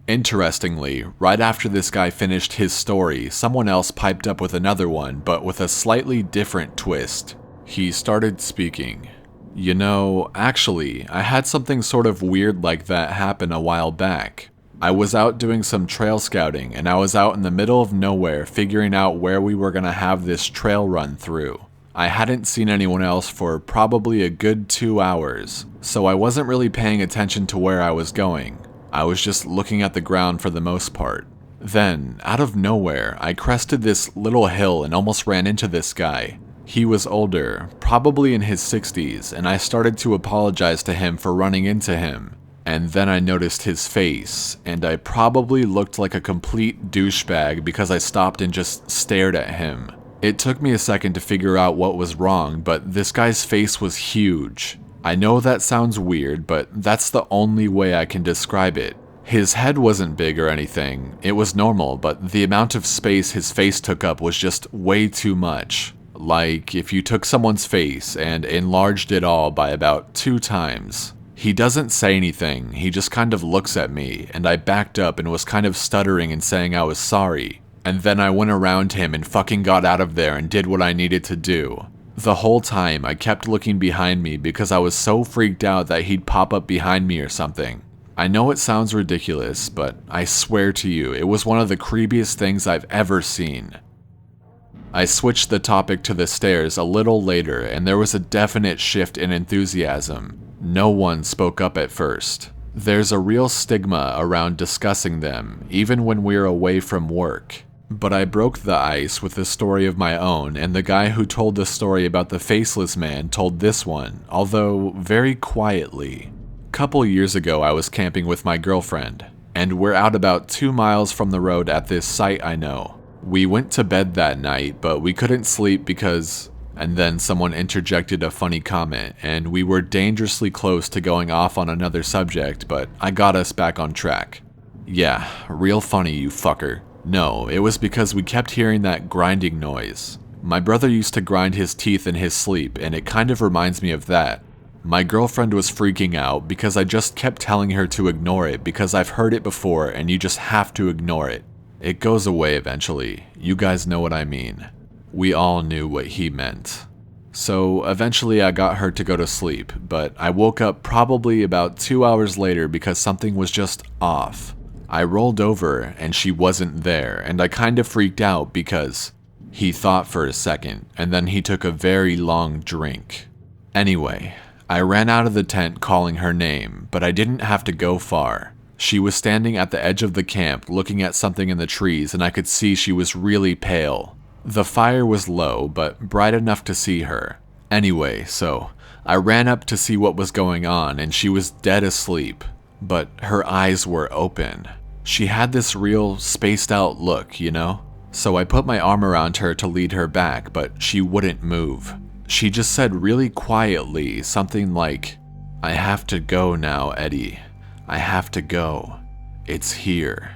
Interestingly, right after this guy finished his story, someone else piped up with another one, but with a slightly different twist. He started speaking. You know, actually, I had something sort of weird like that happen a while back. I was out doing some trail scouting, and I was out in the middle of nowhere figuring out where we were gonna have this trail run through. I hadn't seen anyone else for probably a good 2 hours, so I wasn't really paying attention to where I was going. I was just looking at the ground for the most part. Then, out of nowhere, I crested this little hill and almost ran into this guy. He was older, probably in his 60s, and I started to apologize to him for running into him. And then I noticed his face, and I probably looked like a complete douchebag because I stopped and just stared at him. It took me a second to figure out what was wrong, but this guy's face was huge. I know that sounds weird, but that's the only way I can describe it. His head wasn't big or anything, it was normal, but the amount of space his face took up was just way too much. Like if you took someone's face and enlarged it all by about 2 times. He doesn't say anything, he just kind of looks at me, and I backed up and was kind of stuttering and saying I was sorry. And then I went around him and fucking got out of there and did what I needed to do. The whole time, I kept looking behind me because I was so freaked out that he'd pop up behind me or something. I know it sounds ridiculous, but I swear to you, it was one of the creepiest things I've ever seen. I switched the topic to the stairs a little later, and there was a definite shift in enthusiasm. No one spoke up at first. There's a real stigma around discussing them, even when we're away from work. But I broke the ice with a story of my own, and the guy who told the story about the faceless man told this one, although very quietly. Couple years ago, I was camping with my girlfriend, and we're out about 2 miles from the road at this site I know. We went to bed that night, but we couldn't sleep because... And then someone interjected a funny comment, and we were dangerously close to going off on another subject, but I got us back on track. Yeah, real funny, you fucker. No, it was because we kept hearing that grinding noise. My brother used to grind his teeth in his sleep, and it kind of reminds me of that. My girlfriend was freaking out because I just kept telling her to ignore it because I've heard it before and you just have to ignore it. It goes away eventually. You guys know what I mean. We all knew what he meant. So eventually I got her to go to sleep, but I woke up probably about 2 hours later because something was just off. I rolled over and she wasn't there, and I kind of freaked out because he thought for a second and then he took a very long drink. Anyway, I ran out of the tent calling her name, but I didn't have to go far. She was standing at the edge of the camp looking at something in the trees, and I could see she was really pale. The fire was low, but bright enough to see her. Anyway, so I ran up to see what was going on, and she was dead asleep, but her eyes were open. She had this real spaced out look, you know? So I put my arm around her to lead her back, but she wouldn't move. She just said really quietly something like, "I have to go now, Eddie. I have to go. It's here."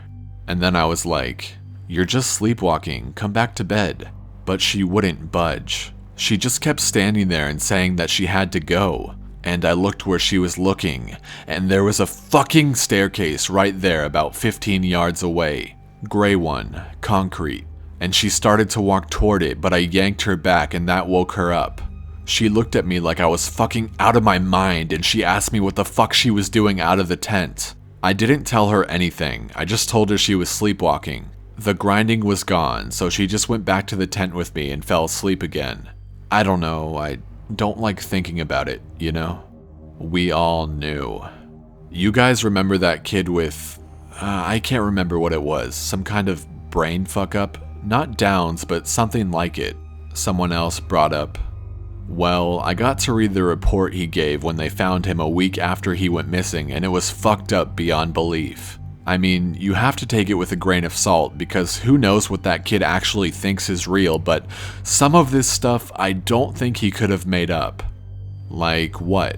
And then I was like, "You're just sleepwalking, come back to bed." But she wouldn't budge. She just kept standing there and saying that she had to go. And I looked where she was looking, and there was a fucking staircase right there about 15 yards away. Gray one, concrete. And she started to walk toward it, but I yanked her back and that woke her up. She looked at me like I was fucking out of my mind, and she asked me what the fuck she was doing out of the tent. I didn't tell her anything, I just told her she was sleepwalking. The grinding was gone, so she just went back to the tent with me and fell asleep again. I don't know, I don't like thinking about it, you know? We all knew. You guys remember that kid with... I can't remember what it was, some kind of brain fuck up? Not Downs, but something like it. Someone else brought up. Well, I got to read the report he gave when they found him a week after he went missing, and it was fucked up beyond belief. I mean, you have to take it with a grain of salt, because who knows what that kid actually thinks is real, but some of this stuff I don't think he could have made up. Like what?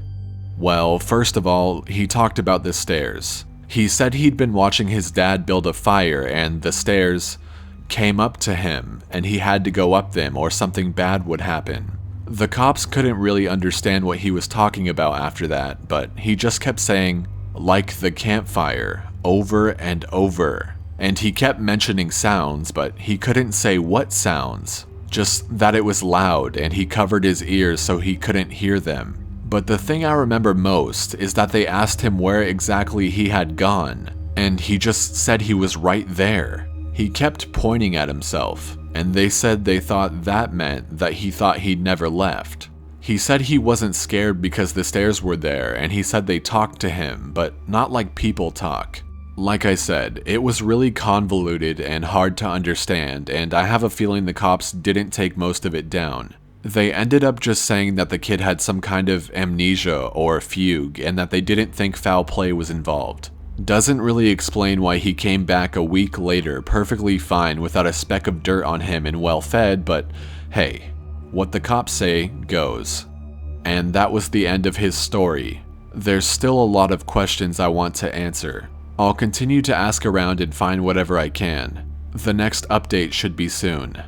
Well, first of all, he talked about the stairs. He said he'd been watching his dad build a fire, and the stairs came up to him, and he had to go up them or something bad would happen. The cops couldn't really understand what he was talking about after that, but he just kept saying, "like the campfire," over and over. And he kept mentioning sounds, but he couldn't say what sounds. Just that it was loud, and he covered his ears so he couldn't hear them. But the thing I remember most is that they asked him where exactly he had gone, and he just said he was right there. He kept pointing at himself, and they said they thought that meant that he thought he'd never left. He said he wasn't scared because the stairs were there, and he said they talked to him, but not like people talk. Like I said, it was really convoluted and hard to understand, and I have a feeling the cops didn't take most of it down. They ended up just saying that the kid had some kind of amnesia or fugue, and that they didn't think foul play was involved. Doesn't really explain why he came back a week later perfectly fine without a speck of dirt on him and well fed, but hey, what the cops say goes. And that was the end of his story. There's still a lot of questions I want to answer. I'll continue to ask around and find whatever I can. The next update should be soon.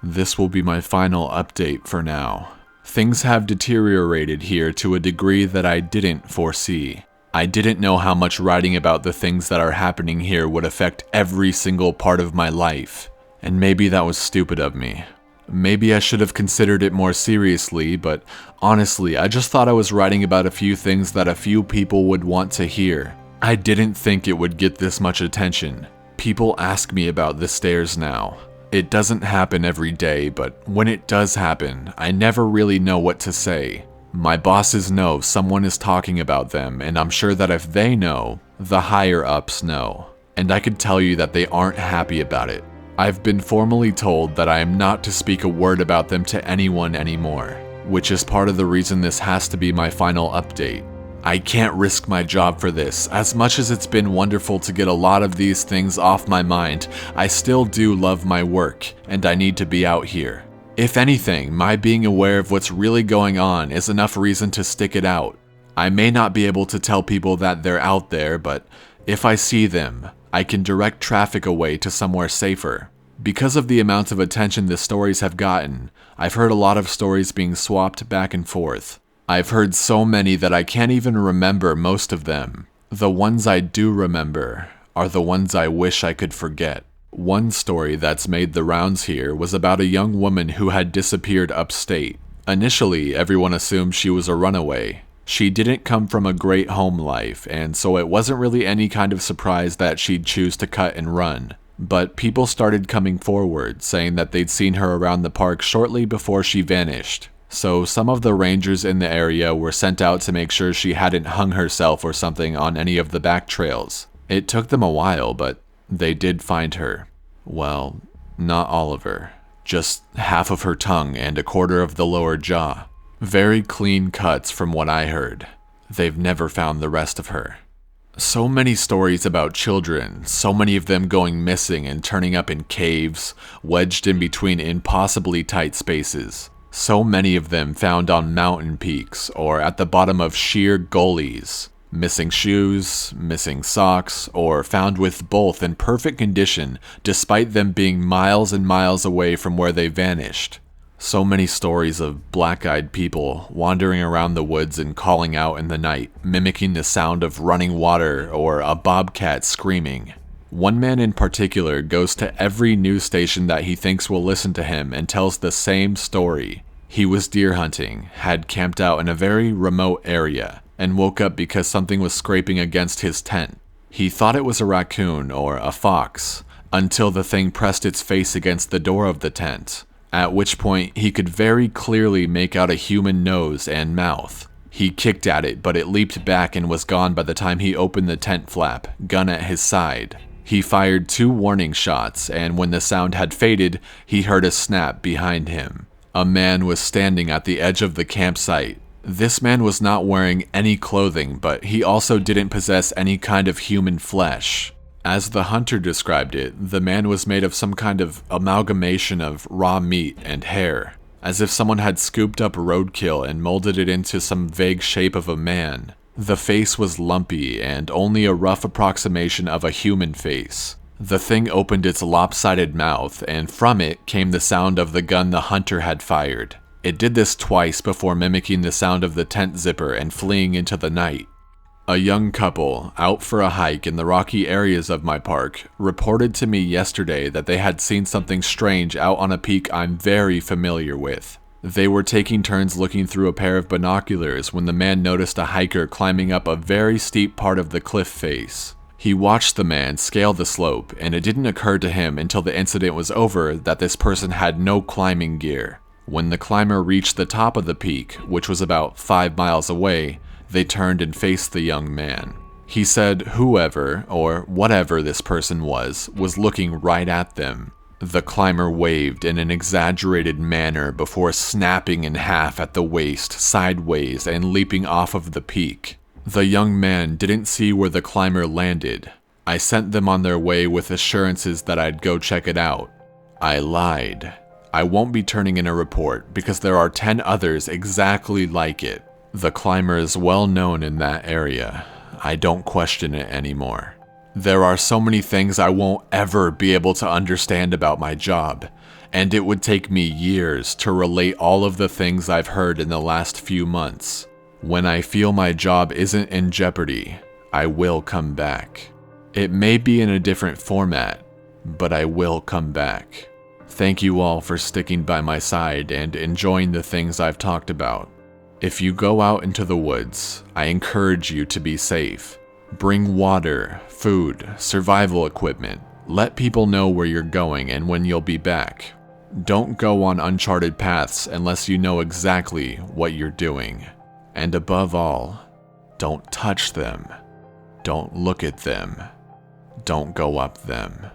This will be my final update for now. Things have deteriorated here to a degree that I didn't foresee. I didn't know how much writing about the things that are happening here would affect every single part of my life. And maybe that was stupid of me. Maybe I should have considered it more seriously, but honestly, I just thought I was writing about a few things that a few people would want to hear. I didn't think it would get this much attention. People ask me about the stairs now. It doesn't happen every day, but when it does happen, I never really know what to say. My bosses know someone is talking about them, and I'm sure that if they know, the higher-ups know. And I could tell you that they aren't happy about it. I've been formally told that I am not to speak a word about them to anyone anymore, which is part of the reason this has to be my final update. I can't risk my job for this. As much as it's been wonderful to get a lot of these things off my mind, I still do love my work, and I need to be out here. If anything, my being aware of what's really going on is enough reason to stick it out. I may not be able to tell people that they're out there, but if I see them, I can direct traffic away to somewhere safer. Because of the amount of attention the stories have gotten, I've heard a lot of stories being swapped back and forth. I've heard so many that I can't even remember most of them. The ones I do remember are the ones I wish I could forget. One story that's made the rounds here was about a young woman who had disappeared upstate. Initially, everyone assumed she was a runaway. She didn't come from a great home life, and so it wasn't really any kind of surprise that she'd choose to cut and run. But people started coming forward, saying that they'd seen her around the park shortly before she vanished. So some of the rangers in the area were sent out to make sure she hadn't hung herself or something on any of the back trails. It took them a while, but they did find her. Well, not all of her. Just half of her tongue and a quarter of the lower jaw. Very clean cuts from what I heard. They've never found the rest of her. So many stories about children, so many of them going missing and turning up in caves, wedged in between impossibly tight spaces. So many of them found on mountain peaks or at the bottom of sheer gullies. Missing shoes, missing socks, or found with both in perfect condition despite them being miles and miles away from where they vanished. So many stories of black-eyed people wandering around the woods and calling out in the night, mimicking the sound of running water or a bobcat screaming. One man in particular goes to every news station that he thinks will listen to him and tells the same story. He was deer hunting, had camped out in a very remote area, and woke up because something was scraping against his tent. He thought it was a raccoon or a fox, until the thing pressed its face against the door of the tent, at which point he could very clearly make out a human nose and mouth. He kicked at it, but it leaped back and was gone by the time he opened the tent flap, gun at his side. He fired 2 warning shots, and when the sound had faded, he heard a snap behind him. A man was standing at the edge of the campsite. This man was not wearing any clothing, but he also didn't possess any kind of human flesh. As the hunter described it, the man was made of some kind of amalgamation of raw meat and hair, as if someone had scooped up roadkill and molded it into some vague shape of a man. The face was lumpy and only a rough approximation of a human face. The thing opened its lopsided mouth, and from it came the sound of the gun the hunter had fired. It did this twice before mimicking the sound of the tent zipper and fleeing into the night. A young couple, out for a hike in the rocky areas of my park, reported to me yesterday that they had seen something strange out on a peak I'm very familiar with. They were taking turns looking through a pair of binoculars when the man noticed a hiker climbing up a very steep part of the cliff face. He watched the man scale the slope, and it didn't occur to him until the incident was over that this person had no climbing gear. When the climber reached the top of the peak, which was about 5 miles away, they turned and faced the young man. He said whoever, or whatever this person was looking right at them. The climber waved in an exaggerated manner before snapping in half at the waist, sideways, and leaping off of the peak. The young man didn't see where the climber landed. I sent them on their way with assurances that I'd go check it out. I lied. I won't be turning in a report because there are 10 others exactly like it. The climber is well known in that area. I don't question it anymore. There are so many things I won't ever be able to understand about my job, and it would take me years to relate all of the things I've heard in the last few months. When I feel my job isn't in jeopardy, I will come back. It may be in a different format, but I will come back. Thank you all for sticking by my side and enjoying the things I've talked about. If you go out into the woods, I encourage you to be safe. Bring water, food, survival equipment. Let people know where you're going and when you'll be back. Don't go on uncharted paths unless you know exactly what you're doing. And above all, don't touch them. Don't look at them. Don't go up them.